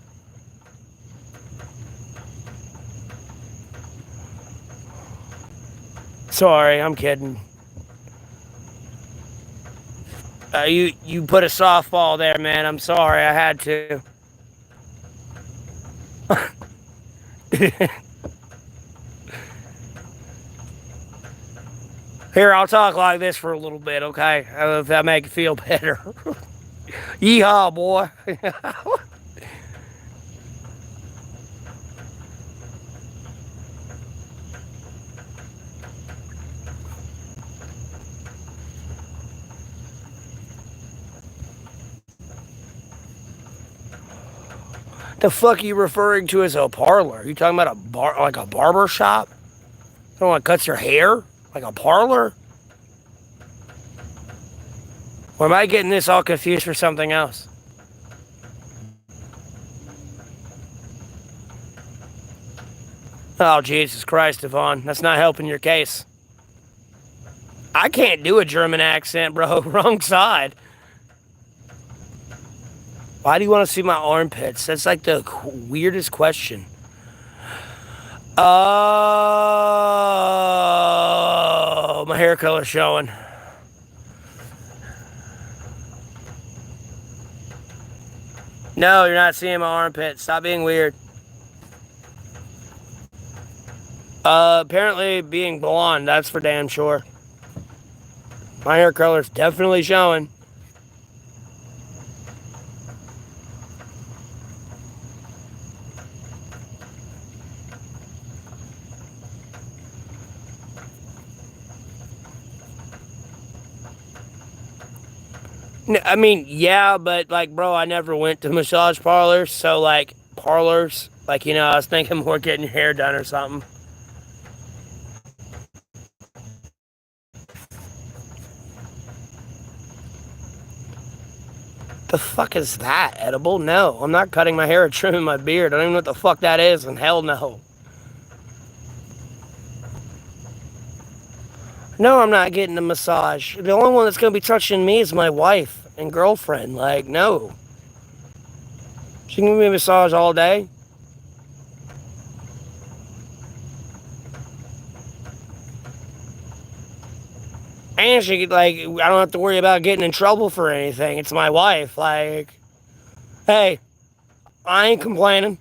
Sorry, I'm kidding. You put a softball there, man. I'm sorry, I had to. Here, I'll talk like this for a little bit, okay? If that make you feel better. Yeehaw, boy. The fuck are you referring to as a parlor? Are you talking about a bar, like a barber shop? Someone cuts your hair? Like a parlor? Or am I getting this all confused for something else? Oh, Jesus Christ, Yvonne. That's not helping your case. I can't do a German accent, bro. Wrong side. Why do you want to see my armpits? That's like the weirdest question. Oh, my hair color's showing. No, you're not seeing my armpits. Stop being weird. Apparently being blonde, that's for damn sure. My hair color's definitely showing. I mean, yeah, but like, bro, I never went to massage parlors, so like, parlors, like, you know, I was thinking more getting your hair done or something. The fuck is that? Edible? No. I'm not cutting my hair or trimming my beard. I don't even know what the fuck that is, and hell no. No, I'm not getting a massage. The only one that's going to be touching me is my wife and girlfriend. Like, no. She can give me a massage all day. And she, like, I don't have to worry about getting in trouble for anything. It's my wife. Like, hey, I ain't complaining.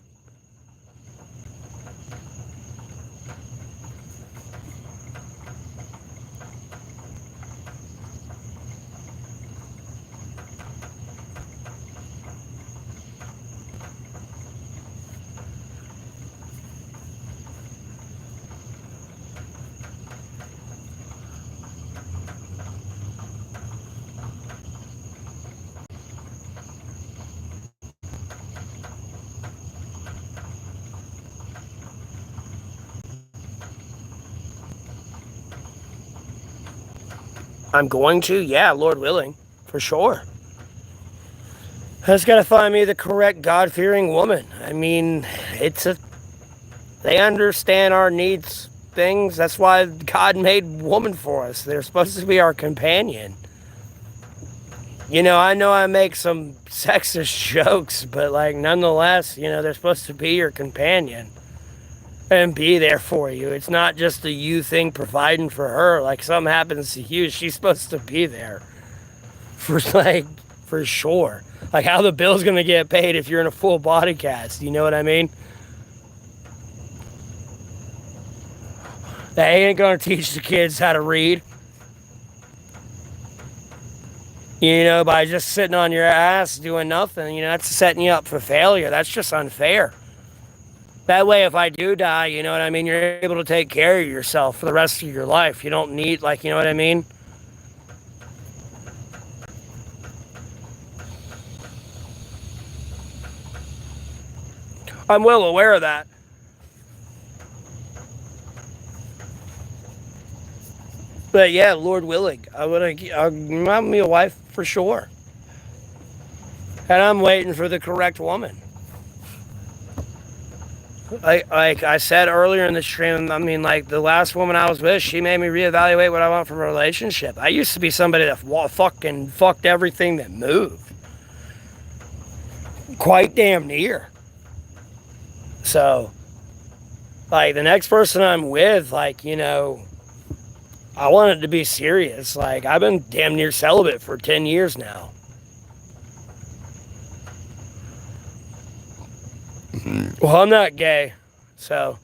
I'm going to, yeah, Lord willing, for sure. I just gotta find me the correct God-fearing woman. I mean, they understand our needs, things. That's why God made woman for us. They're supposed to be our companion. You know I make some sexist jokes, but like nonetheless, they're supposed to be your companion and be there for you. It's not just a you thing providing for her. Like something happens to you, she's supposed to be there for sure. Like how the bill's gonna get paid if you're in a full body cast. You know what I mean? They ain't gonna teach the kids how to read. By just sitting on your ass doing nothing. That's setting you up for failure. That's just unfair. That way, if I do die, you know what I mean? You're able to take care of yourself for the rest of your life. You don't need, you know what I mean? I'm well aware of that. But yeah, Lord willing, I'll me a wife for sure. And I'm waiting for the correct woman. Like I said earlier in the stream, I mean, like the last woman I was with, she made me reevaluate what I want from a relationship. I used to be somebody that fucking fucked everything that moved. Quite damn near. So, like the next person I'm with, I want it to be serious. Like I've been damn near celibate for 10 years now. Well, I'm not gay, so.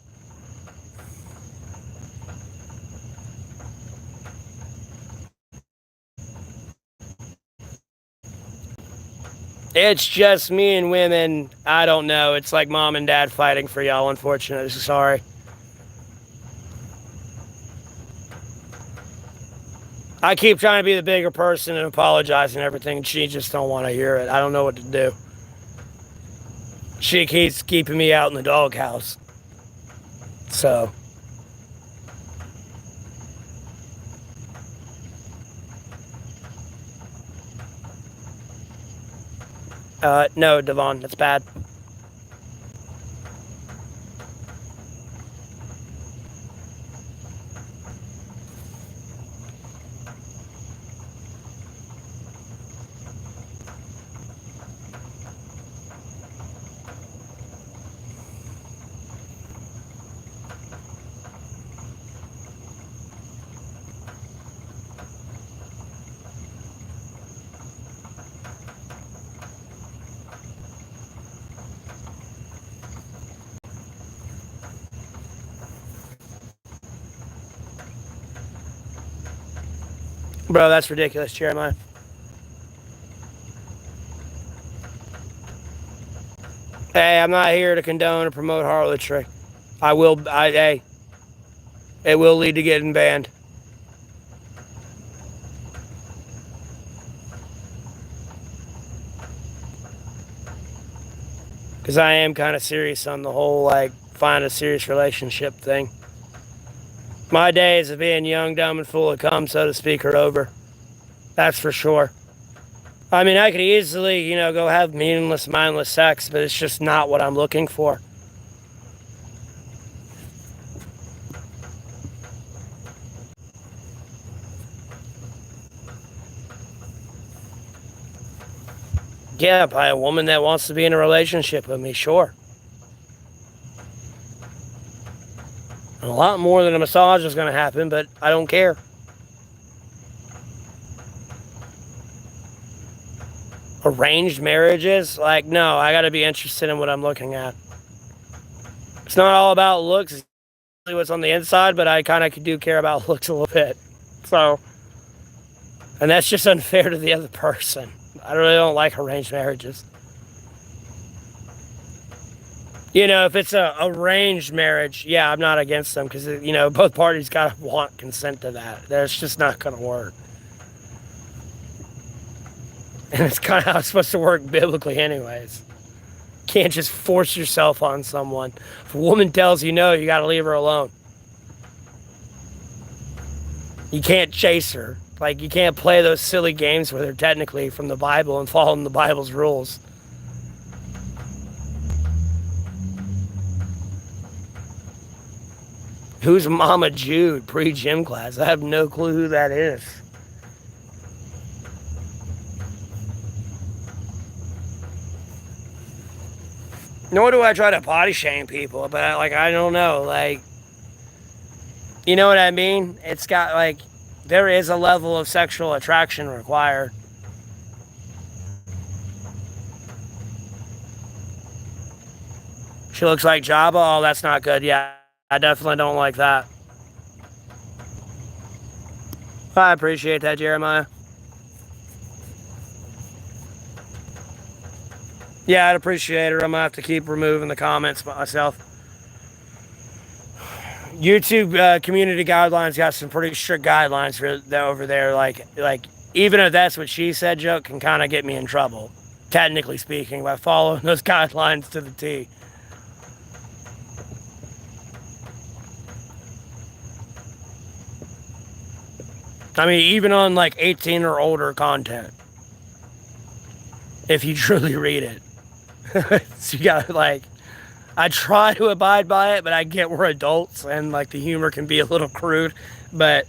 It's just me and women. I don't know. It's like mom and dad fighting for y'all, unfortunately. Sorry. I keep trying to be the bigger person and apologize and everything. She just don't want to hear it. I don't know what to do. She keeps keeping me out in the doghouse. So. No, Devon, that's bad. Bro, that's ridiculous, Jeremiah. Hey, I'm not here to condone or promote harlotry. Hey, it will lead to getting banned. Because I am kind of serious on the whole, find a serious relationship thing. My days of being young, dumb, and full of cum, so to speak, are over. That's for sure. I mean, I could easily, go have meaningless, mindless sex, but it's just not what I'm looking for. Yeah, by a woman that wants to be in a relationship with me, sure. A lot more than a massage is going to happen, but I don't care. Arranged marriages? Like, no, I got to be interested in what I'm looking at. It's not all about looks, it's what's on the inside, but I kind of do care about looks a little bit. So, and that's just unfair to the other person. I really don't like arranged marriages. If it's a arranged marriage, yeah, I'm not against them because, both parties got to want consent to that. That's just not going to work. And it's kind of how it's supposed to work biblically anyways. Can't just force yourself on someone. If a woman tells you no, you got to leave her alone. You can't chase her. Like, you can't play those silly games where they're technically from the Bible and following the Bible's rules. Who's Mama Jude pre-gym class? I have no clue who that is. Nor do I try to body shame people, but I don't know, you know what I mean? It's got, there is a level of sexual attraction required. She looks like Jabba. Oh, that's not good. Yeah, I definitely don't like that. I appreciate that, Jeremiah. Yeah, I'd appreciate it. I'm going to have to keep removing the comments myself. YouTube community guidelines got some pretty strict guidelines for over there. Like even if that's what she said joke can kind of get me in trouble, technically speaking, by following those guidelines to the T. I mean, even on 18 or older content, if you truly read it. So you got I try to abide by it, but I get we're adults and the humor can be a little crude, but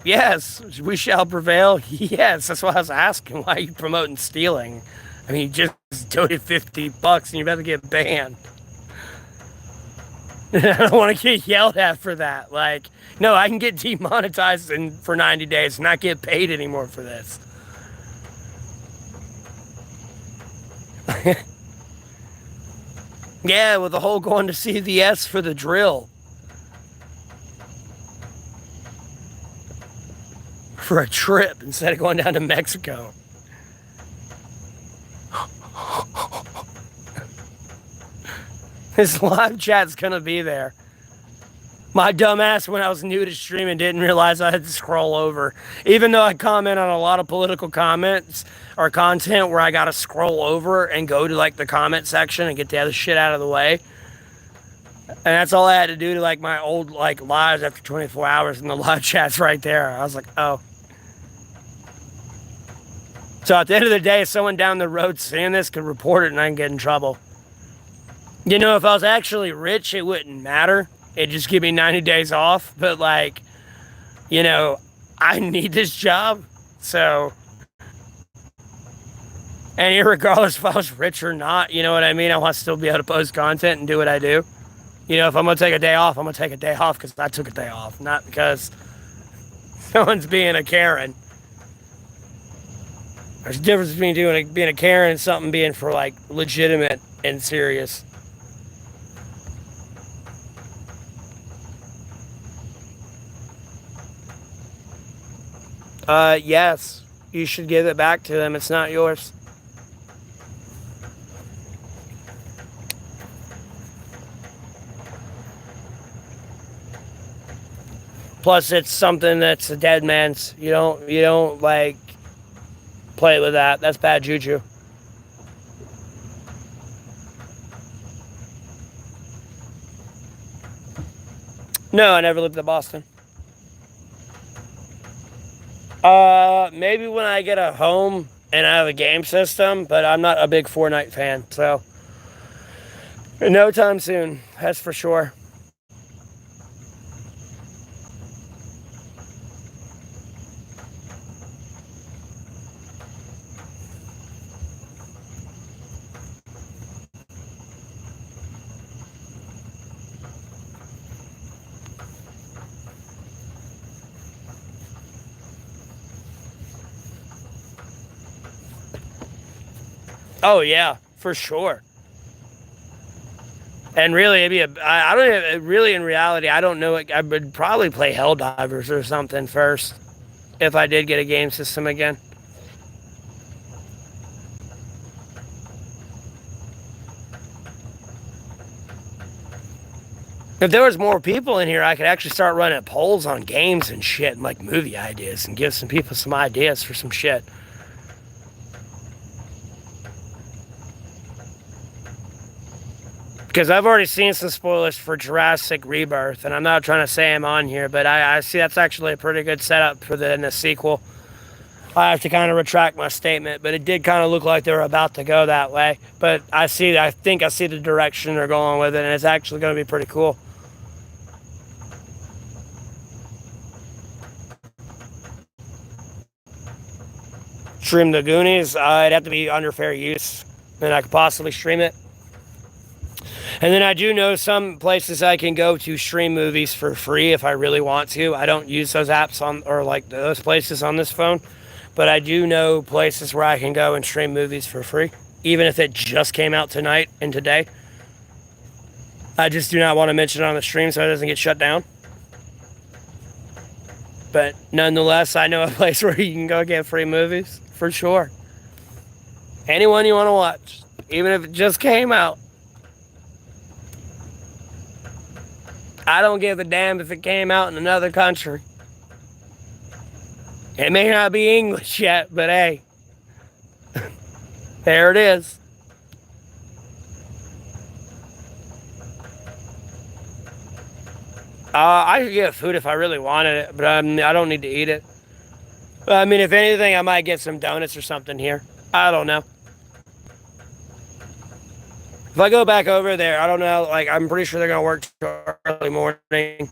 yes, we shall prevail. Yes, that's why I was asking, why are you promoting stealing? I mean, you just donated $50 and you better get banned. I don't want to get yelled at for that. No, I can get demonetized for 90 days and not get paid anymore for this. Yeah, with the whole going to CVS for the drill. For a trip instead of going down to Mexico. This live chat's gonna be there. My dumbass, when I was new to streaming, didn't realize I had to scroll over. Even though I comment on a lot of political comments or content where I gotta scroll over and go to the comment section and get the other shit out of the way. And that's all I had to do to my old lives after 24 hours, and the live chat's right there. I was like, oh. So at the end of the day, if someone down the road seeing this could report it and I can get in trouble. If I was actually rich, it wouldn't matter. It'd just give me 90 days off. But I need this job. So, and irregardless if I was rich or not, you know what I mean? I want to still be able to post content and do what I do. If I'm going to take a day off, I'm going to take a day off because I took a day off, not because someone's being a Karen. There's a difference between being a Karen and something being for legitimate and serious. Yes, you should give it back to them. It's not yours. Plus, it's something that's a dead man's. You don't play with that. That's bad juju. No, I never lived in Boston. Maybe when I get a home and I have a game system, but I'm not a big Fortnite fan, so no time soon, that's for sure. Oh yeah, for sure. And really, it'd be I don't even, really, in reality, I don't know. I would probably play Helldivers or something first if I did get a game system again. If there was more people in here, I could actually start running polls on games and shit and like movie ideas and give some people some ideas for some shit. Because I've already seen some spoilers for Jurassic Rebirth, and I'm not trying to say I'm on here, but I see that's actually a pretty good setup for the sequel. I have to kind of retract my statement, but it did kind of look like they were about to go that way. But I think I see the direction they're going with it, and it's actually going to be pretty cool. Stream the Goonies, it'd have to be under fair use, and I could possibly stream it. And then I do know some places I can go to stream movies for free if I really want to. I don't use those apps or like those places on this phone, but I do know places where I can go and stream movies for free, even if it just came out tonight and today. I just do not want to mention it on the stream so it doesn't get shut down. But nonetheless, I know a place where you can go get free movies for sure. Anyone you want to watch, even if it just came out. I don't give a damn if it came out in another country. It may not be English yet, but hey, there it is. I could get food if I really wanted it, but I don't need to eat it. I mean, if anything, I might get some donuts or something here. I don't know. If I go back over there, I don't know. Like, I'm pretty sure they're gonna work till early morning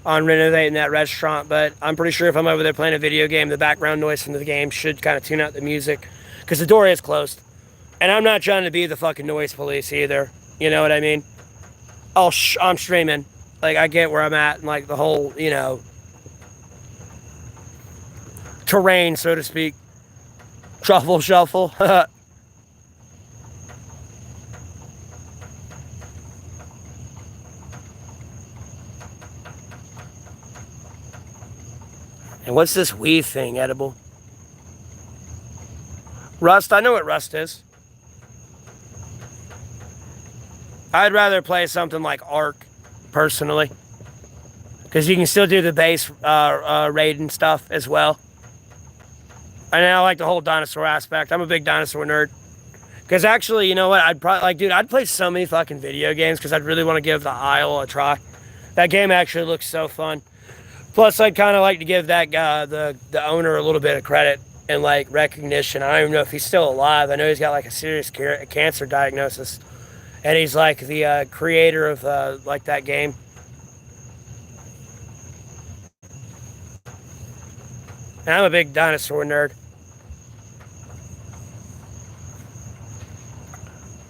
on renovating that restaurant. But I'm pretty sure if I'm over there playing a video game, the background noise from the game should kind of tune out the music because the door is closed. And I'm not trying to be the fucking noise police either. You know what I mean? Oh, I'm streaming. Like, I get where I'm at and like the whole, terrain, so to speak. Truffle shuffle. And what's this weed thing, edible? Rust, I know what Rust is. I'd rather play something like Ark, personally. Because you can still do the base raid and stuff as well. And I like the whole dinosaur aspect. I'm a big dinosaur nerd. Because actually, you know what? I'd probably, like, dude, I'd play so many fucking video games because I'd really want to give the Isle a try. That game actually looks so fun. Plus, I'd kind of like to give that guy, the owner, a little bit of credit and like recognition. I don't even know if he's still alive. I know he's got like a serious cancer diagnosis, and he's like the creator of like that game. And I'm a big dinosaur nerd.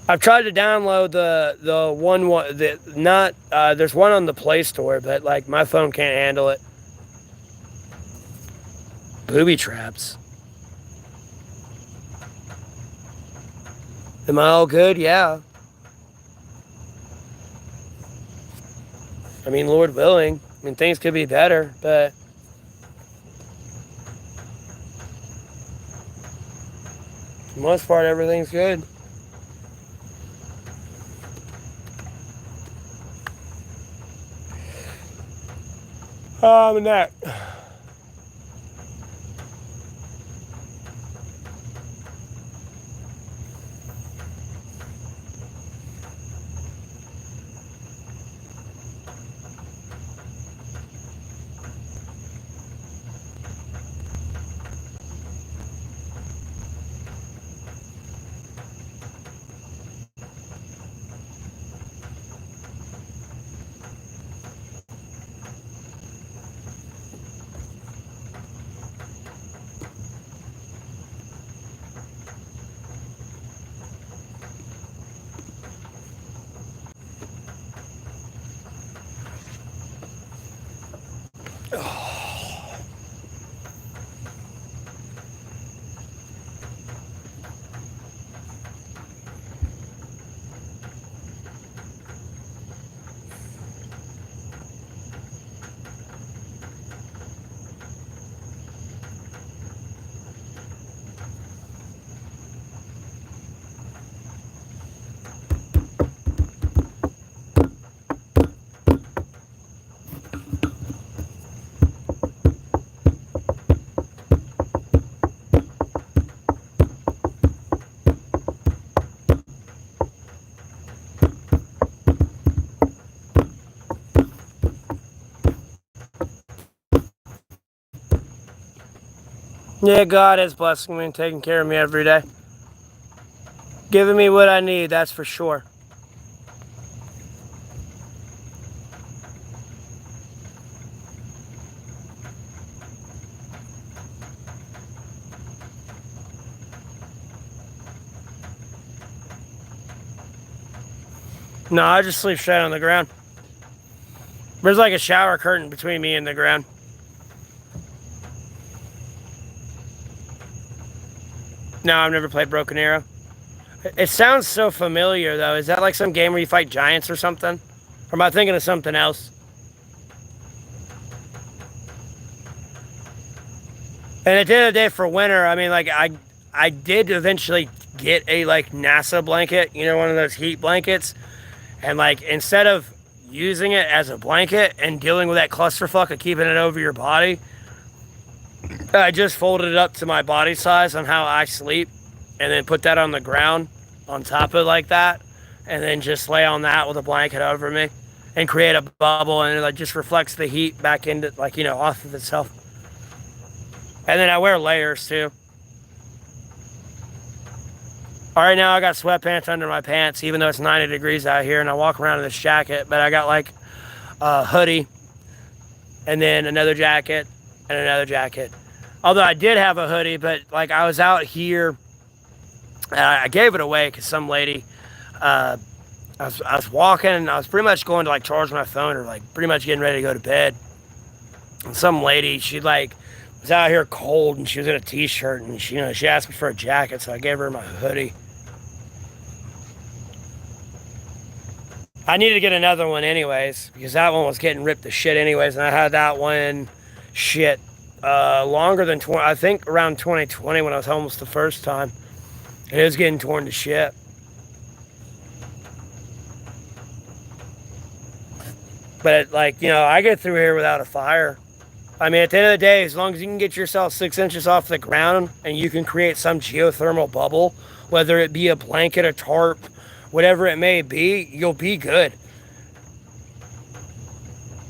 I've tried to download the one that not there's one on the Play Store, but like my phone can't handle it. Booby traps. Am I all good? Yeah. I mean, Lord willing. I mean, things could be better, but for the most part, everything's good. And that. Yeah, God is blessing me and taking care of me every day. Giving me what I need, that's for sure. No, I just sleep straight on the ground. There's like a shower curtain between me and the ground. No, I've never played Broken Arrow. It sounds so familiar, though. Is that like some game where you fight giants or something? Or am I thinking of something else? And at the end of the day, for winter, I mean, like I did eventually get a like NASA blanket, you know, one of those heat blankets, and like instead of using it as a blanket and dealing with that clusterfuck of keeping it over your body, I just folded it up to my body size on how I sleep, and then put that on the ground on top of it like that, and then just lay on that with a blanket over me, and create a bubble, and it like just reflects the heat back into like, you know, off of itself. And then I wear layers too. All right, now I got sweatpants under my pants, even though it's 90 degrees out here, and I walk around in this jacket. But I got like a hoodie, and then another jacket, and another jacket. Although I did have a hoodie, but like I was out here, and I gave it away because some lady, uh, I was walking, and I was pretty much going to like charge my phone or like pretty much getting ready to go to bed. And some lady, she like was out here cold, and she was in a t-shirt, and she, you know, she asked me for a jacket, so I gave her my hoodie. I needed to get another one anyways, because that one was getting ripped to shit anyways, and I had that one shit longer than 20, I think around 2020 when I was homeless the first time, and it was getting torn to shit. But like, you know, I get through here without a fire. I mean, at the end of the day, as long as you can get yourself 6 inches off the ground and you can create some geothermal bubble, whether it be a blanket, a tarp, whatever it may be, you'll be good.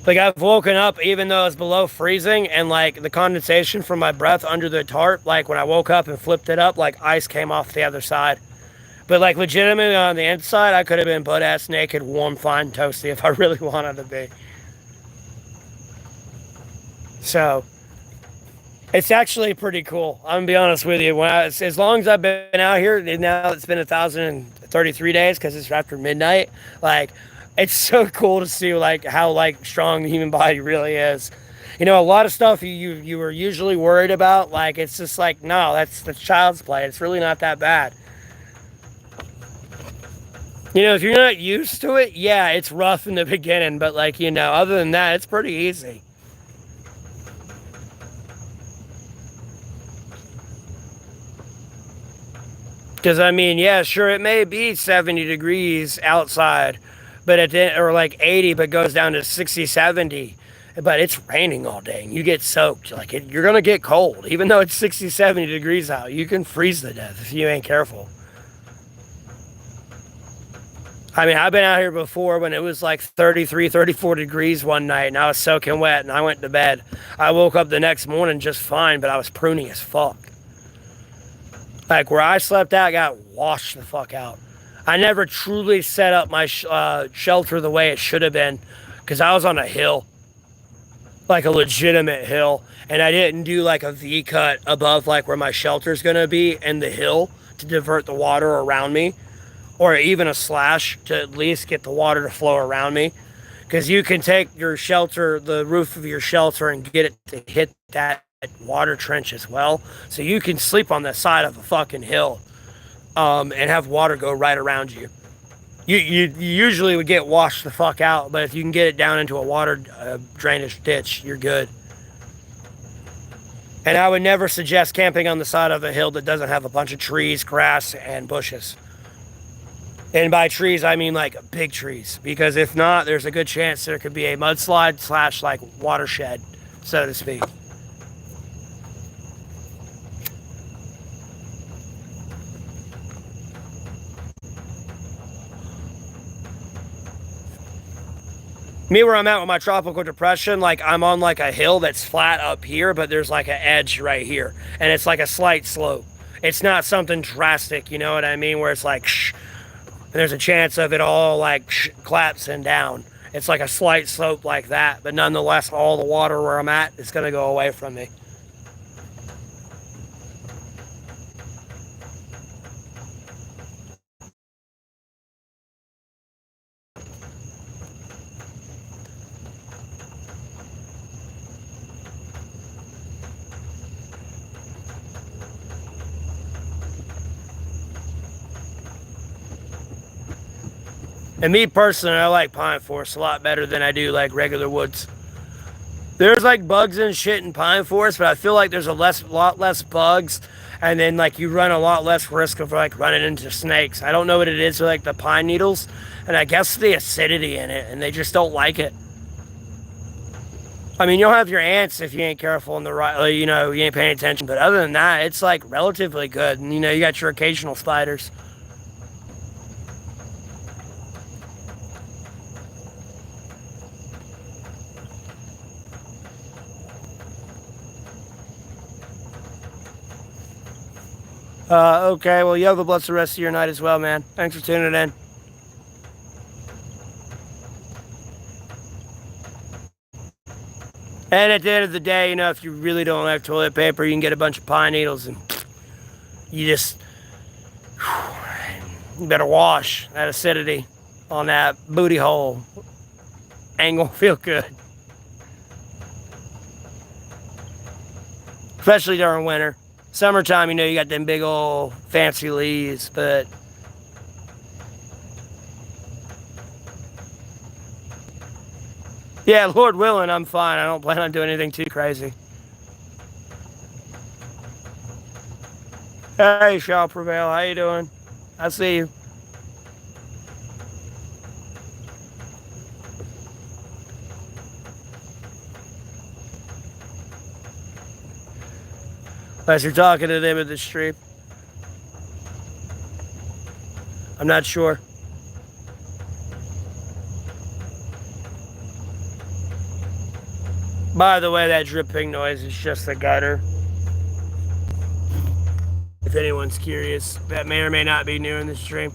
Like, I've woken up even though it's below freezing, and like the condensation from my breath under the tarp, like when I woke up and flipped it up, like ice came off the other side. But like legitimately on the inside, I could have been butt ass naked, warm, fine, toasty if I really wanted to be. So it's actually pretty cool. I'm gonna be honest with you. As long as I've been out here, and now it's been 1,033 days because it's after midnight. Like, it's so cool to see like how like strong the human body really is. You know, a lot of stuff you were usually worried about, like it's just like, no, that's child's play. It's really not that bad. You know, if you're not used to it, yeah, it's rough in the beginning, but like, you know, other than that, it's pretty easy. Because I mean, yeah, sure, it may be 70 degrees outside, but or like 80, but goes down to 60, 70. But it's raining all day, and you get soaked. Like you're gonna get cold, even though it's 60, 70 degrees out. You can freeze to death if you ain't careful. I mean, I've been out here before when it was like 33, 34 degrees one night, and I was soaking wet, and I went to bed. I woke up the next morning just fine, but I was pruny as fuck. Like where I slept at got washed the fuck out. I never truly set up my shelter the way it should have been, because I was on a hill, like a legitimate hill, and I didn't do like a V cut above like where my shelter's gonna be in the hill to divert the water around me, or even a slash to at least get the water to flow around me. because you can take your shelter, the roof of your shelter, and get it to hit that water trench as well. So you can sleep on the side of a fucking hill, and have water go right around you. You usually would get washed the fuck out, but if you can get it down into a water drainage ditch, you're good. And I would never suggest camping on the side of a hill that doesn't have a bunch of trees, grass, and bushes. And by trees, I mean like big trees, because if not, there's a good chance there could be a mudslide / like watershed, so to speak. Me, where I'm at with my tropical depression, like I'm on like a hill that's flat up here, but there's like an edge right here, and it's like a slight slope. It's not something drastic, you know what I mean, where it's like shh, and there's a chance of it all like collapsing down. It's like a slight slope like that, but nonetheless, all the water where I'm at is gonna go away from me. And me personally, I like pine forests a lot better than I do like regular woods. There's like bugs and shit in pine forest, but I feel like there's lot less bugs, and then like you run a lot less risk of like running into snakes. I don't know what it is with like the pine needles, and I guess the acidity in it, and they just don't like it. I mean, you'll have your ants if you ain't careful in the right, you know, you ain't paying attention. But other than that, it's like relatively good. And you know, you got your occasional spiders. Okay, well, you have a blessed rest of your night as well, man. Thanks for tuning in. And at the end of the day, you know, if you really don't have toilet paper, you can get a bunch of pine needles and you just, you better wash that acidity on that booty hole. Ain't gonna feel good. Especially during winter. Summertime, you know, you got them big old fancy leaves, but yeah, Lord willing, I'm fine. I don't plan on doing anything too crazy. Hey, Shaw Prevail, how you doing? I see you. Unless you're talking to them in the stream. I'm not sure. By the way, that dripping noise is just the gutter. If anyone's curious, that may or may not be new in the stream.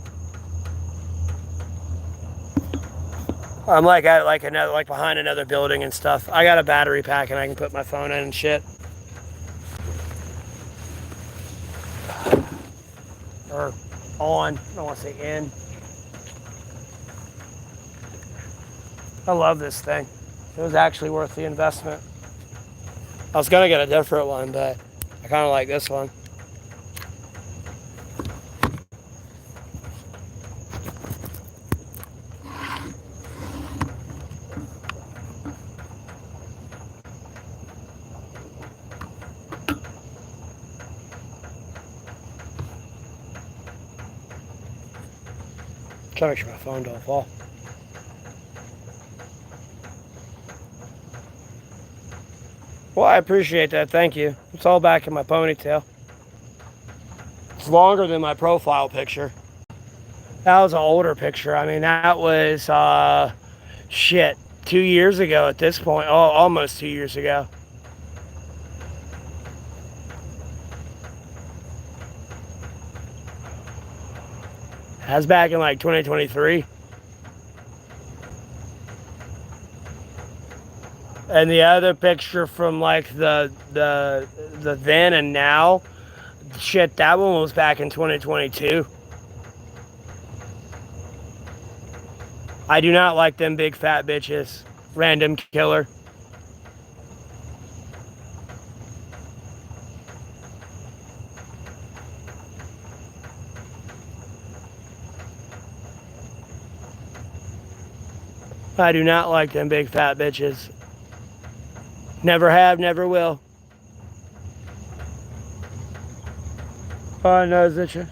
I'm like at like another, like behind another building and stuff. I got a battery pack and I can put my phone in and shit. Or on. I don't want to say in. I love this thing. It was actually worth the investment. I was gonna get a different one, but I kind of like this one. Try to make sure my phone don't fall. Well, I appreciate that. Thank you. It's all back in my ponytail. It's longer than my profile picture. That was an older picture. I mean, that was, shit, 2 years ago at this point. Oh, almost 2 years ago. That's back in like 2023. And the other picture from like the then and now, shit, that one was back in 2022. I do not like them big fat bitches. Random killer. I do not like them big fat bitches. Never have, never will. Oh, no, is you?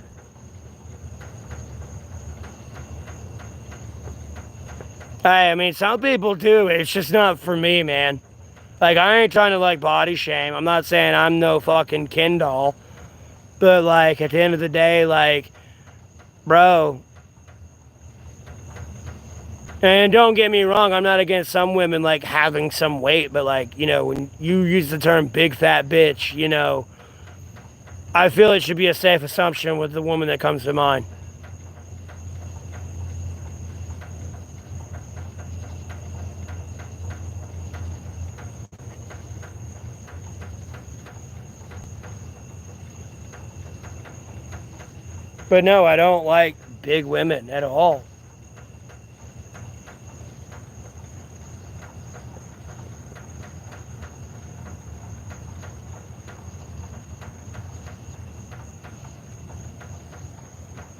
I mean, some people do. It's just not for me, man. Like, I ain't trying to, like, body shame. I'm not saying I'm no fucking Ken doll. But, like, at the end of the day, like, bro. And don't get me wrong, I'm not against some women, like, having some weight. But, like, you know, when you use the term big fat bitch, you know, I feel it should be a safe assumption with the woman that comes to mind. But no, I don't like big women at all.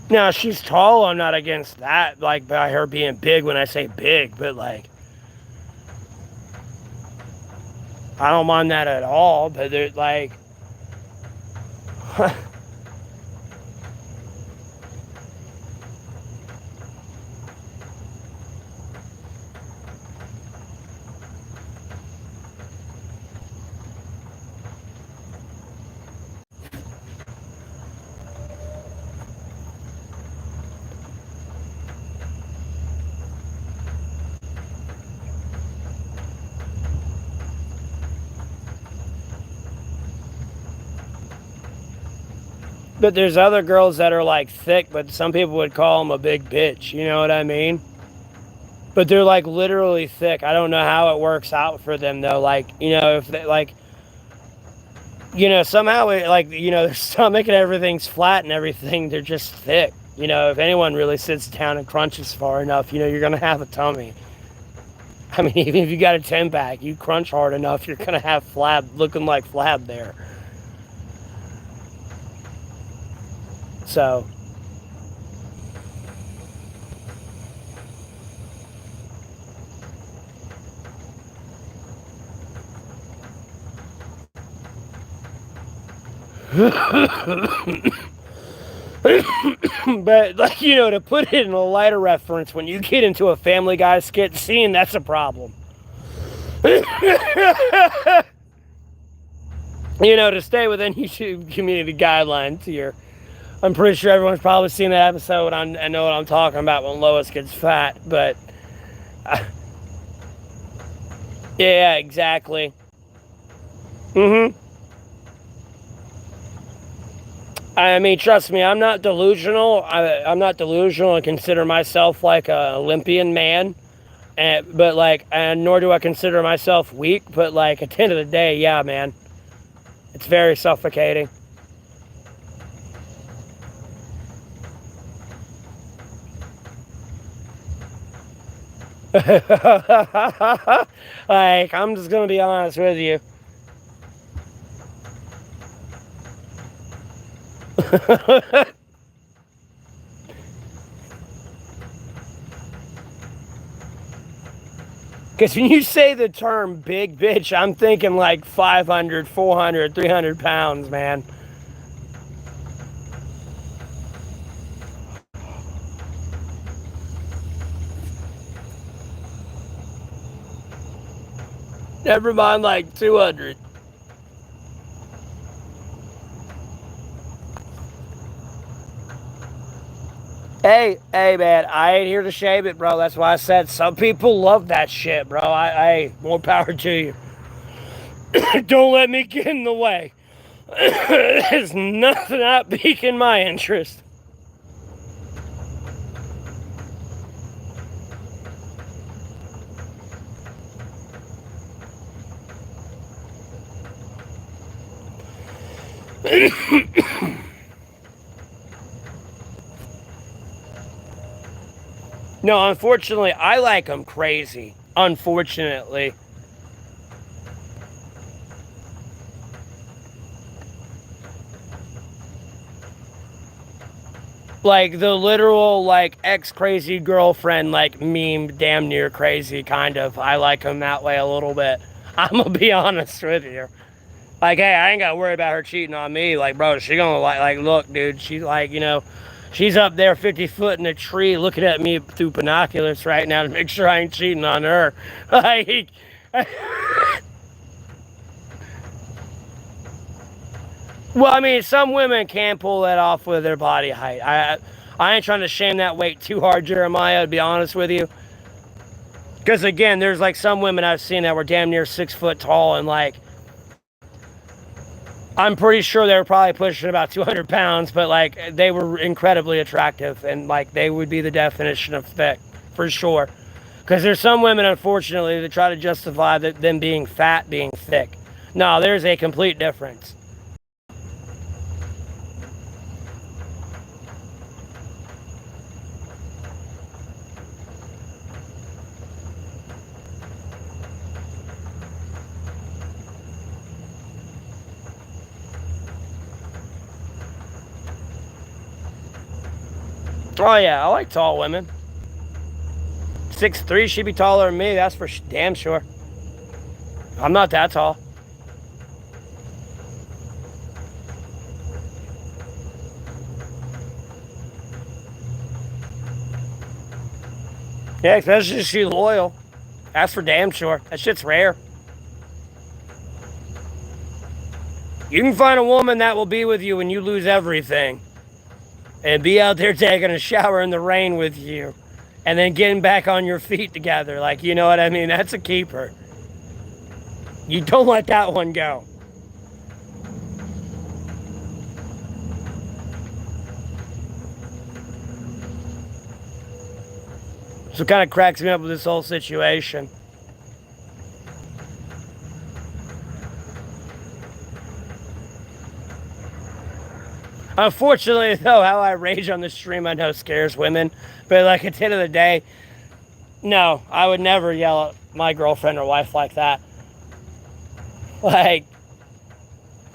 Now, she's tall, I'm not against that, like, by her being big when I say big, but, like, I don't mind that at all, but they're, like, but there's other girls that are, like, thick, but some people would call them a big bitch, you know what I mean? But they're, like, literally thick. I don't know how it works out for them, though. Like, you know, if they, like, you know, somehow, it, like, you know, their stomach and everything's flat and everything, they're just thick. You know, if anyone really sits down and crunches far enough, you know, you're going to have a tummy. I mean, even if you got a 10-pack, you crunch hard enough, you're going to have flab, looking like flab there. So, but, like, you know, to put it in a lighter reference, when you get into a Family Guy skit scene, that's a problem. You know, to stay within YouTube community guidelines here. I'm pretty sure everyone's probably seen that episode. I know what I'm talking about when Lois gets fat, but yeah, exactly. I mean, trust me, I'm not delusional. I'm not delusional and consider myself like an Olympian man. But like, and nor do I consider myself weak. But like, at the end of the day, yeah, man, it's very suffocating. Like, I'm just gonna be honest with you. Because when you say the term big bitch, I'm thinking like 500, 400, 300 pounds, man. Never mind, like 200. Hey, man, I ain't here to shame it, bro. That's why I said some people love that shit, bro. More power to you. Don't let me get in the way. There's nothing not piquing my interest. No, unfortunately, I like them crazy. Unfortunately. Like the literal, like, ex crazy girlfriend, like, meme, damn near crazy, kind of. I like them that way a little bit. I'm gonna be honest with you. Like, hey, I ain't gotta worry about her cheating on me. Like, bro, she gonna like, look, dude, she's like, she's up there 50 foot in a tree looking at me through binoculars right now to make sure I ain't cheating on her. Like, well, I mean, some women can pull that off with their body height. I ain't trying to shame that weight too hard, Jeremiah, to be honest with you. Because, again, there's, like, some women I've seen that were damn near 6 foot tall, and, like, I'm pretty sure they were probably pushing about 200 pounds, but, like, they were incredibly attractive, and, like, they would be the definition of thick, for sure. Because there's some women, unfortunately, that try to justify them being fat being thick. No, there's a complete difference. Oh, yeah, I like tall women. 6'3", she'd be taller than me, that's for damn sure. I'm not that tall. Yeah, especially if she's loyal. That's for damn sure. That shit's rare. You can find a woman that will be with you when you lose everything. And be out there taking a shower in the rain with you. And then getting back on your feet together. Like, you know what I mean? That's a keeper. You don't let that one go. So it kind of cracks me up with this whole situation. Unfortunately, though, how I rage on the stream, I know scares women. But, like, at the end of the day, no, I would never yell at my girlfriend or wife like that. Like,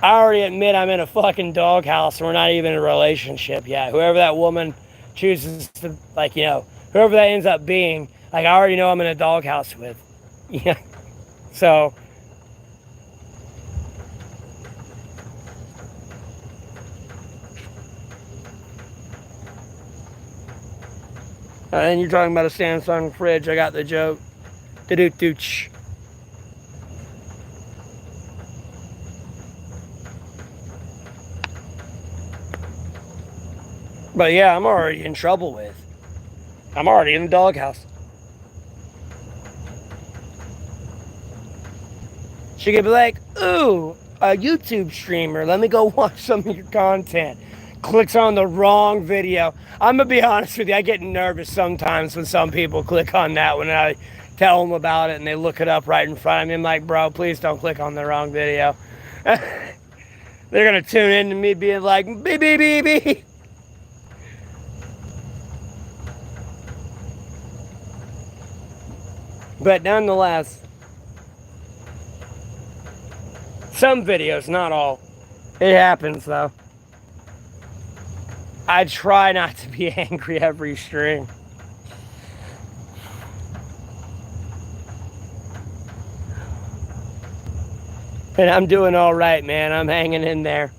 I already admit I'm in a fucking doghouse and we're not even in a relationship yet. Whoever that woman chooses to, like, whoever that ends up being, like, I already know I'm in a doghouse with. Yeah. So, and you're talking about a Samsung fridge. I got the joke. Do-do-do-ch. But yeah, I'm already in trouble with. I'm already in the doghouse. She could be like, ooh, a YouTube streamer. Let me go watch some of your content. Clicks on the wrong video. I'm going to be honest with you. I get nervous sometimes when some people click on that when I tell them about it and they look it up right in front of me. I'm like, bro, please don't click on the wrong video. They're going to tune in to me being like, beep, beep, beep, beep. But nonetheless, some videos, not all. It happens, though. I try not to be angry every stream. And I'm doing all right, man. I'm hanging in there.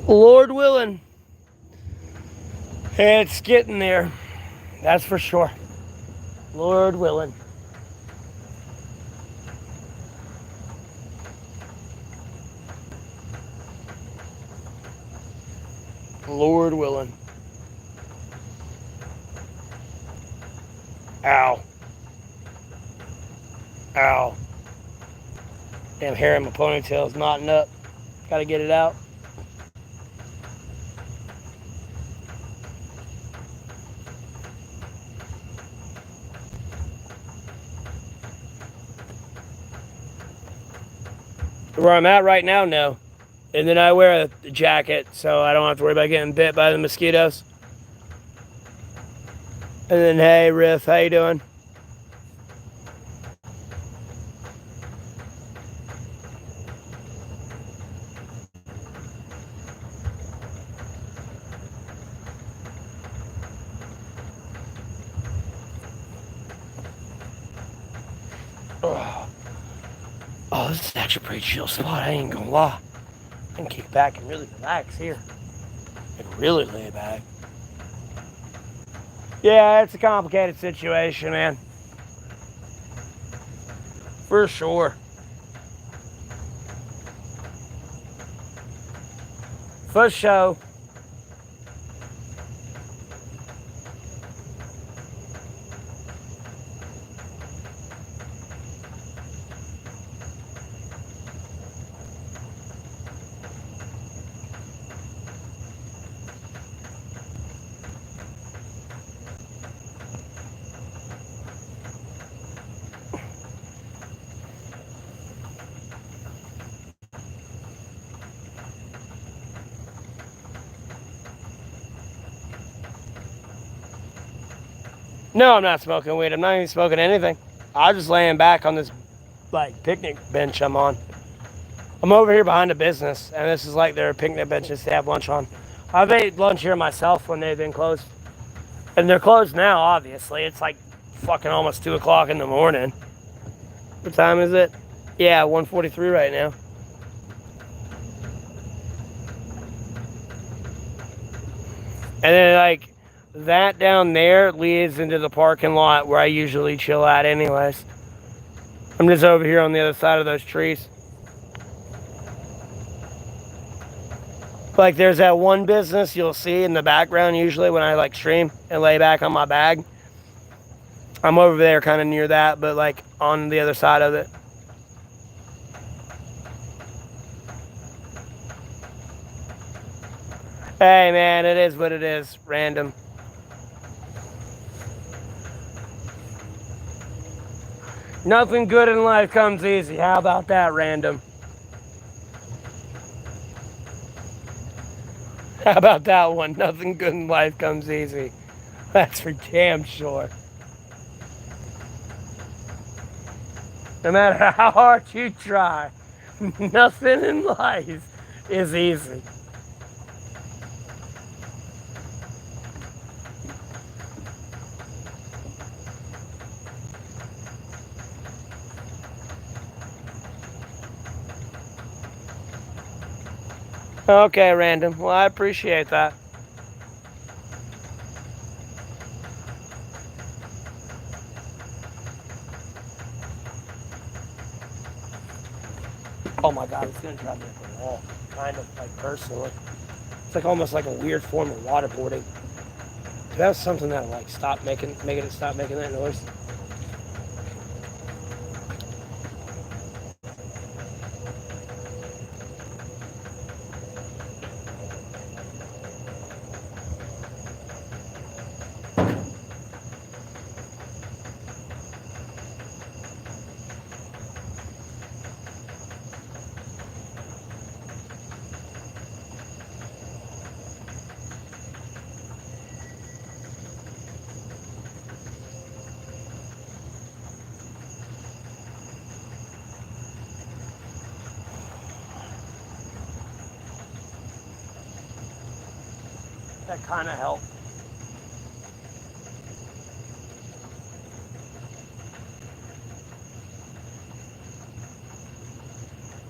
Lord willing, it's getting there. That's for sure. Lord willing. Lord willing. Ow. Ow. Damn hair in my ponytail's knotting up. Gotta get it out. Where I'm at right now, no. And then I wear a jacket, so I don't have to worry about getting bit by the mosquitoes. And then, hey, Riff, how you doing? Oh, this is actually a pretty chill spot, I ain't gonna lie. I can kick back and really relax here. And really lay back. Yeah, it's a complicated situation, man. For sure. For sure. No, I'm not smoking weed. I'm not even smoking anything. I'm just laying back on this like picnic bench I'm on. I'm over here behind a business, and this is like their picnic benches to have lunch on. I've ate lunch here myself when they've been closed. And they're closed now, obviously. It's like fucking almost 2 o'clock in the morning. What time is it? Yeah, 1:43 right now. And then like that down there leads into the parking lot where I usually chill at anyways. I'm just over here on the other side of those trees. Like there's that one business you'll see in the background usually when I like stream and lay back on my bag. I'm over there kind of near that, but like on the other side of it. Hey man, it is what it is. Random. Nothing good in life comes easy. How about that, random? How about that one? Nothing good in life comes easy. That's for damn sure. No matter how hard you try, nothing in life is easy. Okay, random. Well, I appreciate that. Oh my god, it's gonna drive me up the wall. Kind of, like, personally. It's like almost like a weird form of waterboarding. Do you have something that like stop making it stop making that noise? That kind of helped.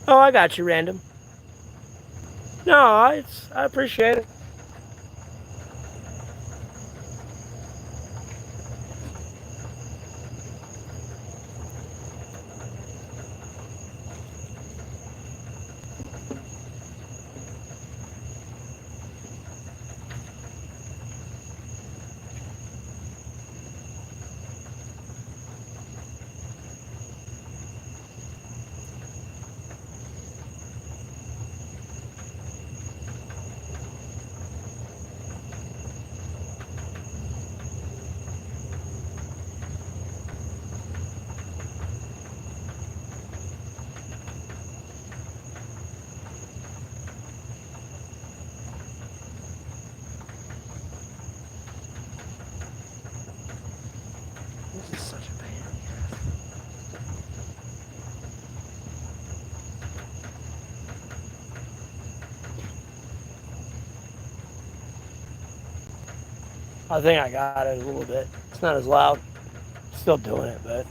Oh, I got you, random. No, I appreciate it. I think I got it a little bit. It's not as loud. Still doing it, but.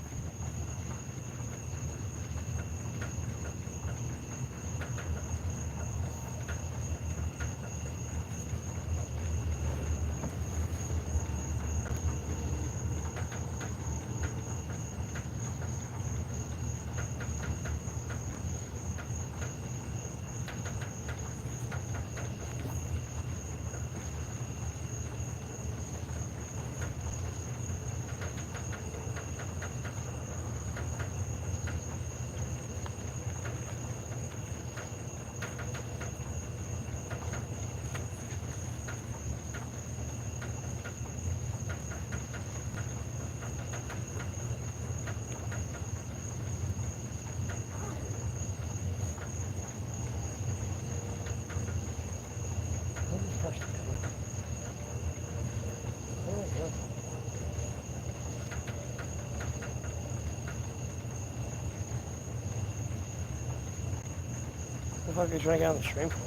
What the fuck are you trying to get on the stream for?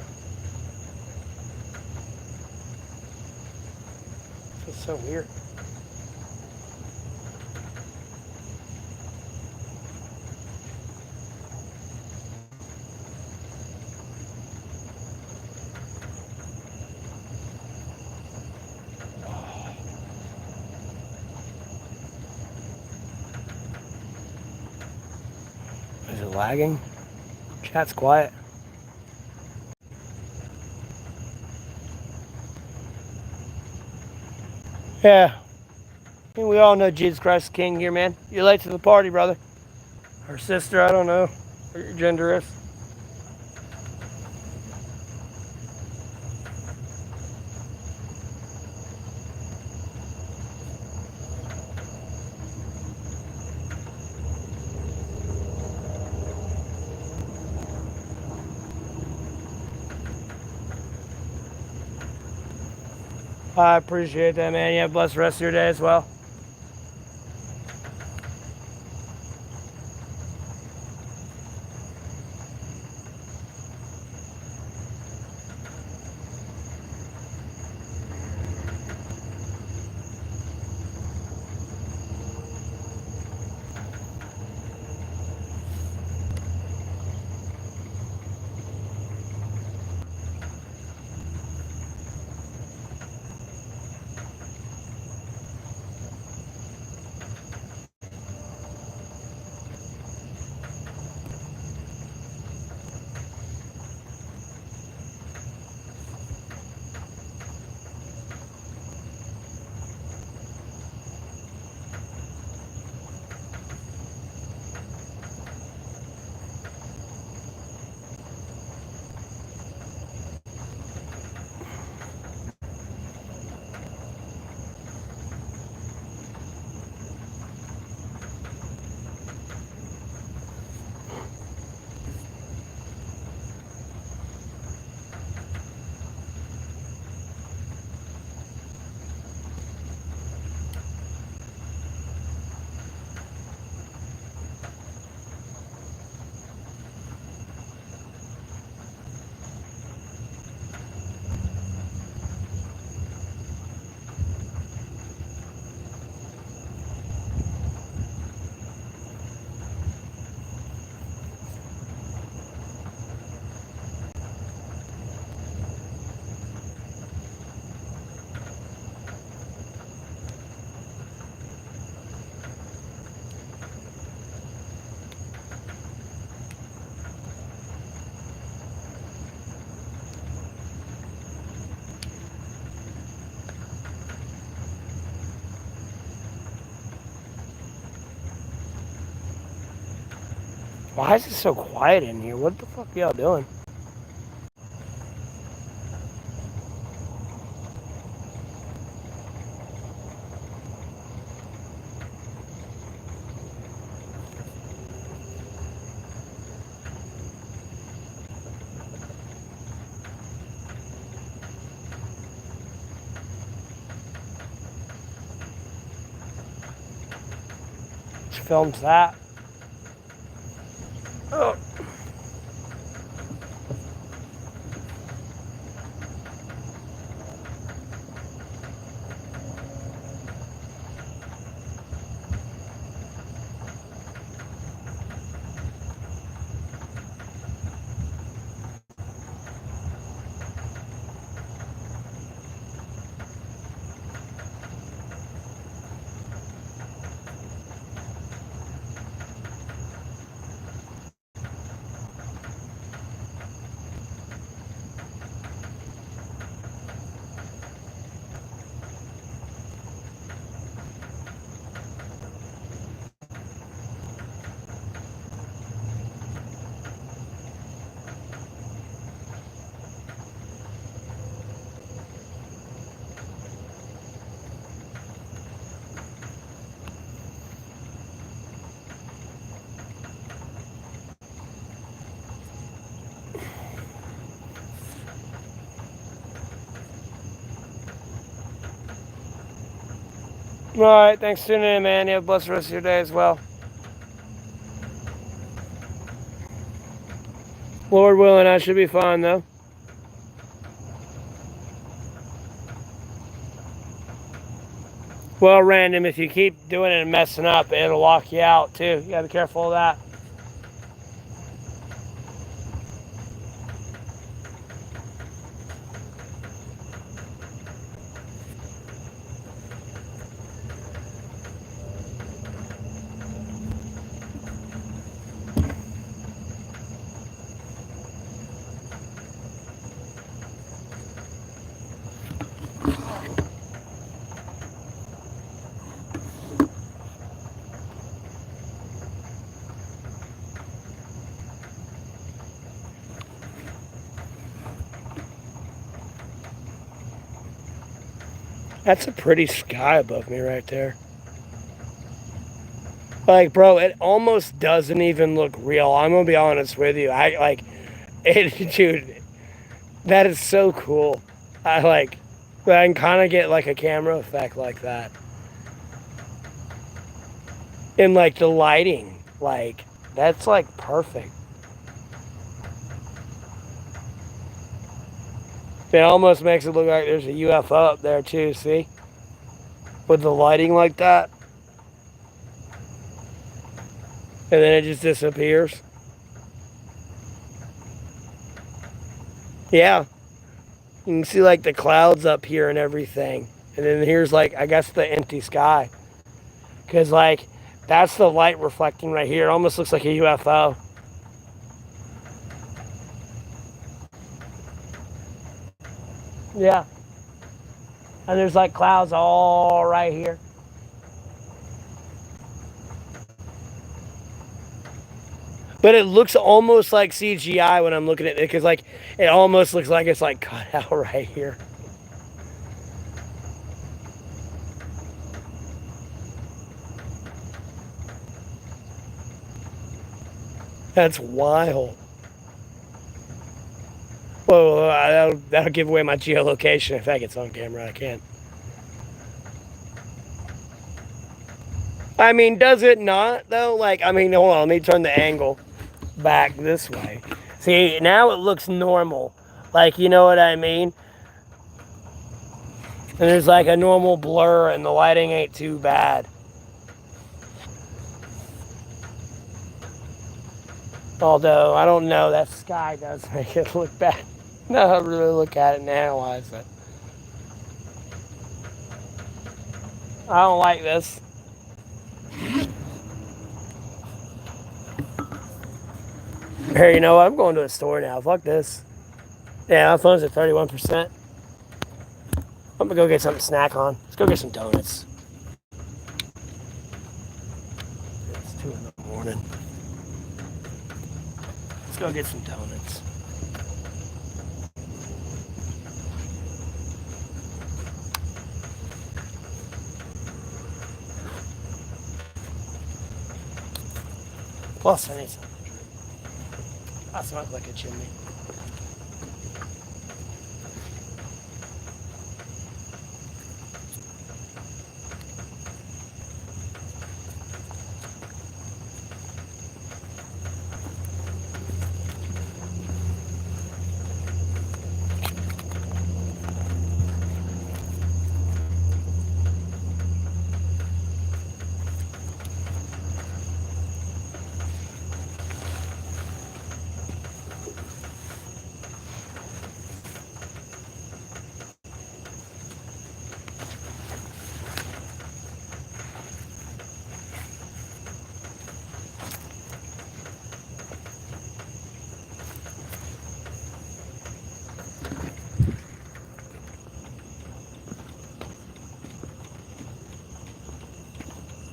It's so weird. Is it lagging? Chat's quiet. Yeah. I mean, we all know Jesus Christ is King here, man. You're late to the party, brother. Or sister, I don't know what your gender is. I appreciate that, man. You have a blessed rest of your day as well. Why is it so quiet in here? What the fuck are y'all doing? Which film's that? Oh. All right, thanks for tuning in, man. You have a blessed rest of your day as well. Lord willing, I should be fine though. Well, random, if you keep doing it and messing up, it'll lock you out too. You gotta be careful of that. That's a pretty sky above me right there. Like, bro, it almost doesn't even look real. I'm gonna be honest with you. I like it, dude. That is so cool. I like. I can kind of get like a camera effect like that, and like the lighting, like that's like perfect. It almost makes it look like there's a UFO up there too. See, with the lighting like that, and then it just disappears. Yeah, you can see like the clouds up here and everything, and then here's like I guess the empty sky, because like that's the light reflecting right here. It almost looks like a UFO. Yeah, and there's like clouds all right here. But it looks almost like CGI when I'm looking at it because like it almost looks like it's like cut out right here. That's wild. Whoa, that'll give away my geolocation if that gets on camera. I can't. I mean, does it not though? Like, I mean, hold on. Let me turn the angle back this way. See, now it looks normal. Like, you know what I mean? And there's like a normal blur, and the lighting ain't too bad. Although I don't know, that sky does make it look bad. No, I really look at it and analyze it. I don't like this. Here, you know what? I'm going to a store now. Fuck this. Yeah, my phone's at 31%. I'm gonna go get something to snack on. Let's go get some donuts. It's 2 in the morning. Let's go get some donuts. Plus, I need something to drink. I smoke like a chimney.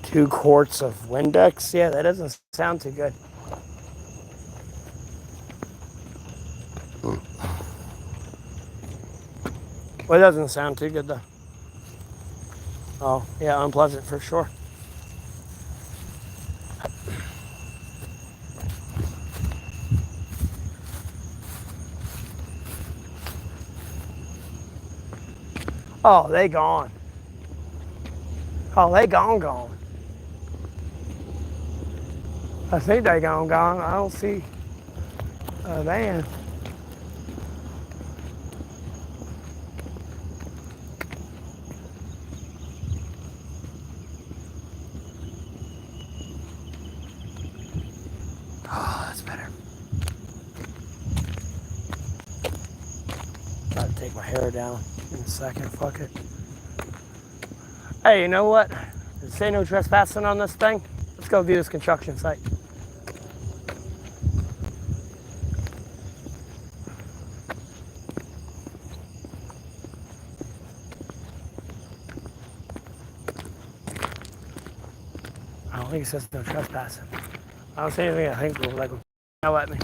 Two quarts of Windex? Yeah, that doesn't sound too good. Well, it doesn't sound too good though. Oh, yeah, unpleasant for sure. Oh, they gone. Oh, they gone. I think they gone. I don't see a van. Oh, that's better. About to take my hair down in a second. Fuck it. Hey, you know what? Say no trespassing on this thing. Let's go view this construction site. I don't think it says no trespassing. I don't see anything I think will like now at me.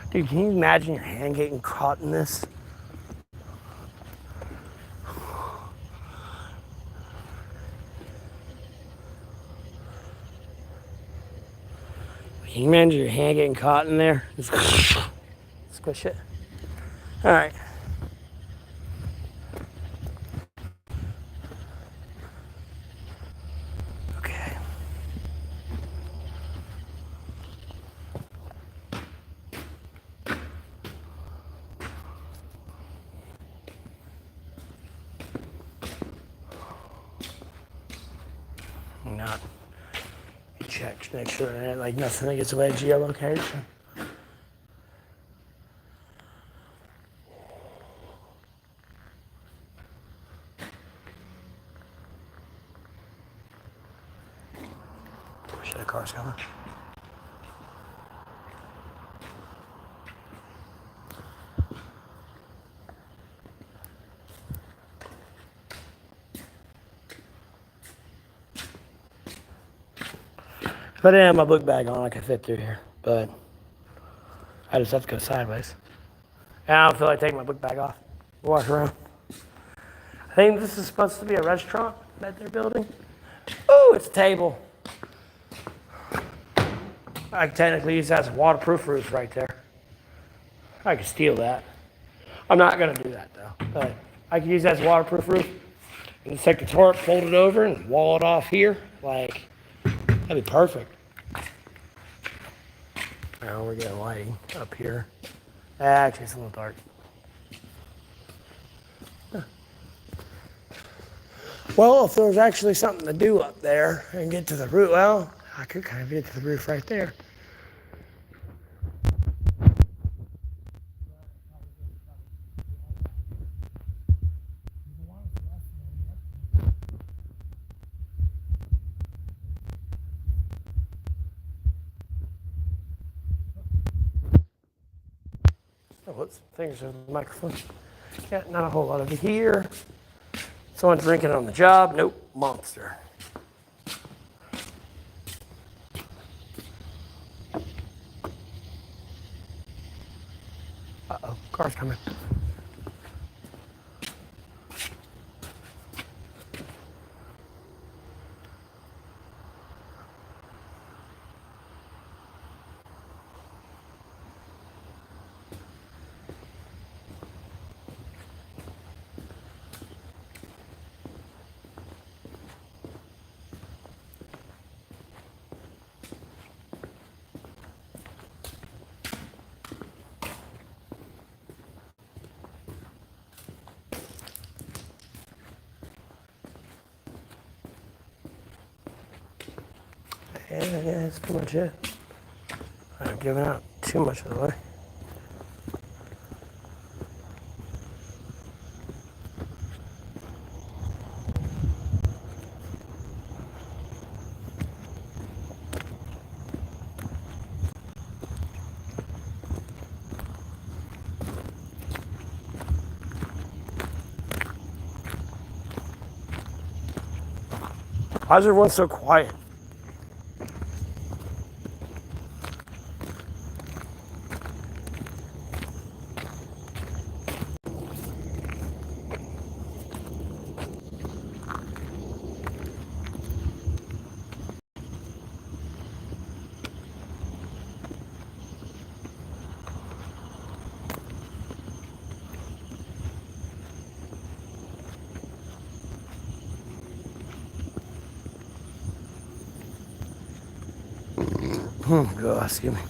Dude, can you imagine your hand getting caught in this? Can you imagine your hand getting caught in there? Just squish it. All right. Okay. Not. Check, make sure that like nothing that gets away at geolocation. Shit, a car's coming. If I didn't have my book bag on, I could fit through here, but I just have to go sideways. And I don't feel like taking my book bag off. Walk around. I think this is supposed to be a restaurant that they're building. Oh, it's a table. I can technically use that as a waterproof roof right there. I could steal that. I'm not gonna do that though, but I could use that as a waterproof roof. And just take the tarp, fold it over, and wall it off here. Like, that'd be perfect. Now we're getting lighting up here. Actually, it's a little dark. Huh. Well, if there was actually something to do up there and get to the roof, well, I could kind of get to the roof right there. Oh, whoops, fingers on the microphone. Yeah, not a whole lot of it here. Someone drinking on the job? Nope, monster. Uh-oh, car's coming. Yeah, that's pretty much it. I'm giving out too much of the way. Why is everyone so quiet? Oh, God, excuse me.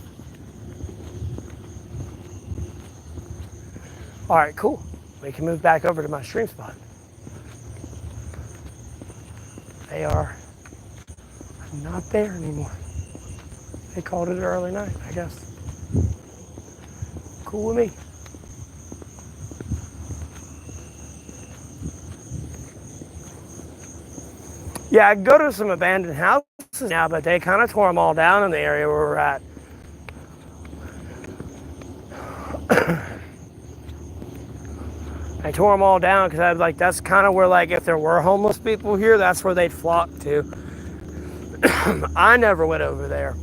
All right, cool. We can move back over to my stream spot. They are not there anymore. They called it early night, I guess. Cool with me. Yeah, I go to some abandoned houses now, but they kind of tore them all down in the area where we're at. I tore them all down because I was like, that's kind of where, like, if there were homeless people here, that's where they'd flock to. I never went over there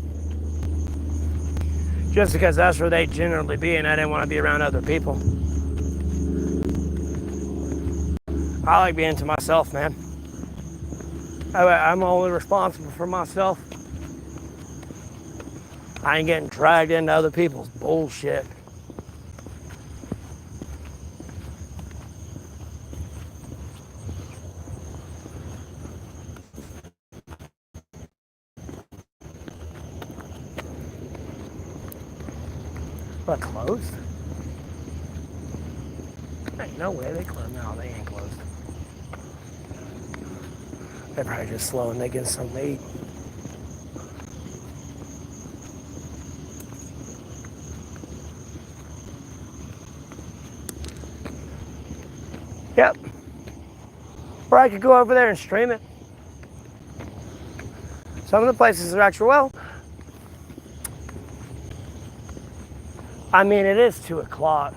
just because that's where they'd generally be, and I didn't want to be around other people. I like being to myself, man. I'm only responsible for myself. I ain't getting dragged into other people's bullshit. What, closed? Ain't no way they closed. No, they ain't closed. They're probably just slow and they get something to eat. Yep. Or I could go over there and stream it. Some of the places are actually, well, I mean, it is 2 o'clock.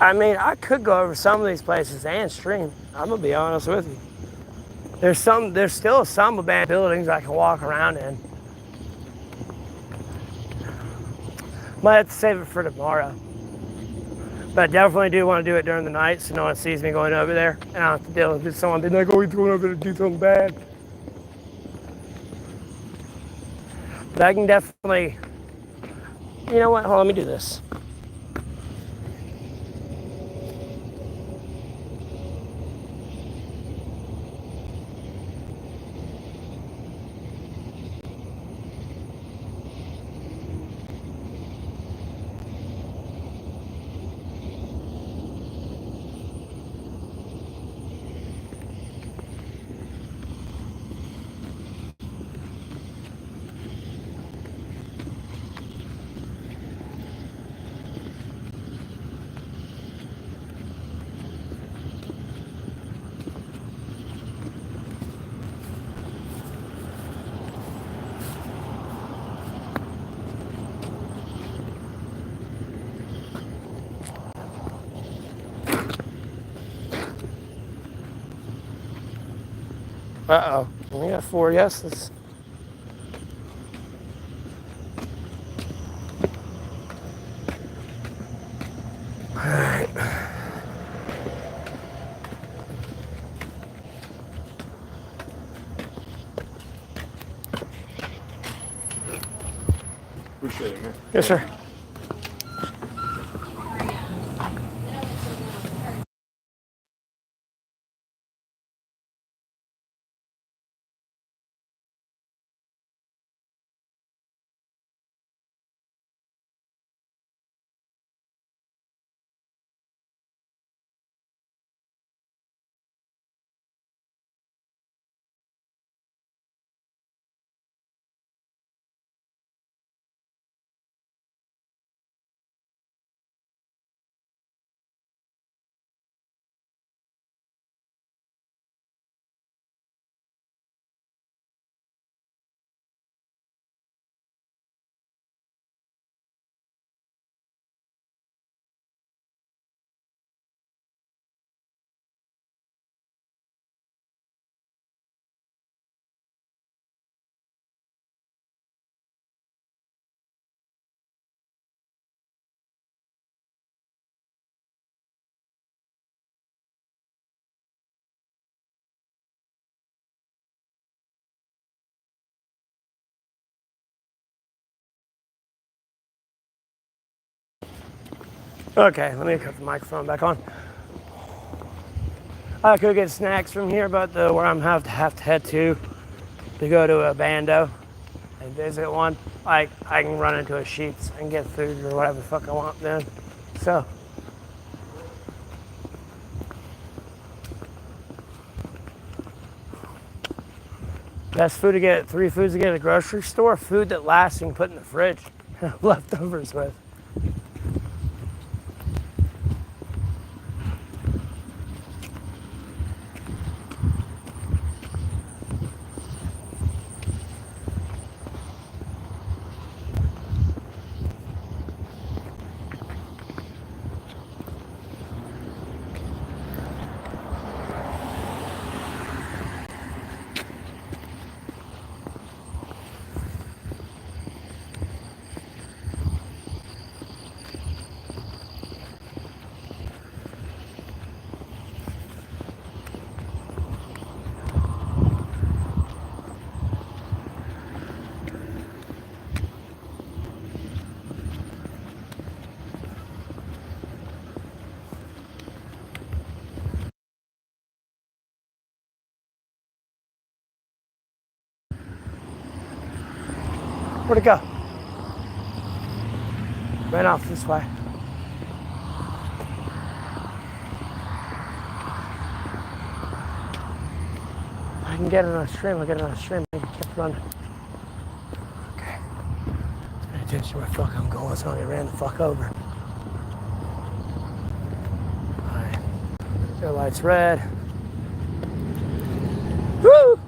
I mean, I could go over some of these places and stream. I'm gonna be honest with you. There's still some abandoned buildings I can walk around in. Might have to save it for tomorrow. But I definitely do want to do it during the night so no one sees me going over there. And I don't have to deal with someone being like, oh, he's going over there to do something bad. But I can definitely, you know what, hold on, let me do this. Uh-oh, we got 4 yeses. All right. Appreciate it, man. Yes, sir. Okay, let me cut the microphone back on. I could get snacks from here, but where I'm have to head to go to a bando and visit one, like I can run into a Sheetz and get food or whatever the fuck I want then. So best food to get, 3 foods to get at a grocery store, food that lasts and you can put in the fridge. Leftovers with. Where'd it go? Ran off this way. I can get it on a stream. I'll get it on a stream. I kept running. Okay. Pay attention to where the fuck I'm going. So I ran the fuck over. Alright. Your light's red. Woo!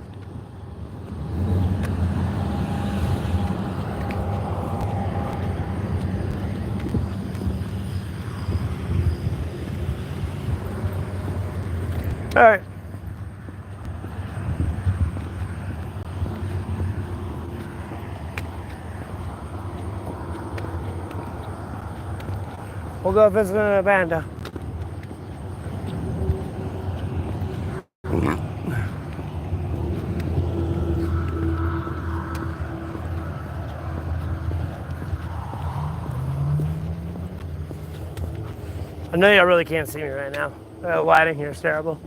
All right. We'll go visit an bando. I know y'all really can't see me right now. The lighting here is terrible.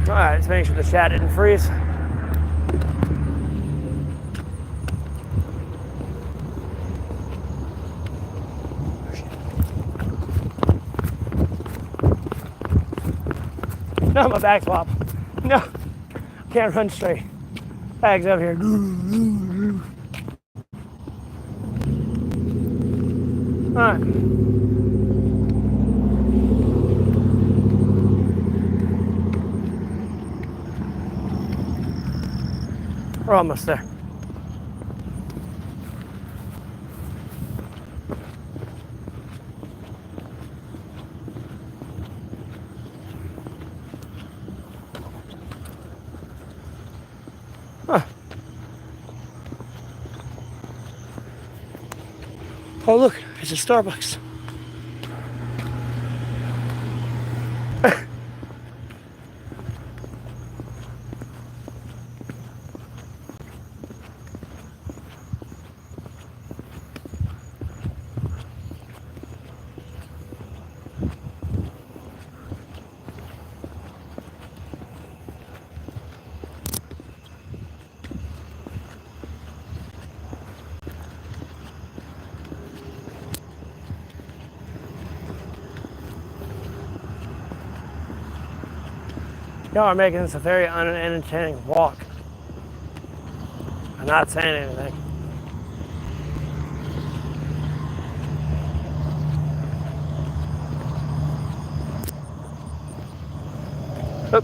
Alright, let's make sure the chat didn't freeze. No, my bag's flop. No, can't run straight. Bag's up here. Alright. We're almost there. Huh. Oh look, it's a Starbucks. Y'all are making this a very unentertaining walk. I'm not saying anything. Oop.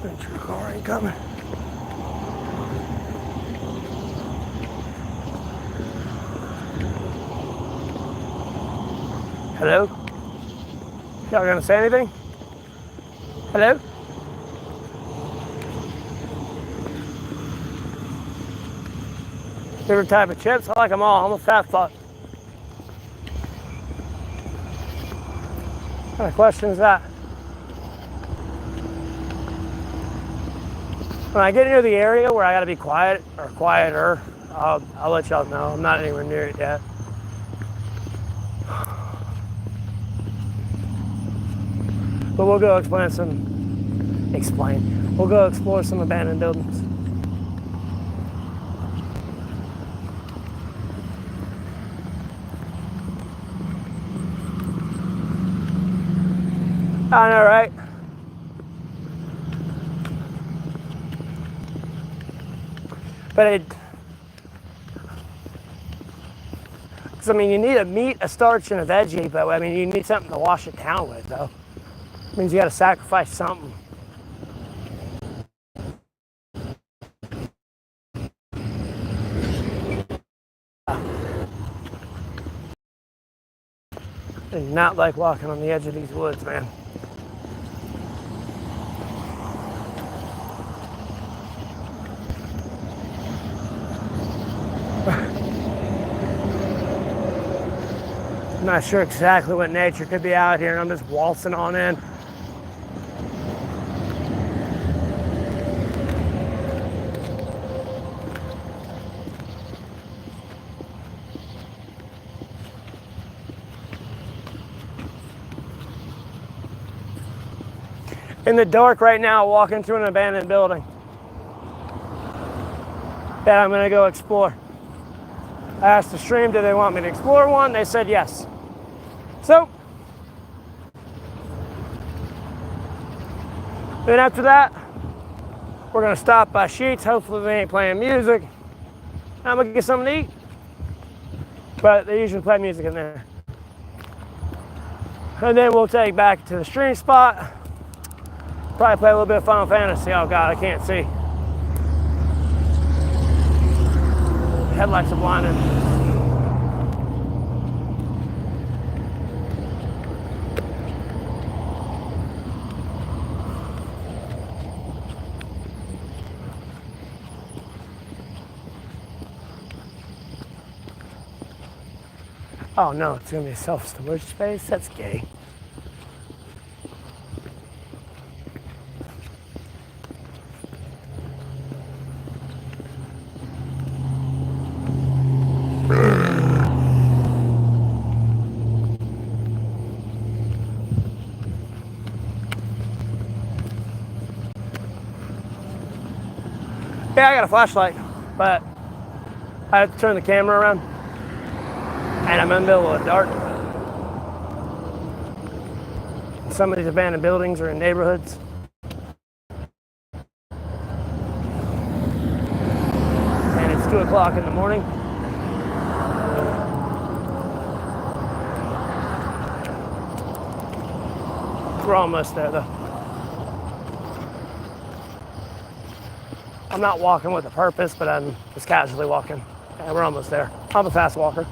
Your car ain't coming. Hello? Y'all gonna say anything? Hello? Favorite type of chips? I like them all. I'm a fat fuck. What kind of question is that? When I get near the area where I gotta be quiet or quieter, I'll let y'all know. I'm not anywhere near it yet. But we'll go We'll go explore some abandoned buildings. I know, right? But because I mean, you need a meat, a starch, and a veggie, but I mean, you need something to wash it down with, though. It means you got to sacrifice something. I do not like walking on the edge of these woods, man. I'm not sure exactly what nature could be out here, and I'm just waltzing on in. In the dark right now, walking through an abandoned building that I'm gonna go explore. I asked the stream, do they want me to explore one? They said yes. So, then after that, we're gonna stop by Sheets. Hopefully they ain't playing music. I'm gonna get something to eat. But they usually play music in there. And then we'll take back to the stream spot. Probably play a little bit of Final Fantasy. Oh God, I can't see. Headlights are blinding. Oh no, it's gonna be a self-storage space? That's gay. Yeah, I got a flashlight, but I have to turn the camera around, and I'm in the middle of the dark. Some of these abandoned buildings are in neighborhoods. And it's 2 o'clock in the morning. We're almost there, though. I'm not walking with a purpose, but I'm just casually walking. Yeah, we're almost there. I'm a fast walker.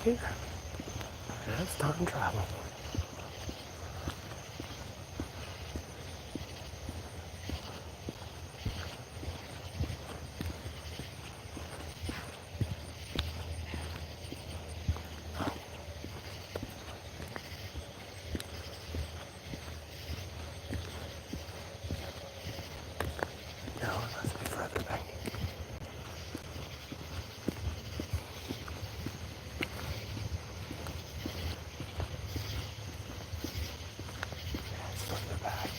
here. That's time travel. No, it must be further back. It's further back.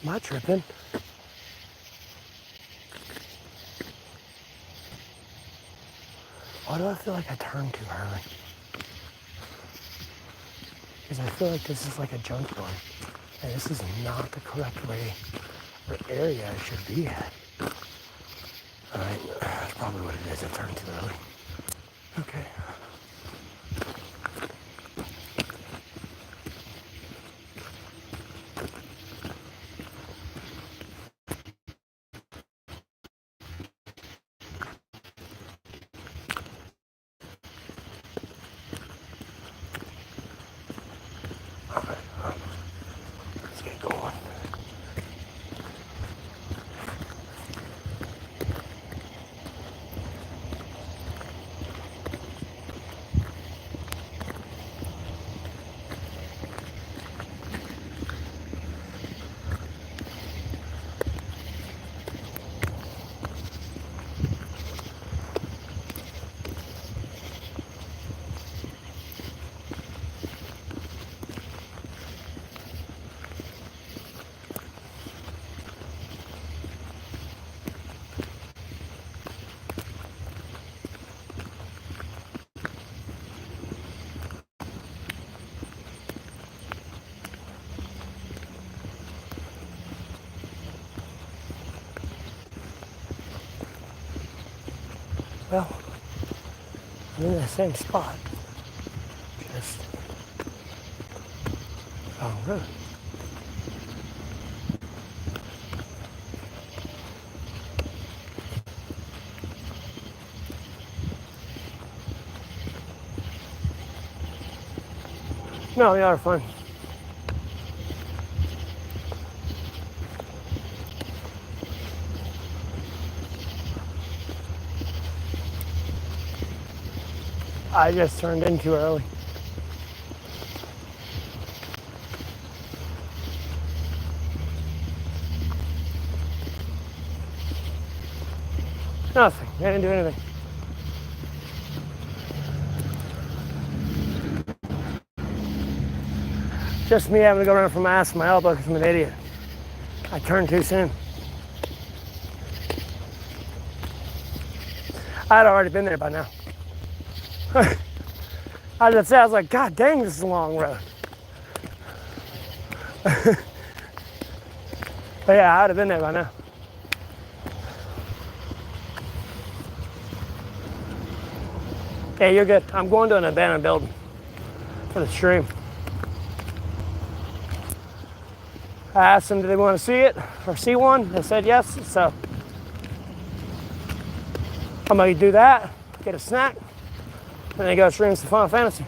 Am I tripping? Why do I feel like I turned too early? Because I feel like this is like a junkyard. And this is not the correct way or area I should be at. Alright, that's probably what it is. I turned too early. Okay. Let's get going. Well, I'm in the same spot, just wrong road. No, y'all are fun. I just turned in too early. Nothing. I didn't do anything. Just me having to go around from my ass to my elbow because I'm an idiot. I turned too soon. I'd already been there by now. I was like, God dang, this is a long road. But yeah, I'd have been there by now. Yeah, you're good. I'm going to an abandoned building for the stream. I asked them, do they want to see it or see one? They said yes, so I'm going to do that, get a snack, and then go stream some Final Fantasy.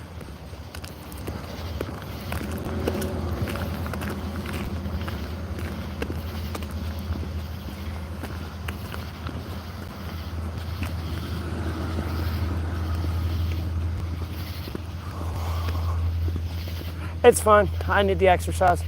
It's fun. I need the exercise.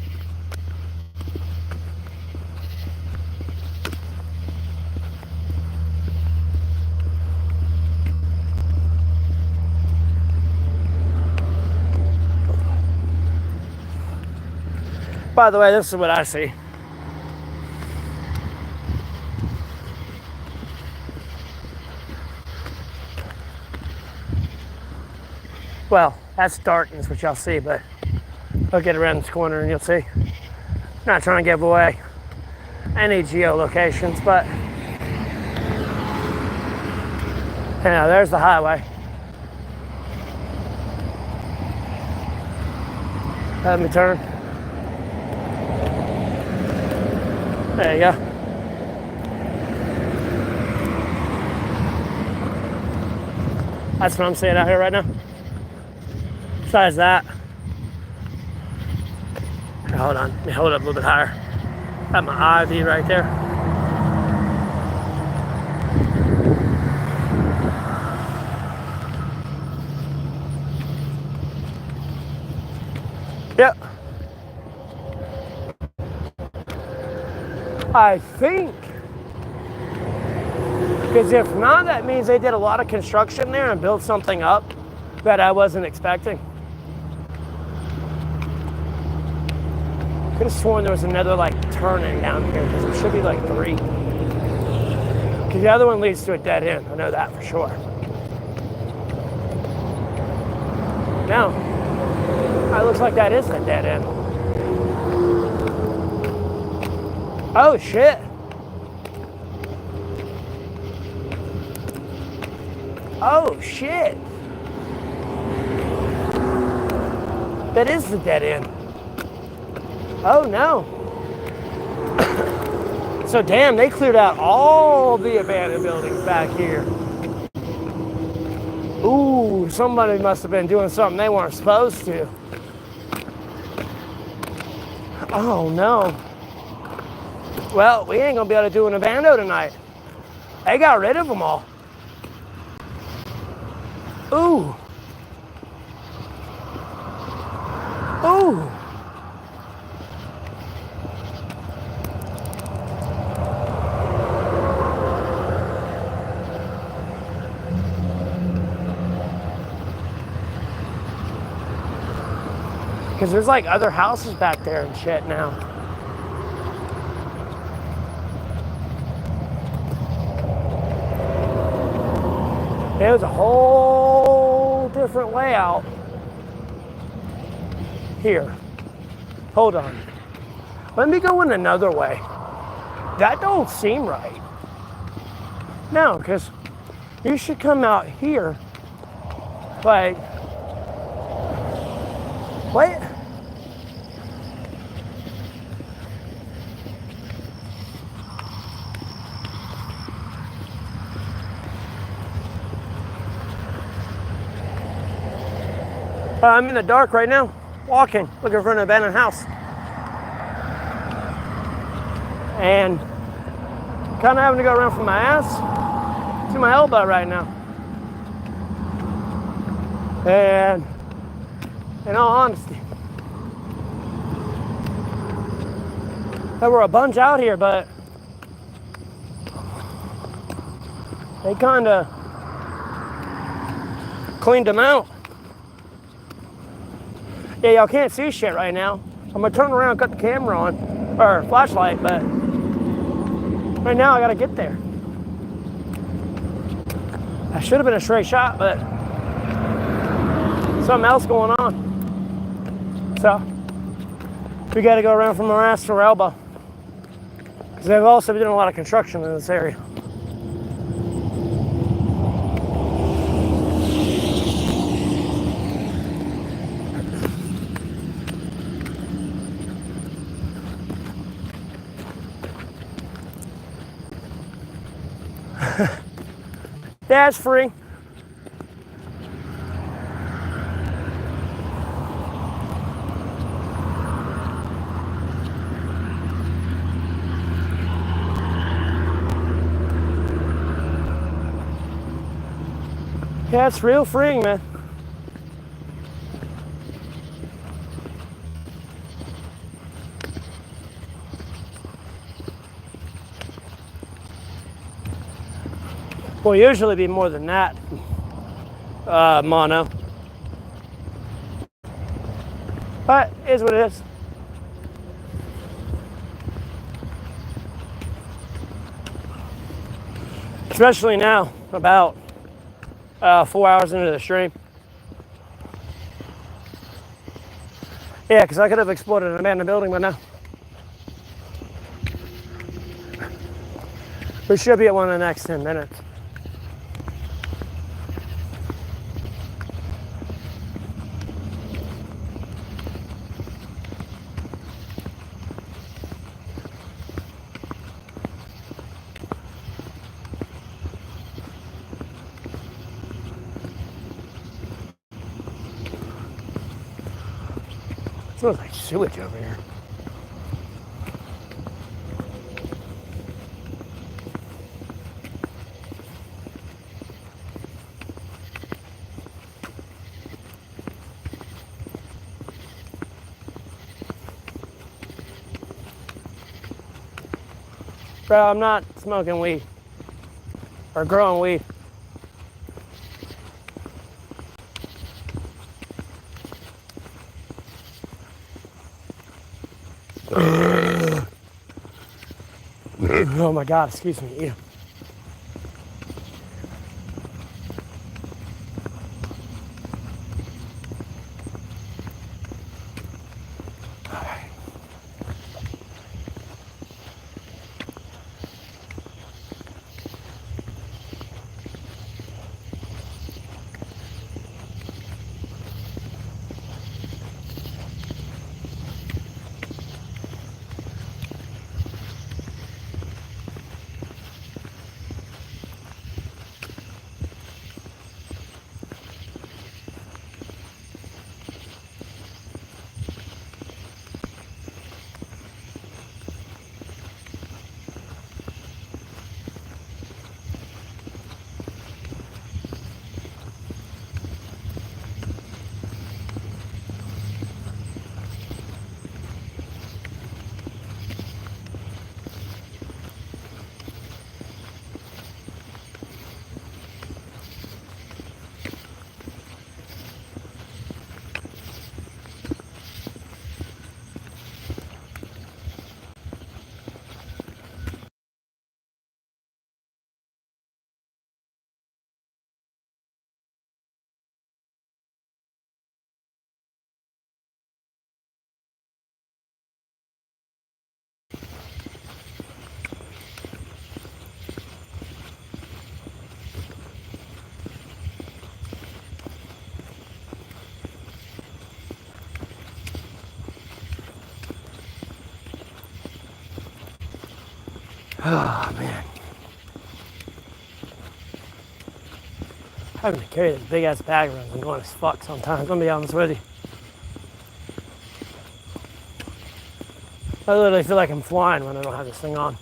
By the way, this is what I see. Well, that's darkness, what y'all see, but I'll get around this corner and you'll see. Not trying to give away any geolocations, but there's the highway. Let me turn. There you go. That's what I'm seeing out here right now. Besides that, hold on, let me hold it up a little bit higher. Got my eye view right there. Yep. I think, because if not, that means they did a lot of construction there and built something up that I wasn't expecting. Could have sworn there was another turning down here, because there should be 3. Because the other one leads to a dead end. I know that for sure. No, it looks like that is a dead end. Oh shit! Oh shit! That is the dead end. Oh no. So damn, they cleared out all the abandoned buildings back here. Ooh, somebody must have been doing something they weren't supposed to. Oh no. Well, we ain't gonna be able to do an abando tonight. They got rid of them all. Ooh. Ooh. Because there's other houses back there and shit now. It was a whole different layout here. Hold on. Let me go in another way. That don't seem right. No, because you should come out here. What? I'm in the dark right now, walking, looking for an abandoned house. And kind of having to go around from my ass to my elbow right now. And in all honesty, there were a bunch out here, but they kind of cleaned them out. Yeah, y'all can't see shit right now. I'm gonna turn around and cut the camera on, or flashlight, but right now I gotta get there. I should have been a straight shot, but something else going on. So we gotta go around from our ass to our elbow. Because they've also been doing a lot of construction in this area. That's free. Yeah, it's real freeing, man. Will usually be more than that, mono. But it is what it is. especially now, about 4 hours into the stream. Yeah, because I could have exploded an abandoned building by now. We should be at one in the next 10 minutes. It smells like sewage over here. Bro, I'm not smoking weed or growing weed. Oh my God, excuse me. Yeah. Oh man. Having to carry this big ass bag around is annoying as fuck sometimes. I'm gonna be honest with you. I literally feel like I'm flying when I don't have this thing on.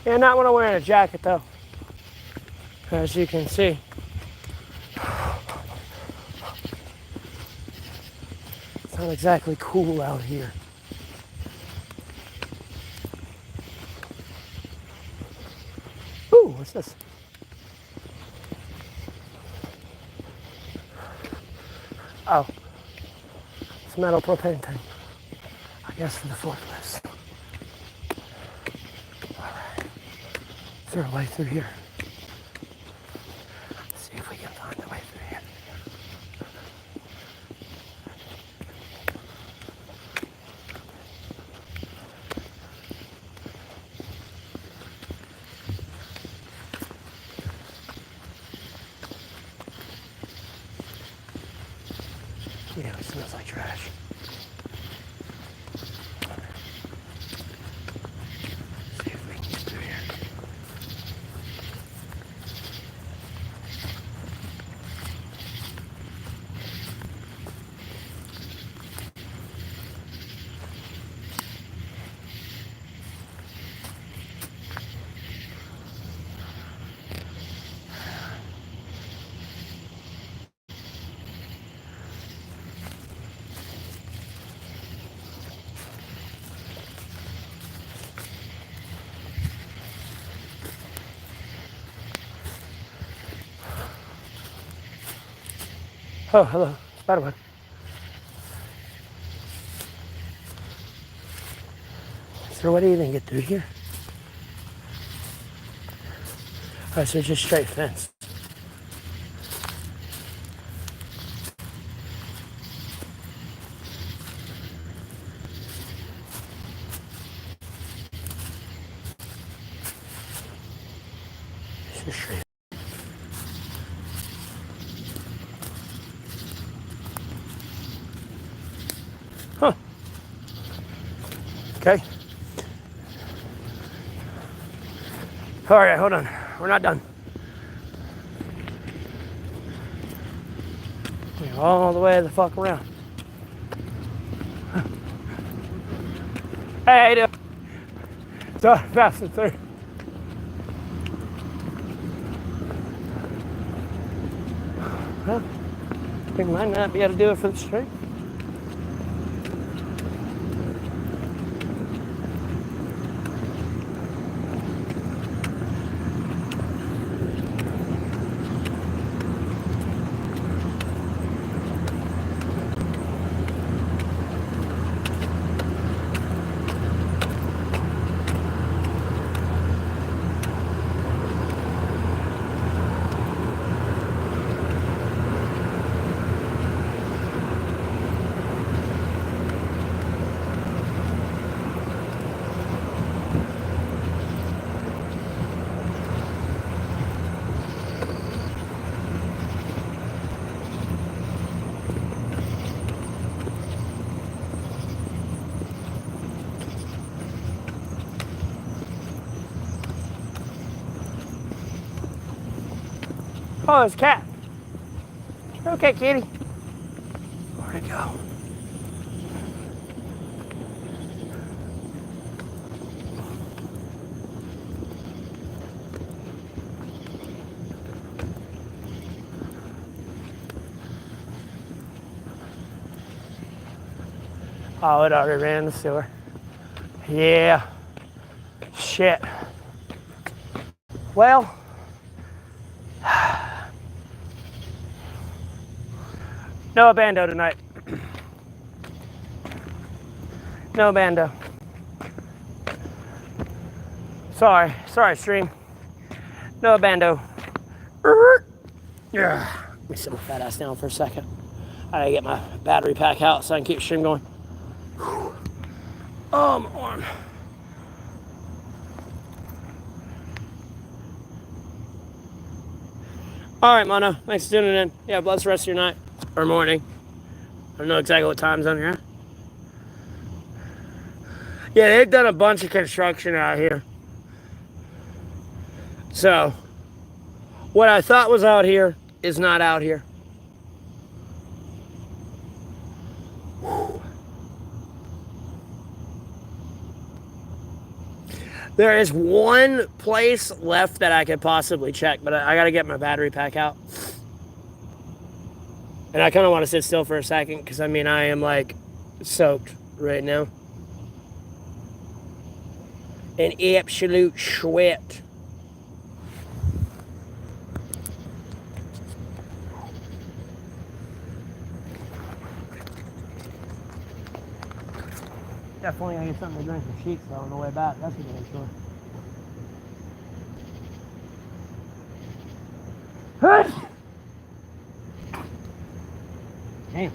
Yeah, not when I'm wearing a jacket though, as you can see. It's not exactly cool out here. Ooh, what's this? Oh, it's metal propane tank. I guess for the forklifts. Is there a way through here? Let's see if we can find a way through here. Yeah, it smells like trash. See if we can get through here. Oh, hello. Spiderweb. Is there a way to even get through here? Oh, so it's just straight fence. It's just straight. Huh. Okay. All right, hold on. We're not done. We're all the way the fuck around. Hey, how you doing? So, passing through. Well, we might not be able to do it for the street. Oh, it's a cat. Okay, kitty. Where'd it go? Oh, it already ran the sewer. Yeah. Shit. Well, no abando tonight. No abando. Sorry, stream. No abando. Yeah. Let me sit my fat ass down for a second. I gotta get my battery pack out so I can keep the stream going. Oh, my arm. All right, Mono. Thanks for tuning in. Yeah, bless the rest of your night or morning. I don't know exactly what time's on here. Yeah, they've done a bunch of construction out here. So, what I thought was out here is not out here. There is one place left that I could possibly check, but I gotta get my battery pack out. And I kind of want to sit still for a second because I mean, I am like soaked right now. An absolute sweat. Definitely gonna get something to drink from Sheets though on the way back. That's for damn sure. Damn.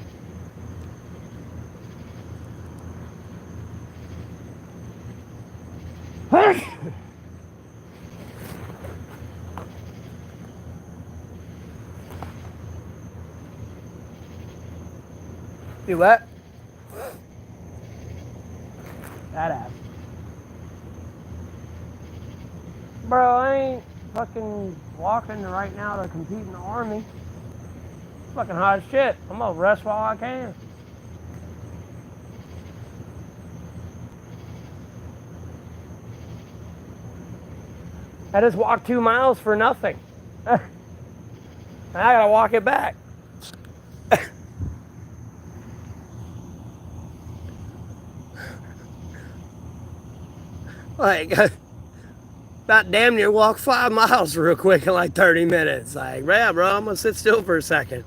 Do what? That ass. Bro, I ain't fucking walking right now to compete in the army. It's fucking hot as shit. I'm gonna rest while I can. I just walked 2 miles for nothing. I gotta walk it back. Like, about damn near walk 5 miles real quick in like 30 minutes. Like, yeah, bro, I'm gonna sit still for a second.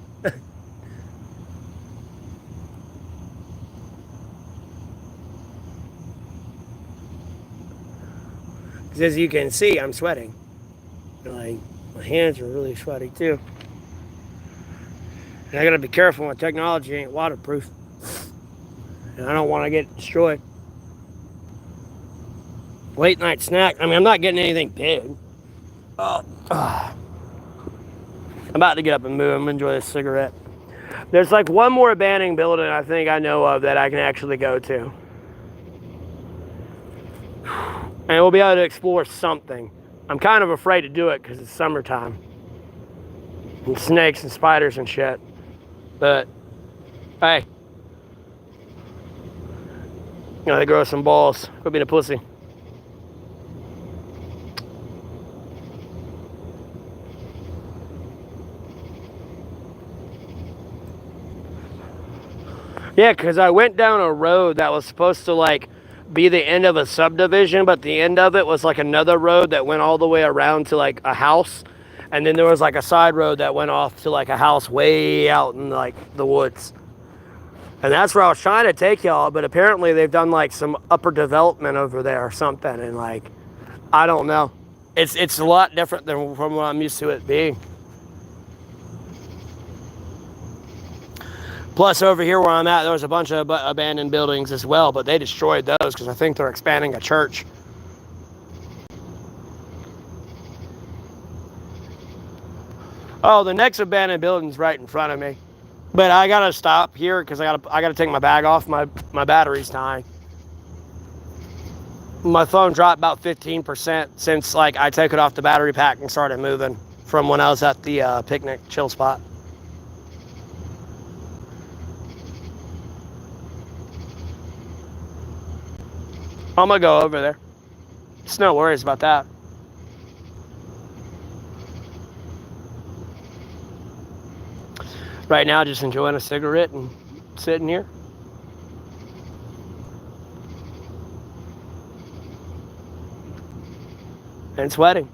Because as you can see, I'm sweating. Like, my hands are really sweaty too. And I gotta be careful, my technology ain't waterproof. And I don't want to get destroyed. Late night snack. I mean, I'm not getting anything big. I'm about to get up and move. I'm gonna enjoy this cigarette. There's like one more abandoned building I think I know of that I can actually go to. And we'll be able to explore something. I'm kind of afraid to do it because it's summertime. And snakes and spiders and shit. But, hey. You know, they grow some balls. Quit being a pussy. Yeah, because I went down a road that was supposed to, like, be the end of a subdivision, but the end of it was, like, another road that went all the way around to, like, a house. And then there was, like, a side road that went off to, like, a house way out in, like, the woods. And that's where I was trying to take y'all, but apparently they've done, like, some upper development over there or something. And, like, I don't know. It's a lot different than from what I'm used to it being. Plus, over here where I'm at, there was a bunch of abandoned buildings as well, but they destroyed those because I think they're expanding a church. Oh, the next abandoned building's right in front of me. But I gotta stop here because I gotta take my bag off. My battery's dying. My phone dropped about 15% since like I took it off the battery pack and started moving from when I was at the picnic chill spot. I'm gonna go over there. There's no worries about that. Right now, just enjoying a cigarette and sitting here. And sweating.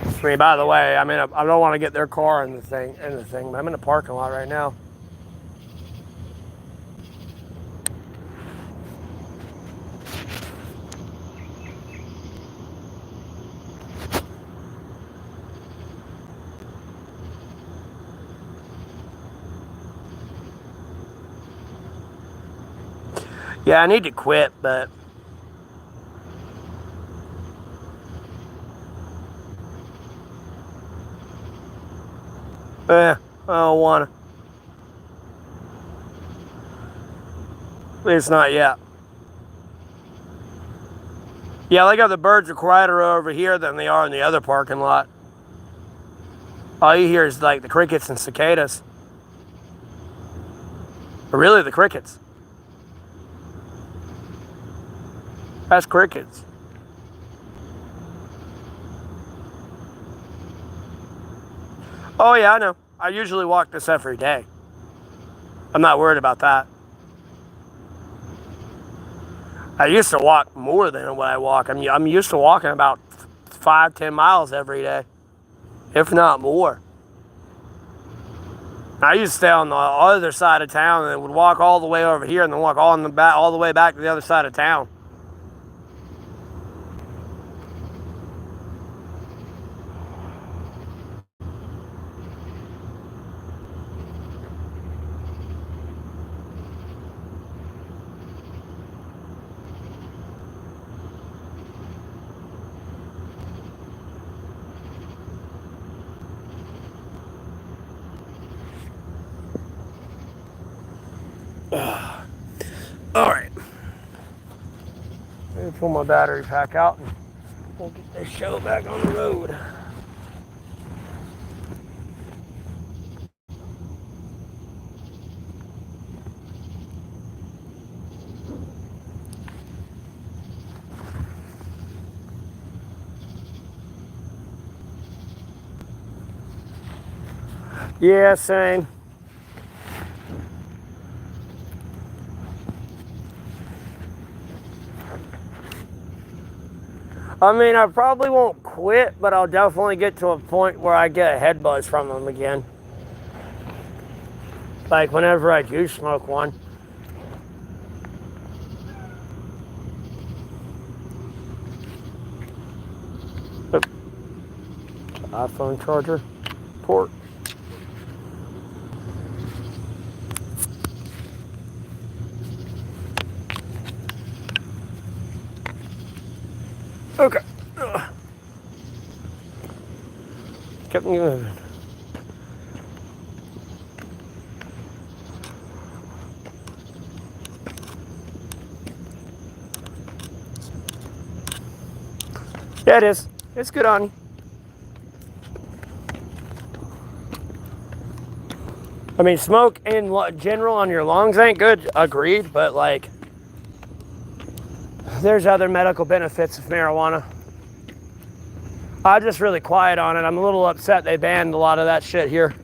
I mean, by the way, I don't want to get their car in the thing, but I'm in the parking lot right now. Yeah, I need to quit, but I don't want to. At least not yet. Yeah, like how the birds are quieter over here than they are in the other parking lot. All you hear is like the crickets and cicadas. Or really the crickets. That's crickets. Oh yeah, I know. I usually walk this every day. I'm not worried about that. I used to walk more than what I walk. I'm used to walking about 5-10 miles every day, if not more. I used to stay on the other side of town and would walk all the way over here and then walk all the way back to the other side of town. All right. Let me pull my battery pack out and we'll get this show back on the road. Yeah, same. I mean, I probably won't quit, but I'll definitely get to a point where I get a head buzz from them again. Like whenever I do smoke one. Oop. iPhone charger port. Okay. Kept me moving. Yeah, it is. It's good on you. I mean, smoke in general on your lungs ain't good, agreed, but like, there's other medical benefits of marijuana. I'm just really quiet on it. I'm a little upset they banned a lot of that shit here.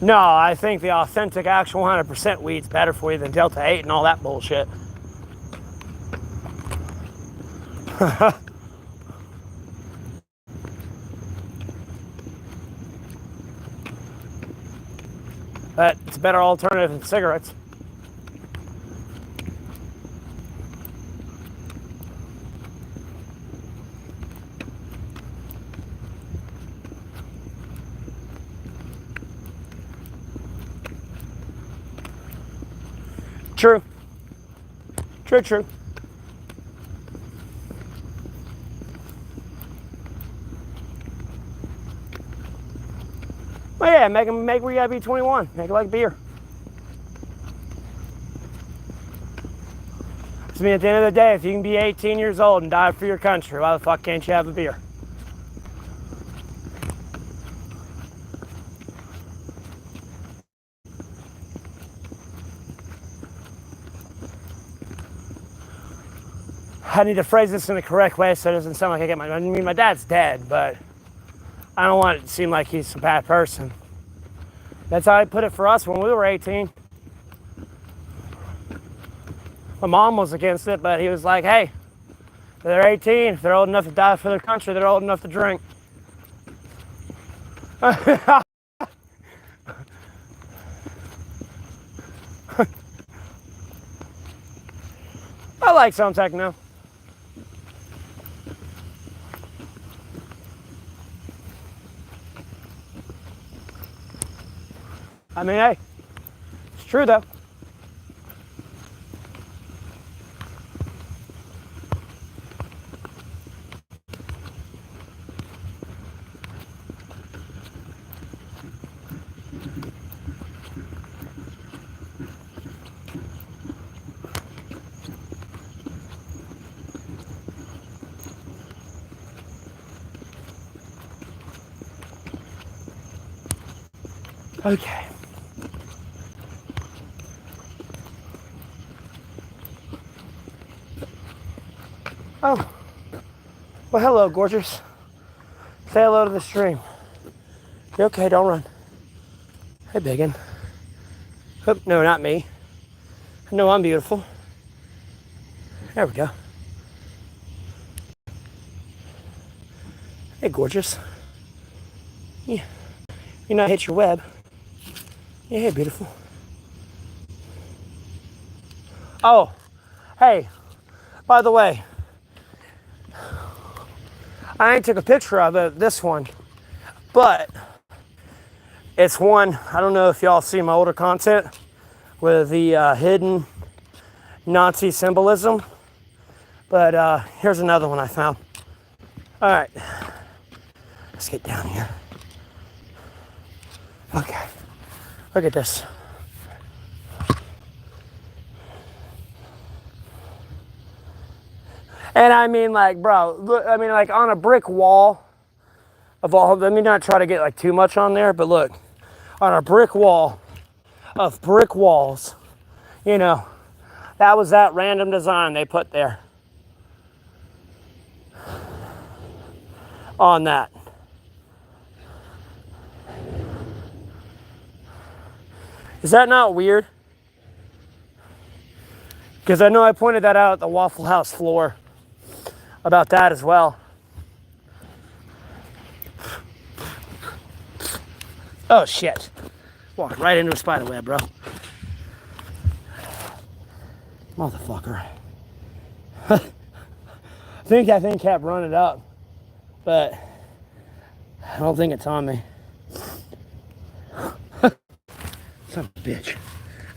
No, I think the authentic, actual 100% weed's better for you than Delta 8 and all that bullshit. But it's a better alternative than cigarettes. True. True. Well, yeah, make where you gotta be 21. Make it like beer. I mean, at the end of the day, if you can be 18 years old and die for your country, why the fuck can't you have a beer? I need to phrase this in the correct way so it doesn't sound like I mean, my dad's dead, but I don't want it to seem like he's a bad person. That's how I put it for us when we were 18. My mom was against it, but he was like, hey, if they're 18, if they're old enough to die for their country, they're old enough to drink. I like some techno. I mean, hey, it's true though. Okay. Oh, well, hello, gorgeous. Say hello to the stream. You okay? Don't run. Hey, biggin. Oh, no, not me. No, I'm beautiful. There we go. Hey, gorgeous. Yeah. You not hit your web. Yeah, hey, beautiful. Oh, hey, by the way, I ain't took a picture of it, this one, but it's one, I don't know if y'all see my older content with the hidden Nazi symbolism, but here's another one I found. All right, let's get down here. Okay, look at this. And I mean, like, bro, look, I mean, like, on a brick wall of all, let me not try to get, like, too much on there, but look, on a brick wall of brick walls, you know, that was that random design they put there. on that. Is that not weird? Because I know I pointed that out at the Waffle House floor about that as well. Oh shit. Walked right into a spider web, bro. Motherfucker. I think that thing kept running up, but I don't think it's on me. Son of a bitch.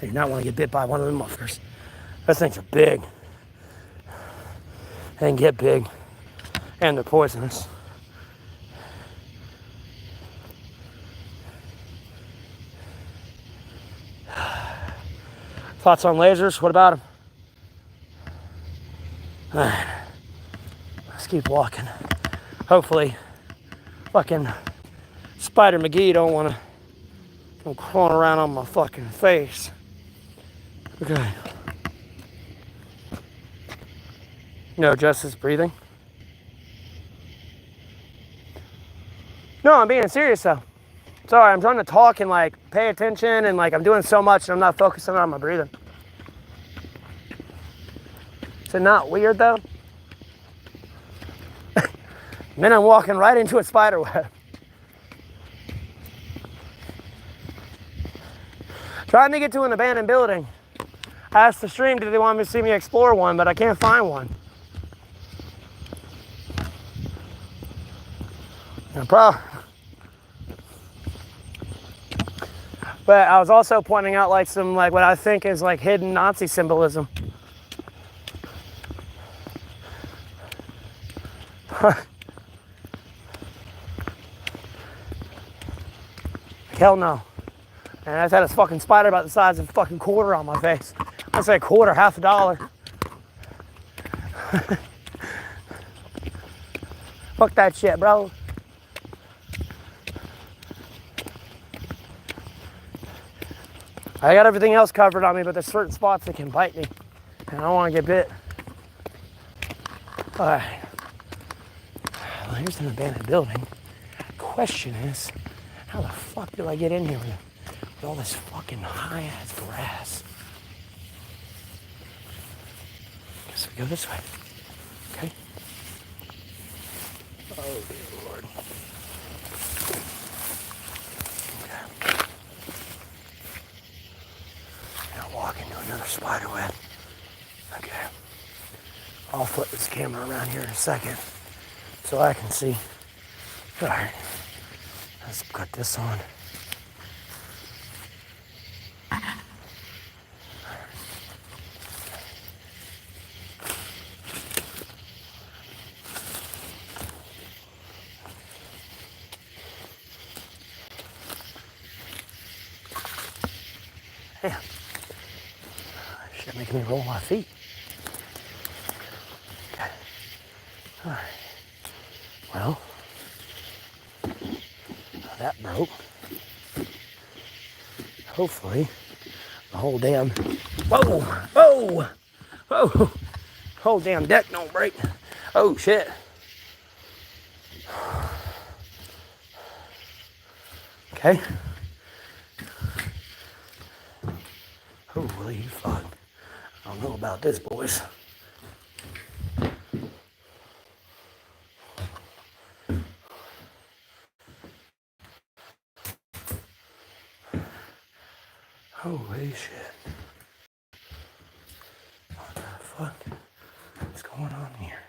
I do not want to get bit by one of them mufflers. Those things are big. They can get big, and they're poisonous. Thoughts on lasers? What about them? Alright. Let's keep walking. Hopefully, fucking Spider McGee don't want to come crawling around on my fucking face. Okay. No, Justice breathing. No, I'm being serious though. Sorry, I'm trying to talk and like pay attention and like I'm doing so much and I'm not focusing on my breathing. Is it not weird though? And then I'm walking right into a spider web. Trying to get to an abandoned building. I asked the stream, did they want me to see me explore one, but I can't find one. No problem. But I was also pointing out like some like what I think is like hidden Nazi symbolism. Hell no. And I had a fucking spider about the size of a fucking quarter on my face. I say quarter, half a dollar. Fuck that shit, bro. I got everything else covered on me, but there's certain spots that can bite me. And I don't want to get bit. Alright. Well, here's an abandoned building. Question is, how the fuck do I get in here with all this fucking high-ass grass? Guess we go this way. Okay. Oh, dear Lord. Okay. Now walk into another spider web. Okay. I'll flip this camera around here in a second so I can see. All right. Let's cut this on. Yeah. Shit making me roll my feet. Okay. All right. Well, that broke. Hopefully, the whole damn. Whoa! Whoa! Whoa! Whole damn deck don't break. Oh shit! Okay. Holy fuck! I don't know about this, boys. Holy shit. What the fuck is going on here?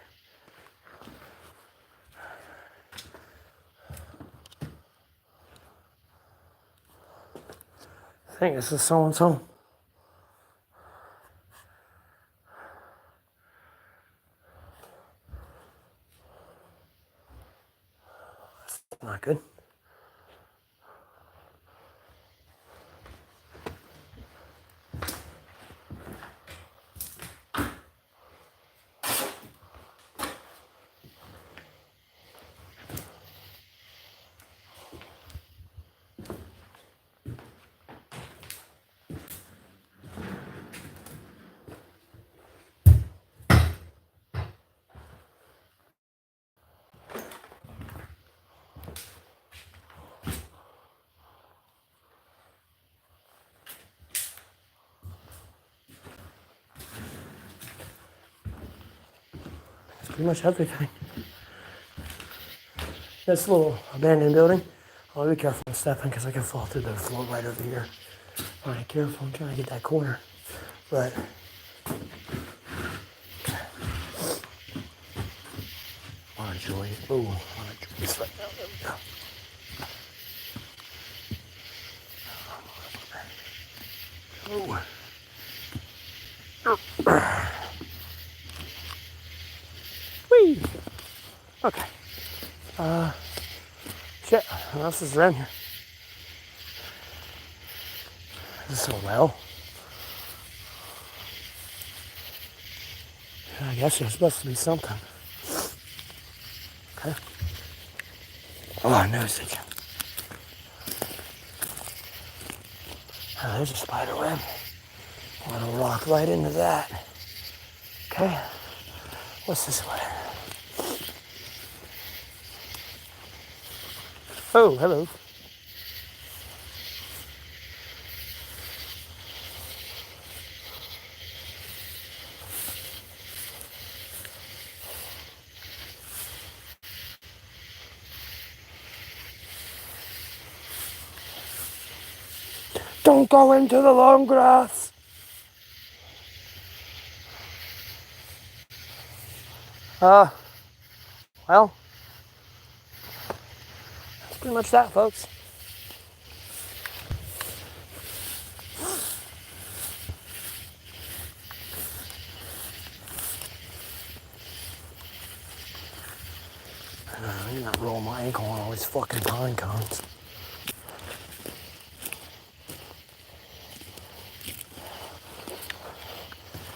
I think this is someone's home. That's not good. pretty much everything. This little abandoned building. I'll be careful with stepping because I can fall through the floor right over here. All right, careful. I'm trying to get that corner. But a lot of joy. Oh, a lot of joy right now. There we go. Oh. Whee! Okay. Shit. What else is around here? Is this a well? I guess there's supposed to be something. Okay. Oh, no, stitch. Oh, there's a spider web. I'm gonna walk right into that. Okay. What's this way? Oh, hello. Don't go into the long grass. Well, that's pretty much that, folks. I need not roll my ankle on all these fucking pine cones.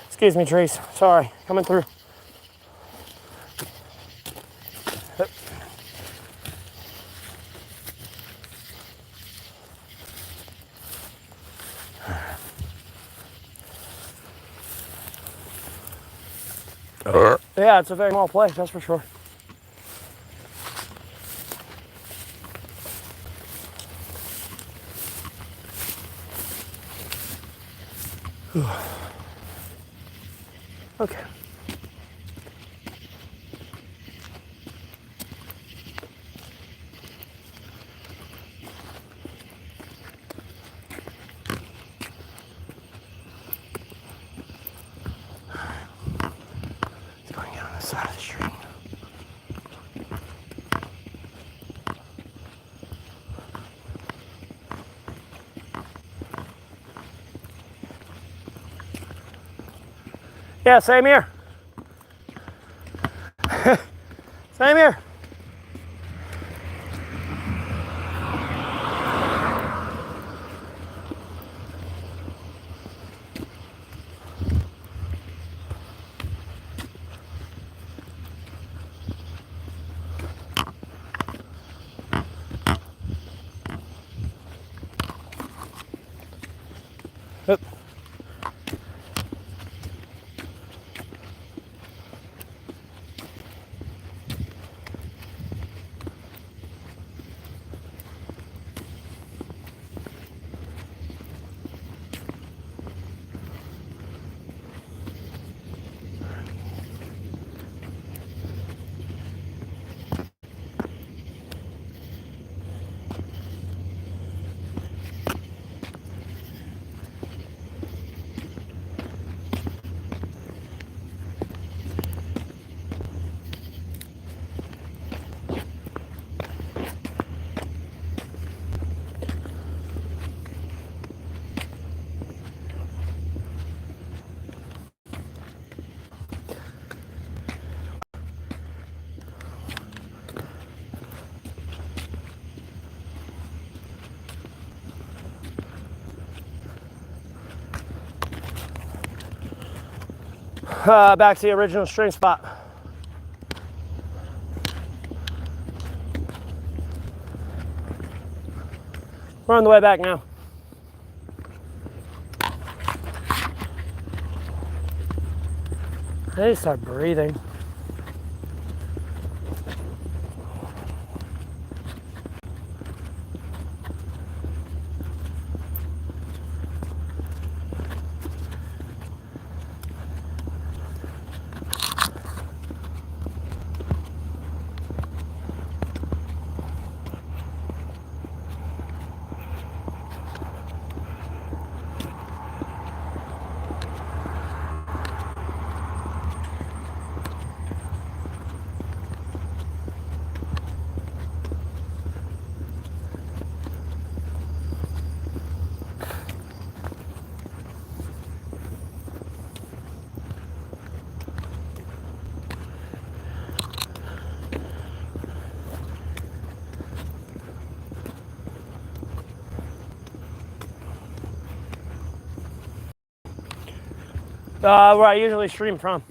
Excuse me, trees. Sorry, coming through. Yeah, it's a very small place, that's for sure. Okay. It's going out on the side of the street. Yeah, same here. Same here. Oop. Back to the original string spot. We're on the way back now. I need to start breathing. Where I usually stream from.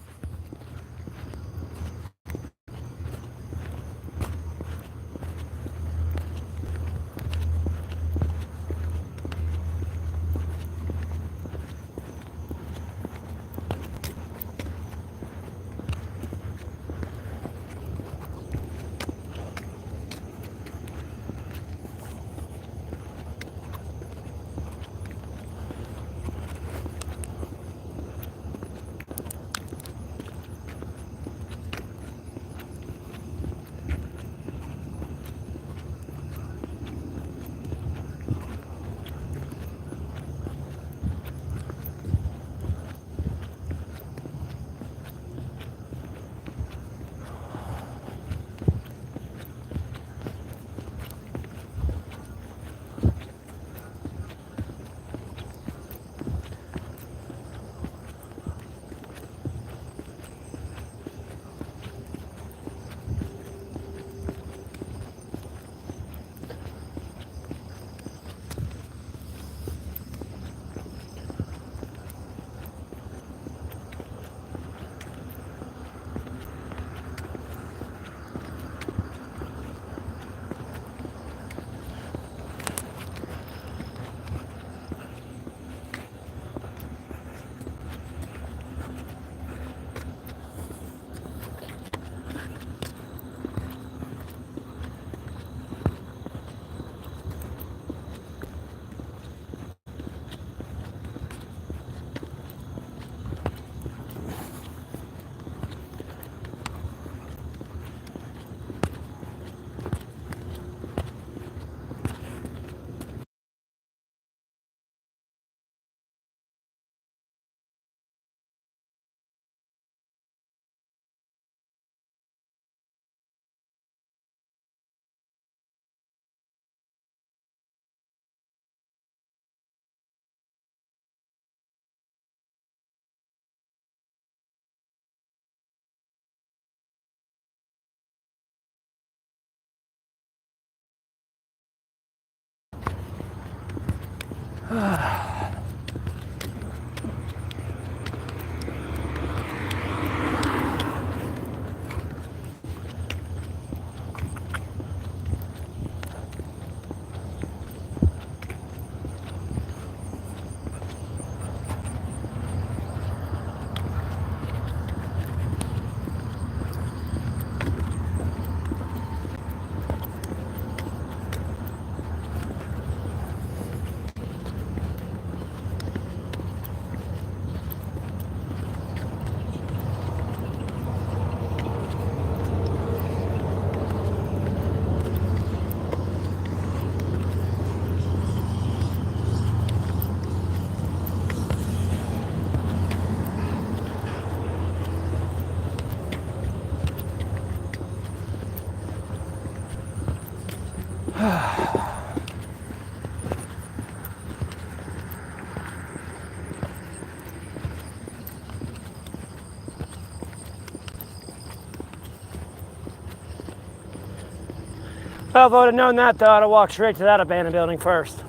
Well, if I would have known that, though, I'd have walked straight to that abandoned building first,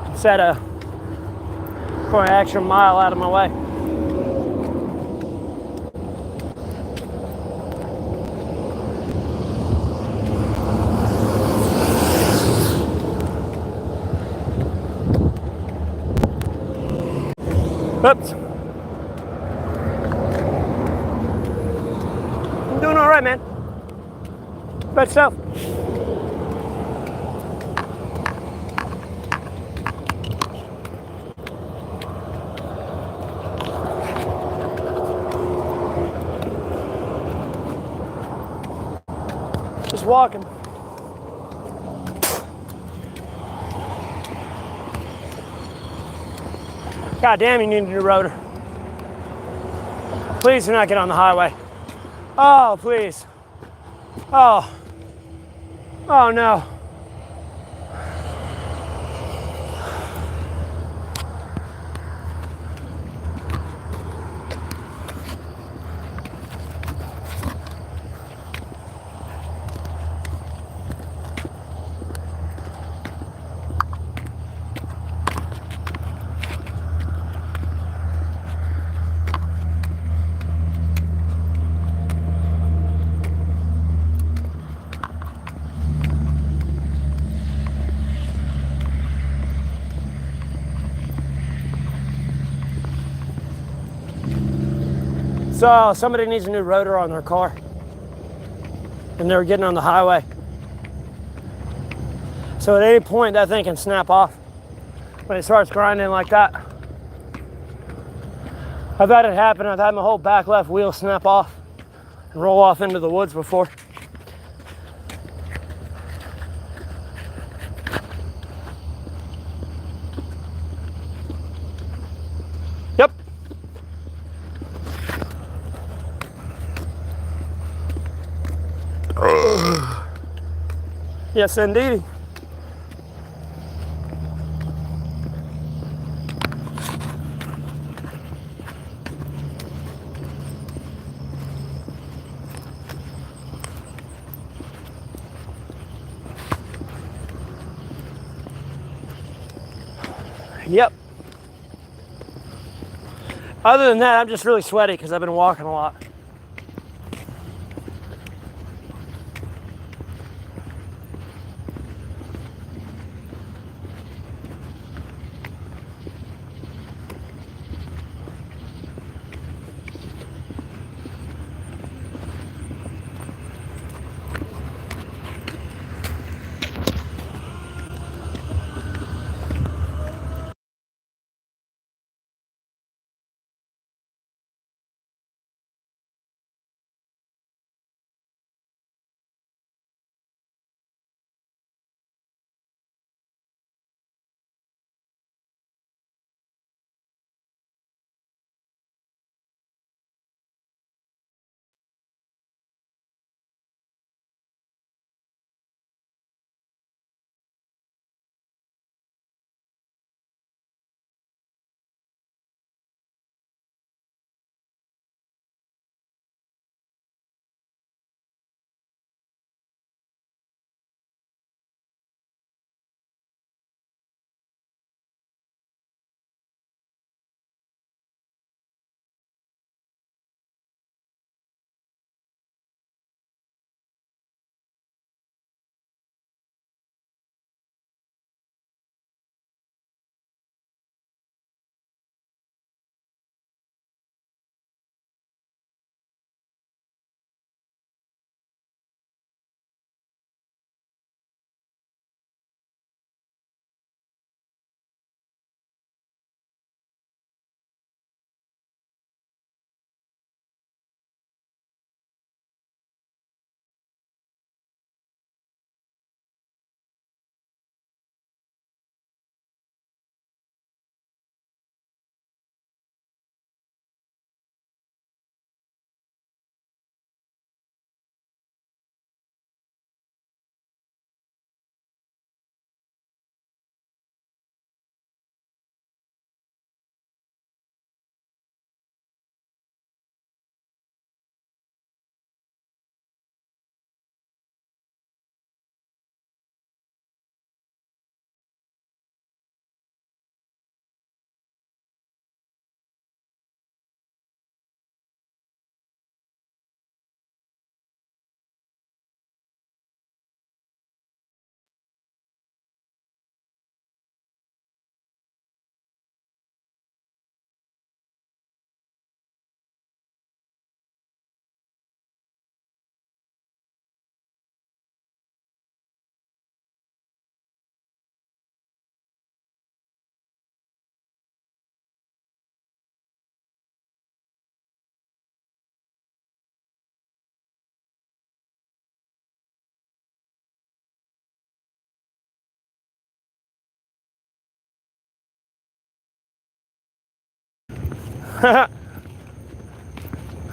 instead of going an extra mile out of my way. Oops. I'm doing all right, man. About yourself? Just walking. God damn, you need a new rotor. Please do not get on the highway. Oh, please. Oh. Oh, no. So somebody needs a new rotor on their car, and they're getting on the highway. So at any point, that thing can snap off when it starts grinding like that. I've had it happen. I've had my whole back left wheel snap off and roll off into the woods before. Yep. Yes, indeed. Yep. Other than that, I'm just really sweaty because I've been walking a lot.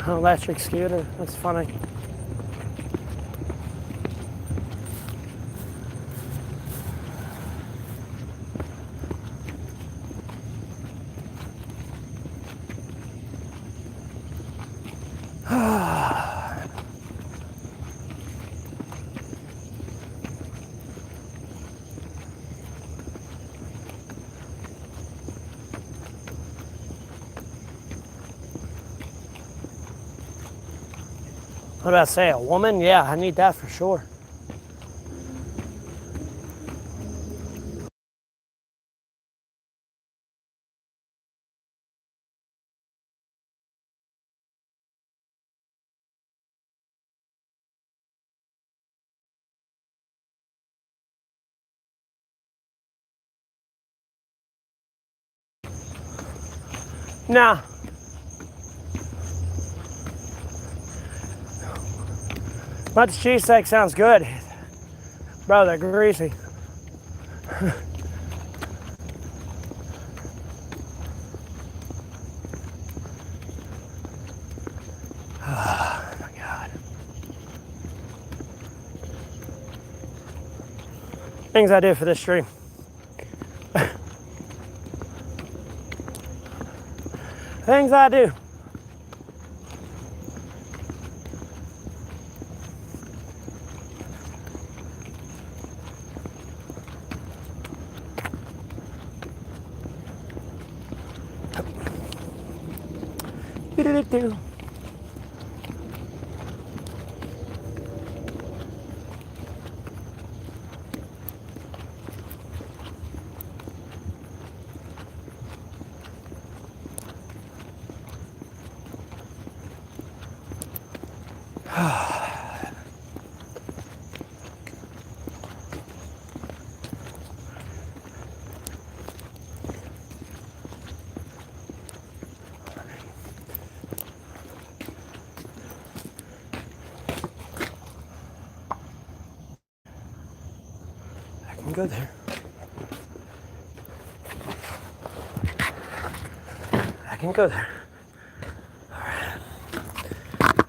Electric scooter. That's funny. What about say a woman? Yeah, I need that for sure. Nah. But the cheese steak sounds good. Bro, they're greasy. Oh my God. Things I do for this stream. Things I do. Do. Go there. I can go there. All right.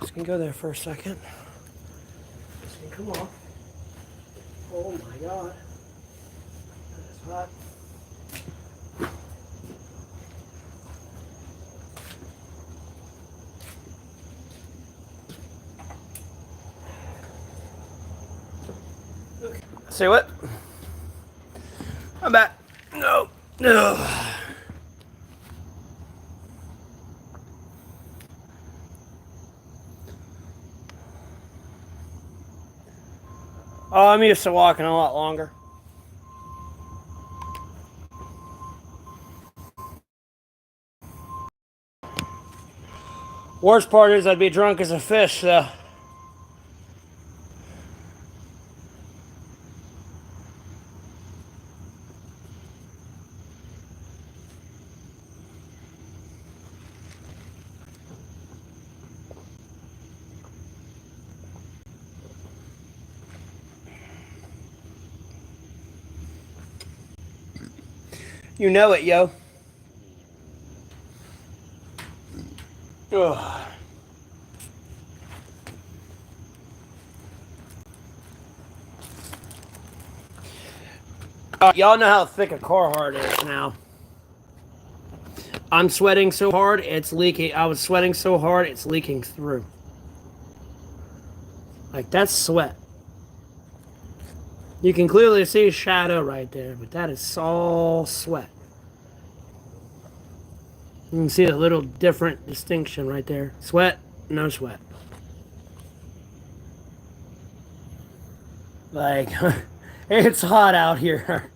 Just can go there for a second. This can come off. Oh my God. That is hot. Okay. Say what? I'm back. No. No. Oh, I'm used to walking a lot longer. Worst part is I'd be drunk as a fish, though. You know it, yo. Ugh. Y'all know how thick a Carhartt is now. I'm sweating so hard, it's leaking. I was sweating so hard, it's leaking through. Like, that's sweat. You can clearly see a shadow right there, but that is all sweat. You can see a little different distinction right there. Sweat, no sweat. Like, it's hot out here.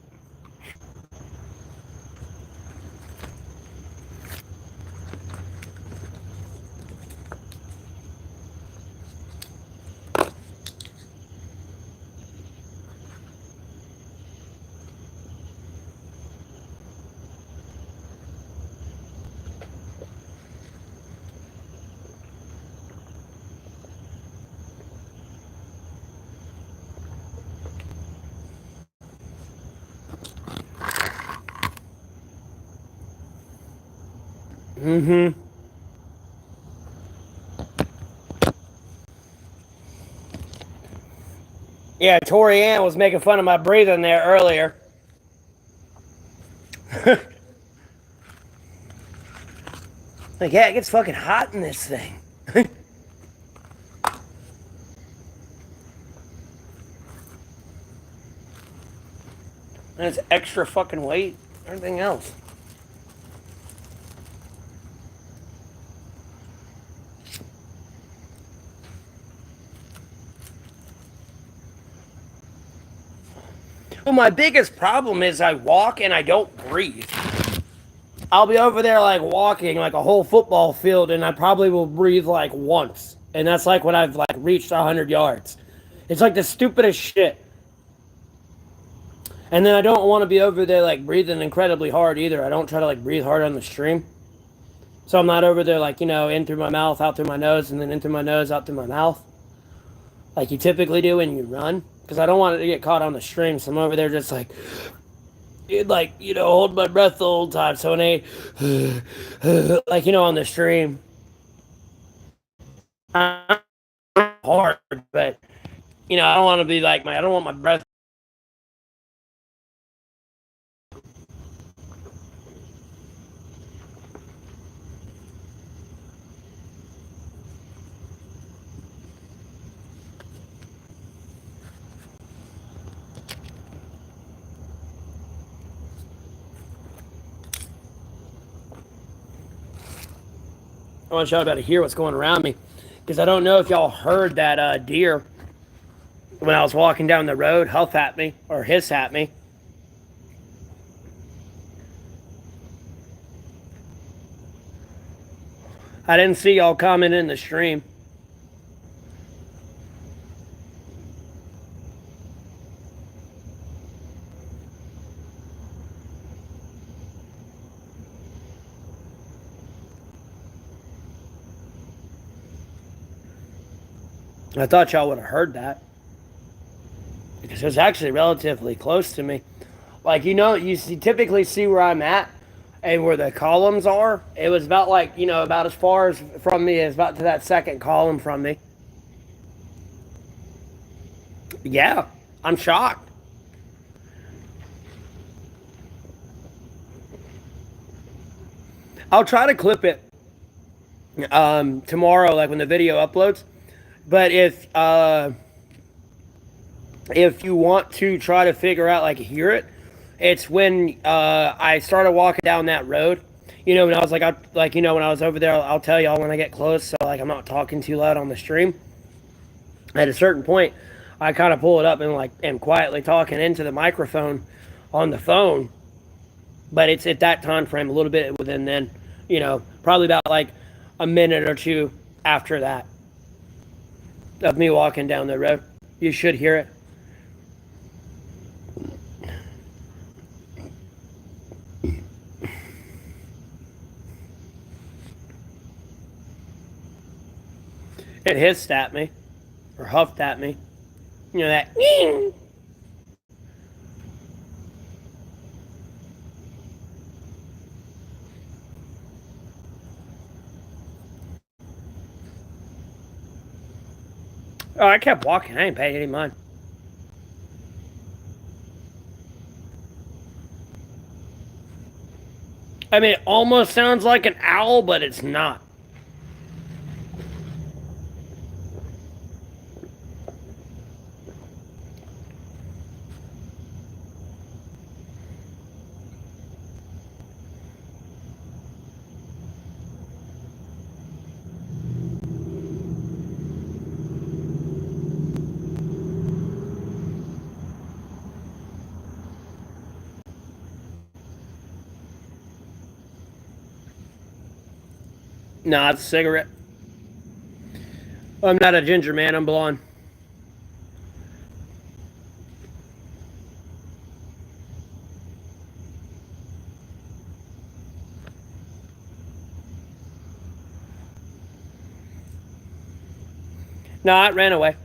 Mm-hmm. Yeah, Tori Ann was making fun of my breathing there earlier. Like, yeah, it gets fucking hot in this thing. And it's extra fucking weight. Everything else. Well, my biggest problem is I walk and I don't breathe. I'll be over there like walking like a whole football field and I probably will breathe like once. And that's like when I've like reached 100 yards. It's like the stupidest shit. And then I don't want to be over there like breathing incredibly hard either. I don't try to like breathe hard on the stream. So I'm not over there like, in through my mouth, out through my nose, and then in through my nose, out through my mouth, like you typically do when you run. Because I don't want it to get caught on the stream. So I'm over there just like, hold my breath the whole time. So when they, like, on the stream, I'm hard, but, I don't want to be like I don't want my breath. I want y'all to hear what's going around me. Because I don't know if y'all heard that deer when I was walking down the road huff at me or hiss at me. I didn't see y'all comment in the stream. I thought y'all would have heard that. Because it was actually relatively close to me. Like, you typically see where I'm at and where the columns are. It was about about as far as from me as about to that second column from me. Yeah, I'm shocked. I'll try to clip it tomorrow, like when the video uploads. But if you want to try to figure out hear it, it's when I started walking down that road. When I was when I was over there, I'll tell y'all when I get close. So I'm not talking too loud on the stream. At a certain point, I kind of pull it up and am quietly talking into the microphone on the phone. But it's at that time frame a little bit within then, probably about a minute or two after that of me walking down the road. You should hear it. It hissed at me or huffed at me. That. Oh, I kept walking. I ain't paying any mind. I mean, it almost sounds like an owl, but it's not. No, it's a cigarette. I'm not a ginger man. I'm blonde. No, it ran away.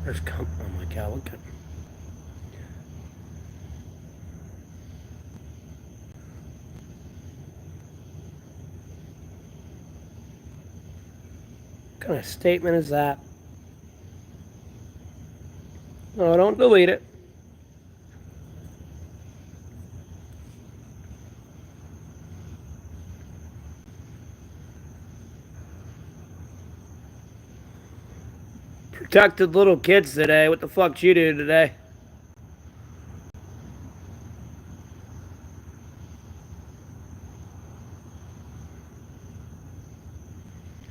There's oh my god, what kind? What kind of statement is that? No, don't delete it. Protected little kids today. What the fuck you do today?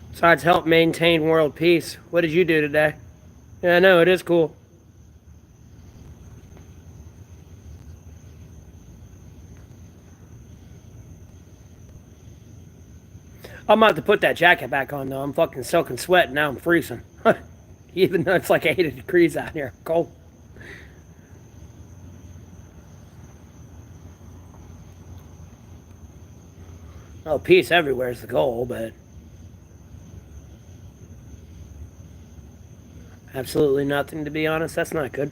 Besides help maintain world peace. What did you do today? Yeah, I know, it is cool. I'm about to put that jacket back on though. I'm fucking soaking sweat and now I'm freezing. even though it's like 80 degrees out here. Cold. Oh, peace everywhere is the goal, but absolutely nothing, to be honest. That's not good.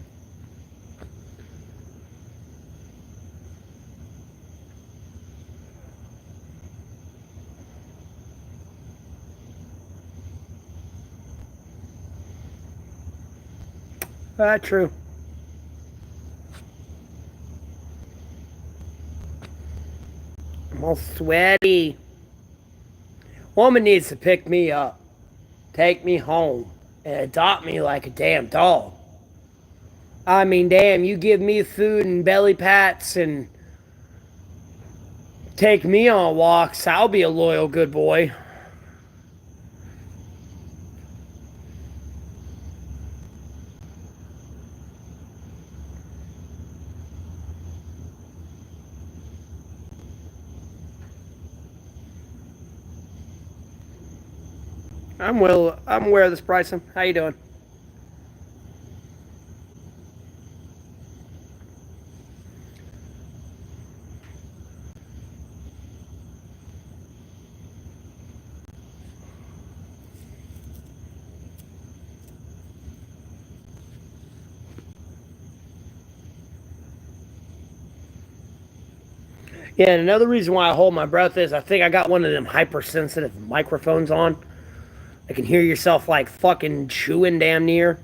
True. I'm all sweaty. Woman needs to pick me up, take me home, and adopt me like a damn dog. I mean, damn, you give me food and belly pats and take me on walks, I'll be a loyal good boy. I'm aware of this, Bryson. How you doing? Yeah, and another reason why I hold my breath is I think I got one of them hypersensitive microphones on. I can hear yourself like fucking chewing damn near.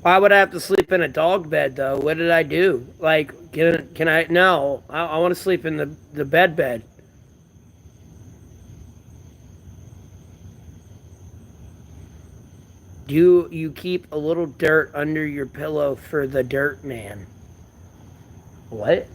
Why would I have to sleep in a dog bed though? What did I do? Like, can I? No, I want to sleep in the bed. You keep a little dirt under your pillow for the dirt man. What?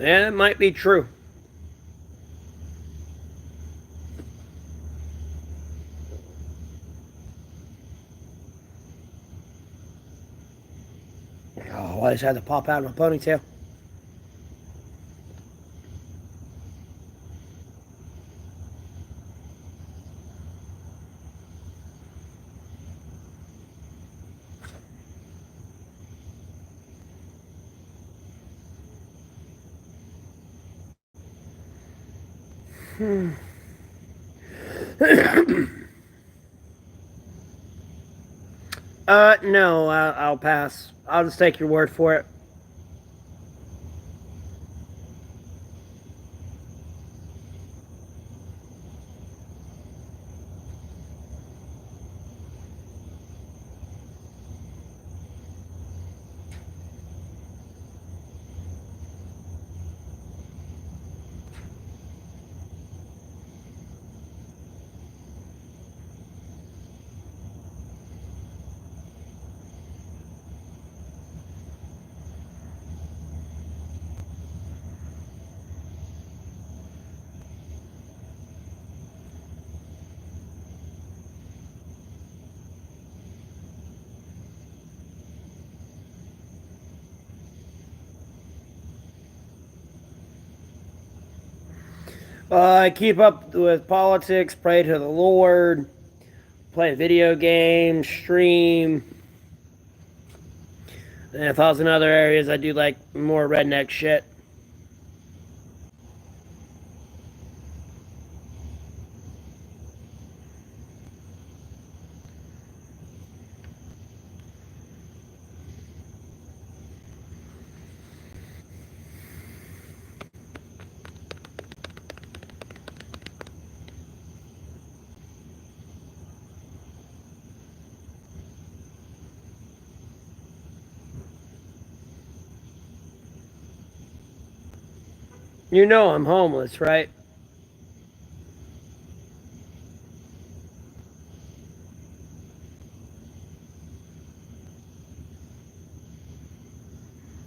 Yeah, it might be true. Oh, I just had to pop out of my ponytail. No, I'll pass. I'll just take your word for it. I keep up with politics, pray to the Lord, play video games, stream. And if I was in other areas, I do like more redneck shit. You know I'm homeless, right?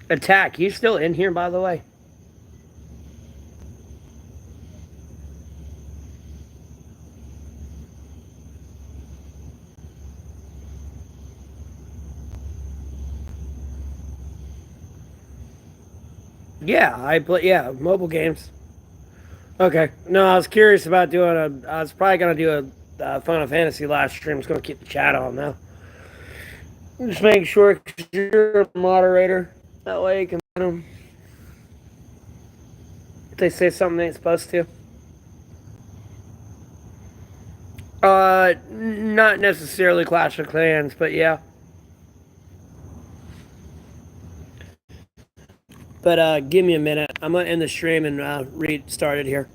Attack, you still in here, by the way? Yeah, I play. Yeah, mobile games. Okay. No, I was curious about doing a. I was probably gonna do a Final Fantasy live stream. I was gonna keep the chat on though. Just make sure 'cause you're a moderator. That way you can. If they say something they ain't supposed to. Not necessarily Clash of Clans, but yeah. But give me a minute. I'm gonna end the stream and read started here.